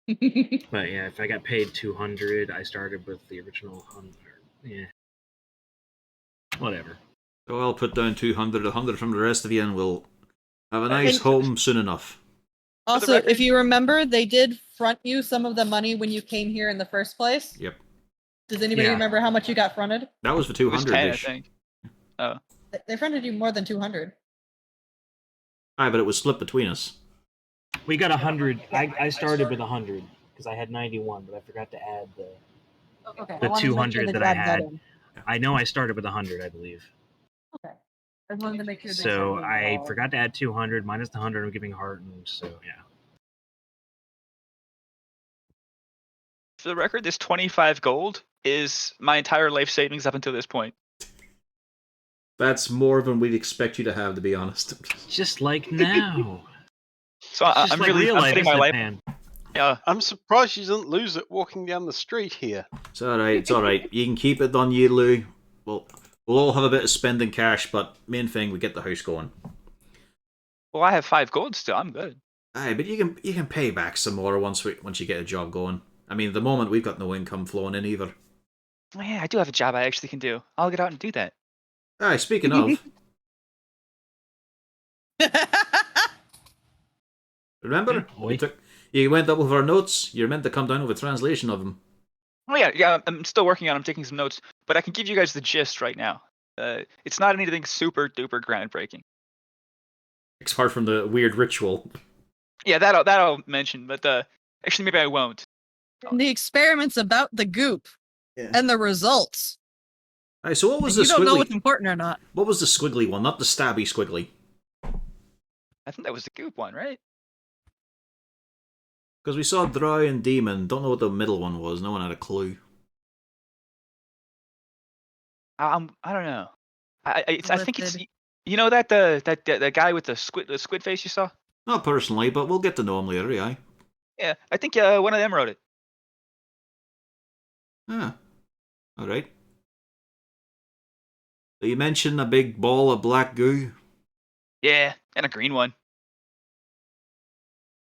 E: But yeah, if I got paid 200, I started with the original 100. Yeah. Whatever.
B: So I'll put down 200, 100 from the rest of you, and we'll have a nice
A: And-
B: home soon enough.
A: Also,
G: record-
A: if you remember, they did front you some of the money when you came here in the first place.
B: Yep.
A: Does anybody
E: Yeah.
A: remember how much you got fronted?
B: That was for
G: It was 10, I
B: 200-ish.
G: think. Oh.
A: They fronted you more than 200.
B: Aye, but it was split between us.
E: We got 100. I started with 100 because I had 91, but I forgot to add the.
A: Okay.
E: The
A: I wanted to make
E: 200
A: they
E: that I
A: added
E: had.
A: in.
E: I know I started with 100, I believe.
A: Okay. I wanted to make sure. they
E: So
A: said it
E: I
A: all.
E: forgot to add 200 minus the 100 I'm giving Heart, and so yeah.
G: For the record, this 25 gold is my entire life savings up until this point.
B: That's more than we'd expect you to have, to be honest.
E: Just like now.
G: So
E: It's just
G: I'm
E: like
G: really
E: real
G: I'm
E: life,
G: putting my
E: isn't it,
G: life.
E: man?
G: Yeah.
D: I'm surprised you didn't lose it walking down the street here.
B: It's alright, it's alright. You can keep it on you, Lou. We'll all have a bit of spending cash, but main thing, we get the house going.
G: Well, I have 5 gold still. I'm good.
B: Aye, but you can pay back some more once you get a job going. I mean, at the moment we've got no income flowing in either.
G: Oh, yeah, I do have a job I actually can do. I'll get out and do that.
B: Aye, speaking of, remember?
E: Oi.
B: You went up with our notes. You're meant to come down with a translation of them.
G: Oh yeah, I'm still working on. I'm taking some notes, but I can give you guys the gist right now. It's not anything super duper groundbreaking.
B: Apart from the weird ritual.
G: Yeah, that I'll mention, but actually maybe I won't.
A: And the experiments about the goop
B: Yeah.
A: and the results.
B: Aye, so what was
A: And
B: the
A: you don't know
B: squiggly?
A: what's important or not.
B: What was the squiggly one? Not the stabby squiggly.
G: I think that was the goop one, right?
B: Because we saw Drow and Demon. Don't know what the middle one was. No one had a clue.
G: I don't know. I think it's
A: Lifted.
G: you know that the guy with the squid face you saw.
B: Not personally, but we'll get to know him later, yeah.
G: Yeah, I think one of them wrote it.
B: Ah. Alright. So you mentioned a big ball of black goo.
G: Yeah, and a green one.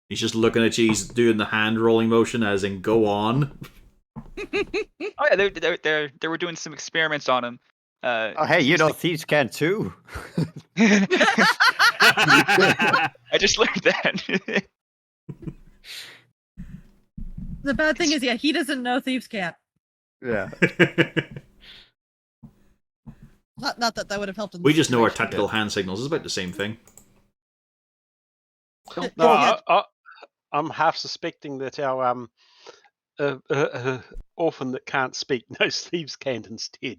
B: He's just looking at you, he's doing the hand rolling motion as in go on.
G: Oh yeah, they were doing some experiments on him.
C: Oh, hey, you know thieves can too.
G: I just learned that.
A: The bad thing is, yeah, he doesn't know thieves can't.
C: Yeah.
A: Not that that would have helped him.
B: We just know our tactical hand signals. It's about the same thing.
A: No,
D: No, I'm half suspecting that our orphan that can't speak knows thieves can't instead.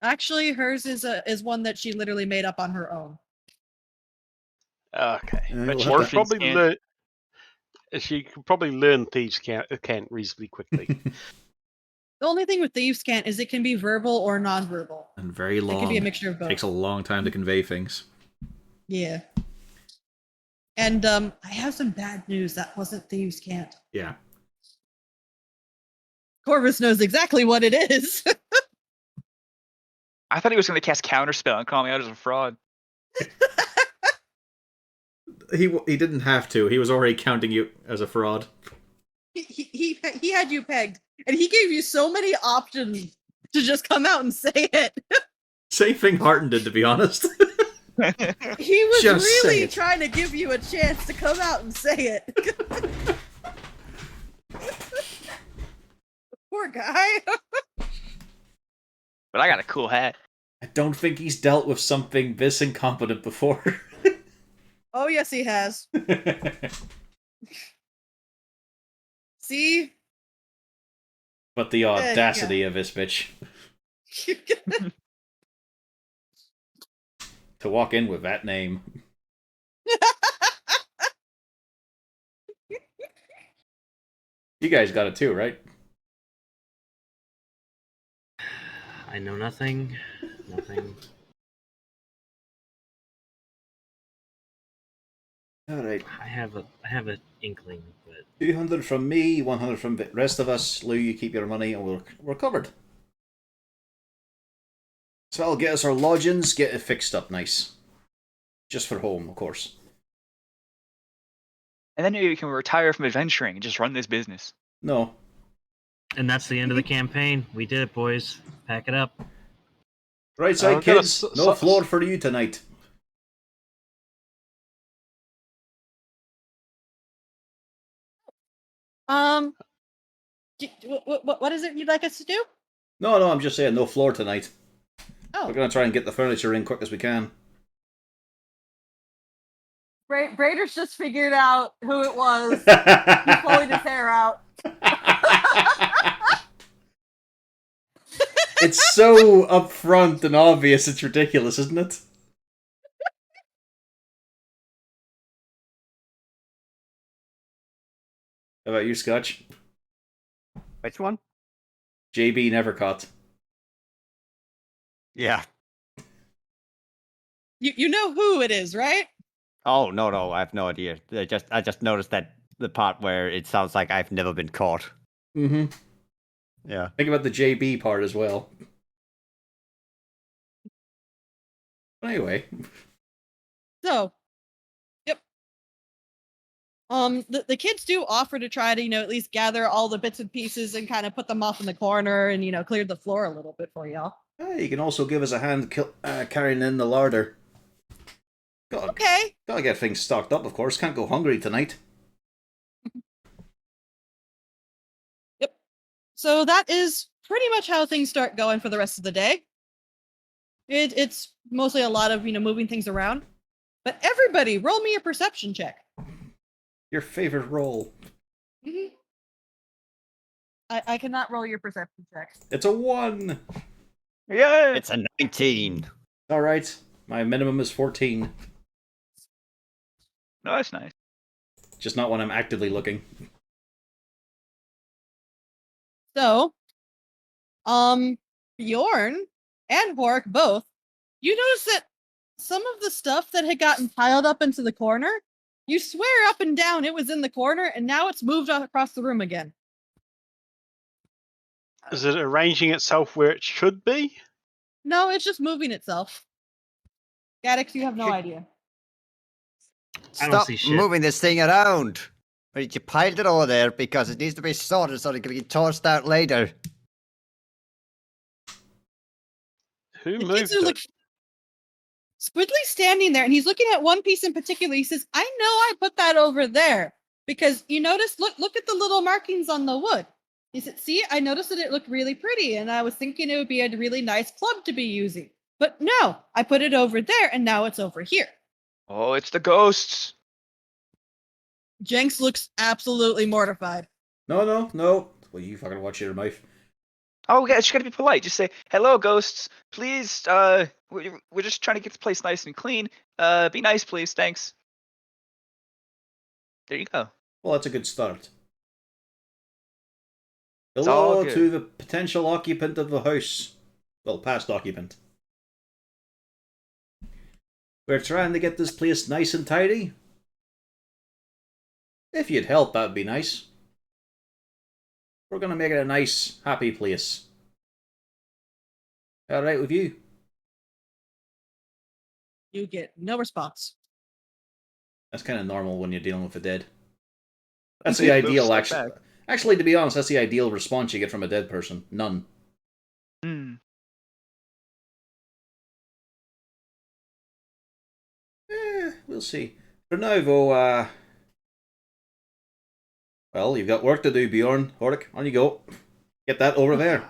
A: Actually, hers is one that she literally made up on her own.
D: Okay,
B: Yeah,
D: but
B: we'll
D: she
B: have
D: could
G: to-
D: probably
G: Orphans
D: learn. She could probably learn thieves can't reasonably quickly.
A: The only thing with thieves can't is it can be verbal or non-verbal.
B: And very
A: It
B: long.
A: can be a mixture of both.
B: Takes a long time to convey things.
A: Yeah. And I have some bad news. That wasn't thieves can't.
B: Yeah.
A: Corvus knows exactly what it is.
G: I thought he was going to cast counterspell and call me out as a fraud.
B: He didn't have to. He was already counting you as a fraud.
A: he had you pegged, and he gave you so many options to just come out and say it.
B: Same thing Harton did, to be honest.
A: He was
B: Just say
A: really
B: it.
A: trying to give you a chance to come out and say it. Poor guy.
G: But I got a cool hat.
B: I don't think he's dealt with something this incompetent before.
A: Oh yes, he has. See?
B: But the audacity of this bitch. To walk in with that name. You guys got it too, right?
E: I know nothing. Nothing.
B: Alright.
E: I have an inkling, but
B: 200 from me, 100 from the rest of us. Lou, you keep your money and we're covered. So I'll get us our lodgings, get it fixed up nice. Just for home, of course.
G: And then maybe we can retire from adventuring and just run this business.
B: No.
E: And that's the end of the campaign. We did it, boys. Pack it up.
B: Right side,
D: I've got a
B: kids.
D: s-
B: No
D: s-
B: floor for you tonight.
A: What is it you'd like us to do?
B: No, I'm just saying no floor tonight.
A: Oh,
B: We're going to try and get the furniture in quick as we can.
A: Brader's just figured out who it was. He's pulling his hair out.
B: It's so upfront and obvious, it's ridiculous, isn't it? How about you, Scotch?
C: Which one?
B: JB Nevercott.
C: Yeah.
A: You know who it is, right?
C: Oh no, I have no idea. I just noticed that the part where it sounds like I've never been caught.
B: Mm-hmm.
C: Yeah.
B: Think about the JB part as well. Anyway.
A: So, yep. The kids do offer to try to, at least gather all the bits and pieces and kind of put them off in the corner and, clear the floor a little bit for y'all.
B: You can also give us a hand carrying in the larder.
A: Okay.
B: Gotta get things stocked up, of course. Can't go hungry tonight.
A: Yep. So that is pretty much how things start going for the rest of the day. It's mostly a lot of, moving things around. But everybody, roll me a perception check.
B: Your favorite roll.
A: Mm-hmm. I cannot roll your perception check.
B: It's a 1.
G: Yeah.
C: It's a 19.
B: Alright. My minimum is 14.
G: No, that's nice.
B: Just not when I'm actively looking.
A: So, Bjorn and Hork both, you notice that some of the stuff that had gotten piled up into the corner, you swear up and down it was in the corner, and now it's moved across the room again.
D: Is it arranging itself where it should be?
A: No, it's just moving itself. Gaddix, you have no idea.
E: I don't
C: Stop
E: see shit.
C: moving this thing around. But you piled it over there because it needs to be sorted so it can get tossed out later.
D: Who
A: The
D: moved
A: kids are
D: it?
A: like Squidly's standing there, and he's looking at one piece in particular. He says, "I know I put that over there because you notice. Look at the little markings on the wood." He said, "See, I noticed that it looked really pretty, and I was thinking it would be a really nice club to be using. But no, I put it over there, and now it's over here."
G: Oh, it's the ghosts.
A: Jenks looks absolutely mortified.
B: No. Well, you fucking watch your mouth.
G: Oh, yeah, you gotta be polite. Just say, "Hello, ghosts. Please, we're just trying to get the place nice and clean. Be nice, please. Thanks." There you go.
B: Well, that's a good start.
G: It's all
B: Hello
G: good.
B: to the potential occupant of the house. Well, past occupant. We're trying to get this place nice and tidy. If you'd help, that'd be nice. We're gonna make it a nice, happy place. Alright with you?
A: You get no response.
B: That's kind of normal when you're dealing with the dead. That's the
G: Moves
B: ideal,
G: right
B: actually.
G: back.
B: Actually, to be honest, that's the ideal response you get from a dead person. None.
G: Hmm.
B: We'll see. For now, though, well, you've got work to do, Bjorn. Hork, on you go. Get that over there.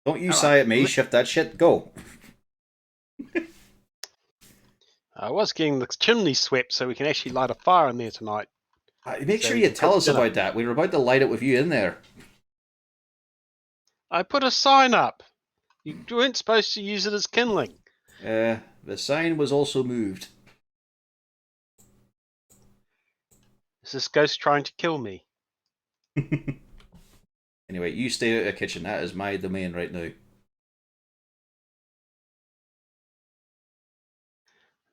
B: Don't you sigh at me, shift that shit, go.
D: I was getting the chimney swept so we can actually light a fire in there tonight.
B: Make
D: So
B: sure
D: you
B: you
D: can
B: tell
D: cook
B: us
D: dinner.
B: about that. We were about to light it with you in there.
D: I put a sign up. You weren't supposed to use it as kindling.
B: The sign was also moved.
D: Is this ghost trying to kill me?
B: Anyway, you stay out of the kitchen. That is my domain right now.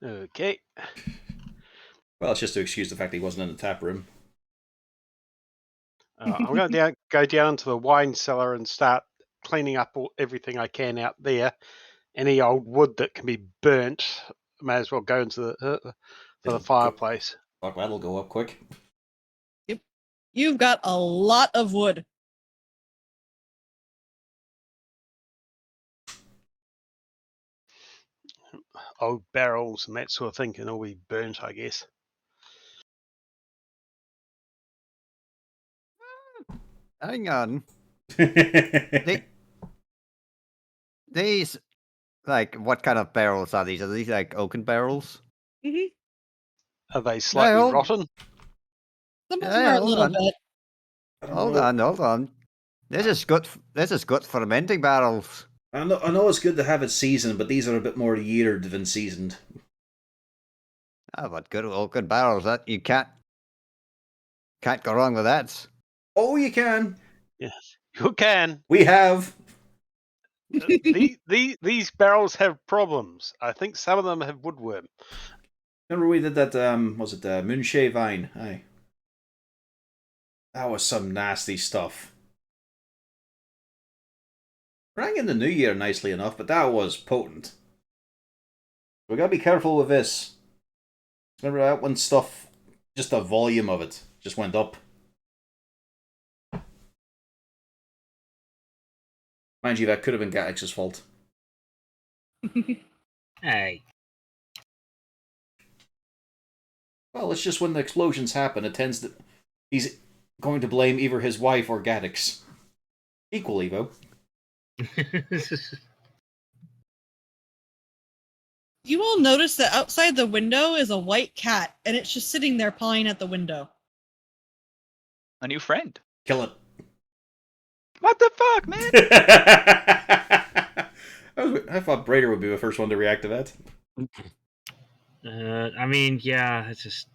D: Okay.
B: Well, it's just to excuse the fact he wasn't in the tap room.
D: I'm going to go down to the wine cellar and start cleaning up everything I can out there. Any old wood that can be burnt, may as well go into the
B: It'll
D: fireplace.
B: Fuck, that'll go up quick.
A: You've got a lot of wood.
D: Old barrels and that sort of thing can all be burnt, I guess.
C: Hang on.
B: They,
C: These, like, what kind of barrels are these? Are these like oaken barrels?
A: Mm-hmm.
D: Are they slightly
C: hold-
D: rotten?
A: Some of
C: Yeah,
A: them are a
C: hold
A: little
C: on.
A: bit.
C: Hold on. This is good. This is good fermenting barrels.
B: I know it's good to have it seasoned, but these are a bit more yeared than seasoned.
C: Ah, but good oaken barrels. That you can't go wrong with that.
B: Oh, you can.
D: Yes, you can.
B: We have.
D: These barrels have problems. I think some of them have woodworm.
B: Remember we did that, was it Moonshae Vine? Aye. That was some nasty stuff. Rang in the new year nicely enough, but that was potent. We gotta be careful with this. Remember that one stuff, just the volume of it just went up. Mind you, that could have been Gatix's fault.
E: Hey.
B: Well, it's just when the explosions happen, it tends to... He's going to blame either his wife or Gatix. Equally, though.
A: You will notice that outside the window is a white cat, and it's just sitting there pawing at the window.
G: A new friend.
B: Kill it.
G: What the fuck, man?
B: I thought Brader would be the first one to react to that.
E: I mean, yeah, it's just,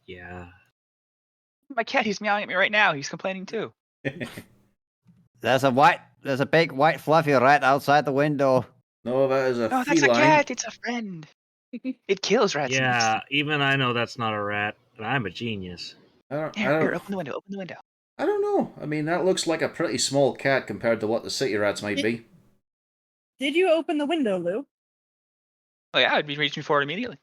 E: yeah.
G: My cat, he's meowing at me right now. He's complaining too.
C: There's a big white fluffy rat outside the window.
B: No, that is a
G: No,
B: feline.
G: that's a cat. It's a friend. It kills rats.
E: Yeah, even I know that's not a rat, but I'm a genius.
G: Here, open the window. Open the window.
B: I don't know. I mean, that looks like a pretty small cat compared to what the city rats might be.
A: Did you open the window, Lou?
G: Oh yeah, I'd be reaching for it immediately.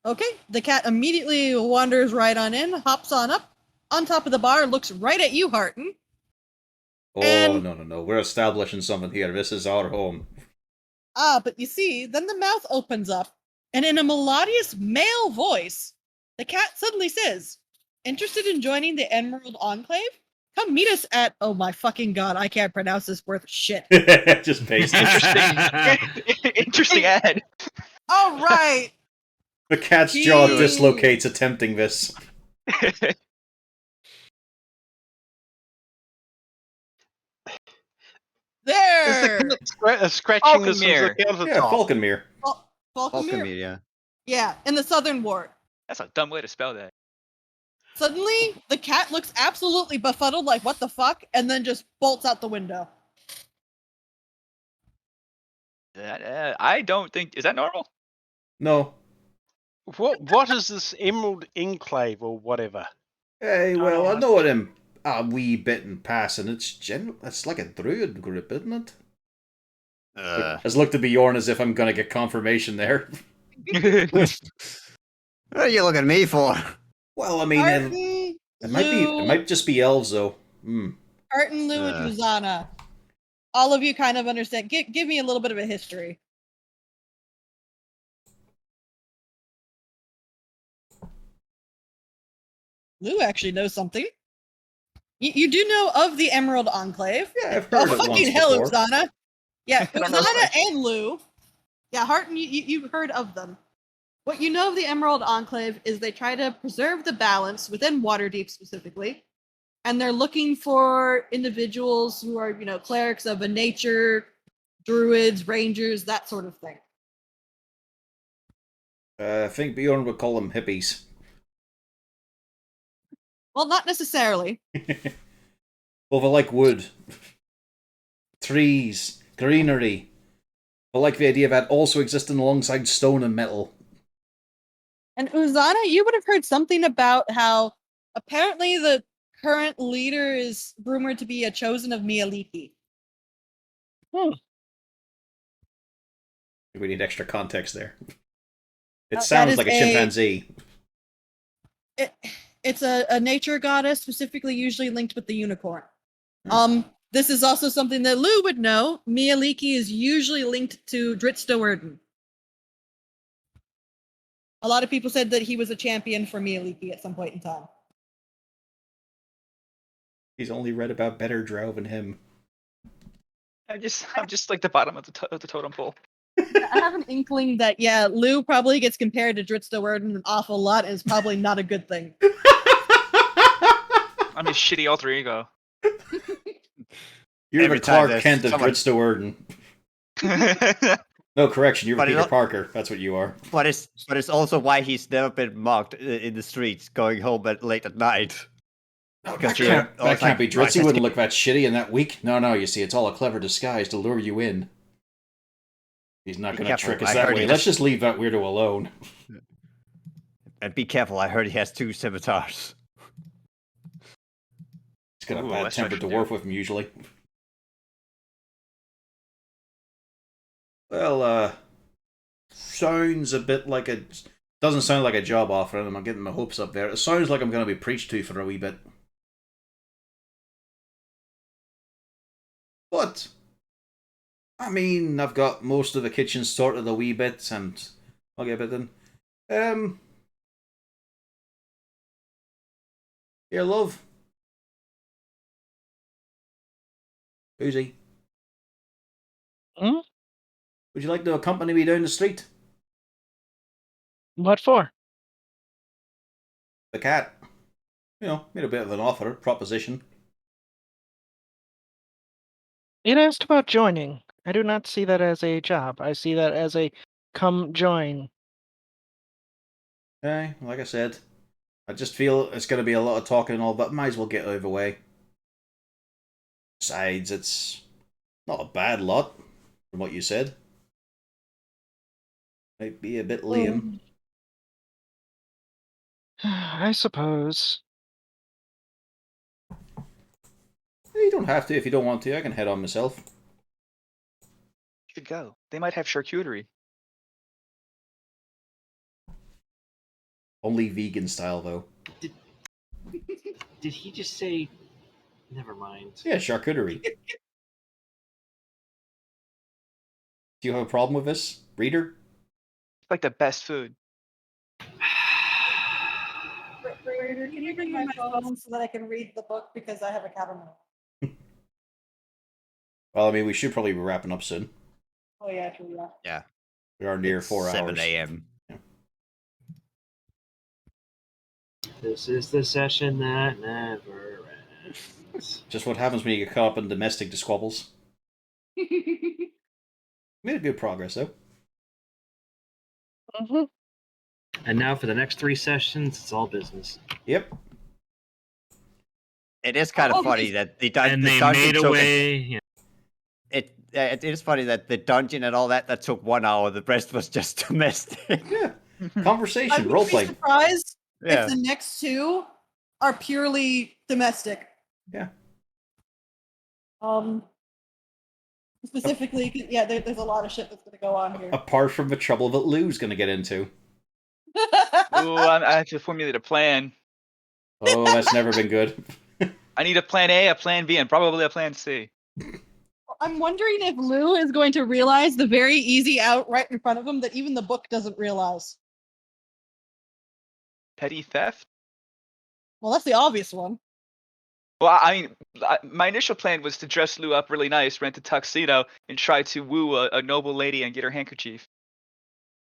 A: Okay, the cat immediately wanders right on in, hops on up, on top of the bar, looks right at you, Harton.
B: Oh,
A: And-
B: no. We're establishing something here. This is our home.
A: Ah, but you see, then the mouth opens up, and in a melodious male voice, the cat suddenly says, "Interested in joining the Emerald Enclave? Come meet us at..." Oh my fucking god, I can't pronounce this worth shit.
B: Just paste it.
G: Interesting. Interesting ad.
A: All right.
B: The cat's jaw
A: Jeez.
B: dislocates attempting this.
A: There.
D: Is the cat scratching this
G: Falconmere.
D: on the countertop?
B: Yeah, Falconmere.
A: Falconmere.
C: Yeah.
A: Yeah, in the Southern Ward.
G: That's a dumb way to spell that.
A: Suddenly, the cat looks absolutely befuddled, like, what the fuck? And then just bolts out the window.
G: I don't think. Is that normal?
B: No.
D: What is this Emerald Enclave or whatever?
B: Hey,
G: No,
B: well,
G: no,
B: I know it in a wee bit in passing. It's like a druid group, isn't it? As look to Bjorn as if I'm gonna get confirmation there.
C: What are you looking at me for?
B: Well, I mean,
A: Harton,
B: it might just be elves though.
A: Harton, Lou, and Uzana. All of you kind of understand. Give me a little bit of a history. Lou actually knows something. You do know of the Emerald Enclave.
B: Yeah, I've
A: Oh,
B: heard it once
A: fucking hell,
B: before.
A: Uzana. Yeah,
G: I don't know
A: Uzana
G: much.
A: and Lou. Yeah, Harton, you've heard of them. What you know of the Emerald Enclave is they try to preserve the balance within Waterdeep specifically, and they're looking for individuals who are, clerics of a nature, druids, rangers, that sort of thing.
B: I think Bjorn would call them hippies.
A: Well, not necessarily.
B: Well, they like wood, trees, greenery. They like the idea of that also existing alongside stone and metal.
A: And Uzana, you would have heard something about how apparently the current leader is rumored to be a chosen of Mialiki.
B: We need extra context there. It
A: That
B: sounds
A: is
B: like a
A: a-
B: chimpanzee.
A: It's a nature goddess, specifically usually linked with the unicorn. This is also something that Lou would know. Mialiki is usually linked to Dritstoerden. A lot of people said that he was a champion for Mialiki at some point in time.
B: He's only read about better drow than him.
G: I'm just like the bottom of the totem pole.
A: I have an inkling that, yeah, Lou probably gets compared to Dritstoerden an awful lot, and it's probably not a good thing.
G: I'm his shitty alter ego.
B: You're
C: Every
B: the
C: time
B: Clark
C: there's
B: Kent of
C: someone-
B: Dritstoerden. No, correction, you're
C: But
B: Peter
C: it's not-
B: Parker. That's what you are.
C: But it's also why he's never been mocked in the streets going home late at night.
B: No,
C: Because
B: that
C: you're
B: can't,
C: always
B: that can't be
C: like,
B: Dritz.
C: "Right,
B: He
C: let's
B: wouldn't look that shitty and that weak. No, you see, it's all a clever disguise to lure you in. He's not
C: Be
B: going to
C: careful,
B: trick us
C: I
B: that
C: heard
B: way.
C: he
B: Let's
C: has-
B: just leave that weirdo alone.
C: And be careful, I heard he has 2 scimitars.
B: He's got a
G: Ooh,
B: bad
G: that's what I
B: temper
G: should
B: dwarf with him, usually. Well, sounds a bit like a... Doesn't sound like a job offer, and I'm getting my hopes up there. It sounds like I'm going to be preached to for a wee bit. But, I mean, I've got most of the kitchen sorted a wee bit, and I'll get a bit in. Here, love. Who's he?
F: Hmm?
B: Would you like to accompany me down the street?
F: What for?
B: The cat. You know, made a bit of an offer, proposition.
F: It asked about joining. I do not see that as a job. I see that as a come join.
B: Like I said, I just feel it's going to be a lot of talking and all, but might as well get out of the way. Besides, it's not a bad lot, from what you said. Might be a bit lame.
F: I suppose.
B: You don't have to if you don't want to. I can head on myself.
G: You should go. They might have charcuterie.
B: Only vegan style, though.
E: Did he just say? Never mind.
B: Yeah, charcuterie. Do you have a problem with this, reader?
G: It's like the best food.
A: Can you bring my phone so that I can read the book, because I have a cat on my...
B: Well, I mean, we should probably be wrapping up soon.
A: Oh yeah, true, yeah.
C: Yeah.
B: We are near
C: It's
B: 4 hours.
C: 7 a.m.
E: This is the session that never ends.
B: Just what happens when you get caught up in domestic squabbles. Made a good progress, though.
F: Hmm.
E: And now for the next 3 sessions, it's all business.
B: Yep.
C: It is kind of funny that the
E: And they
C: dungeon
E: made
C: took
E: away. Yeah.
C: it is funny that the dungeon and all that took 1 hour. The rest was just domestic.
B: Yeah.
A: I
B: Conversation,
A: would be
B: roleplay.
A: surprised
C: Yeah.
A: if the next 2 are purely domestic.
B: Yeah.
A: Specifically, yeah, there's a lot of shit that's going to go on here.
B: Apart from the trouble that Lou's going to get into.
G: Ooh, I have to formulate a plan.
B: Oh, that's never been good.
G: I need a plan A, a plan B, and probably a plan C.
A: I'm wondering if Lou is going to realize the very easy out right in front of him that even the book doesn't realize.
G: Petty theft?
A: Well, that's the obvious one.
G: Well, I mean, my initial plan was to dress Lou up really nice, rent a tuxedo, and try to woo a noble lady and get her handkerchief.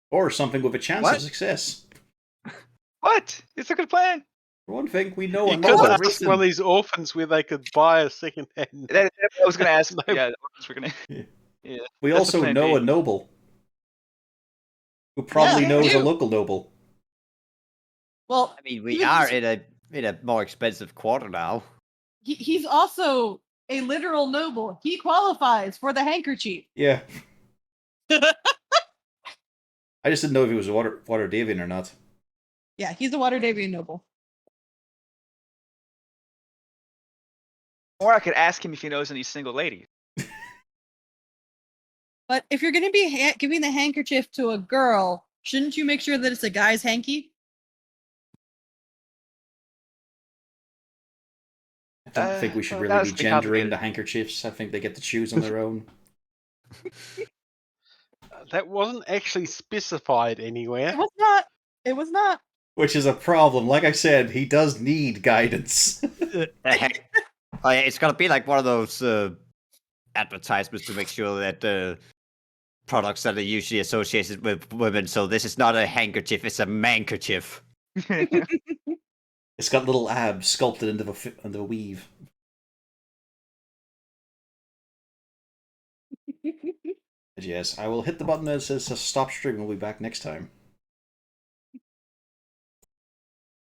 B: Or something with a chance
C: What?
B: of success.
G: What? It's a good plan.
B: For one thing, we know
D: You
B: a
D: could
B: noble
D: ask
B: reason.
D: one of these orphans where they could buy a second hand.
G: I was going to ask.
D: No.
G: Yeah, we're going to.
B: Yeah.
G: Yeah.
B: We
G: That's
B: also
G: the plan
B: know
G: B.
B: a noble. Who probably
A: Yeah,
B: knows
A: we
B: a
A: do.
B: local noble.
A: Well,
C: I mean, we
A: even
C: are
A: just-
C: in a more expensive quarter now.
A: he's also a literal noble. He qualifies for the handkerchief.
B: Yeah. I just didn't know if he was a Waterdevian or not.
A: Yeah, he's a Waterdevian noble.
G: Or I could ask him if he knows any single ladies.
A: But if you're going to be giving the handkerchief to a girl, shouldn't you make sure that it's a guy's hanky?
B: don't think we should
G: that
B: really
G: was
B: be
G: gonna be
B: gendering
G: complicated.
B: the handkerchiefs. I think they get to choose on their own.
D: That wasn't actually specified anywhere.
A: It was not. It was not.
B: Which is a problem. Like I said, he does need guidance.
C: The heck? Oh yeah, it's gonna be like one of those advertisements to make sure that products that are usually associated with women. So this is not a handkerchief; it's a mankerchief.
B: It's got little abs sculpted into the weave. But yes, I will hit the button that says stop stream. We'll be back next time.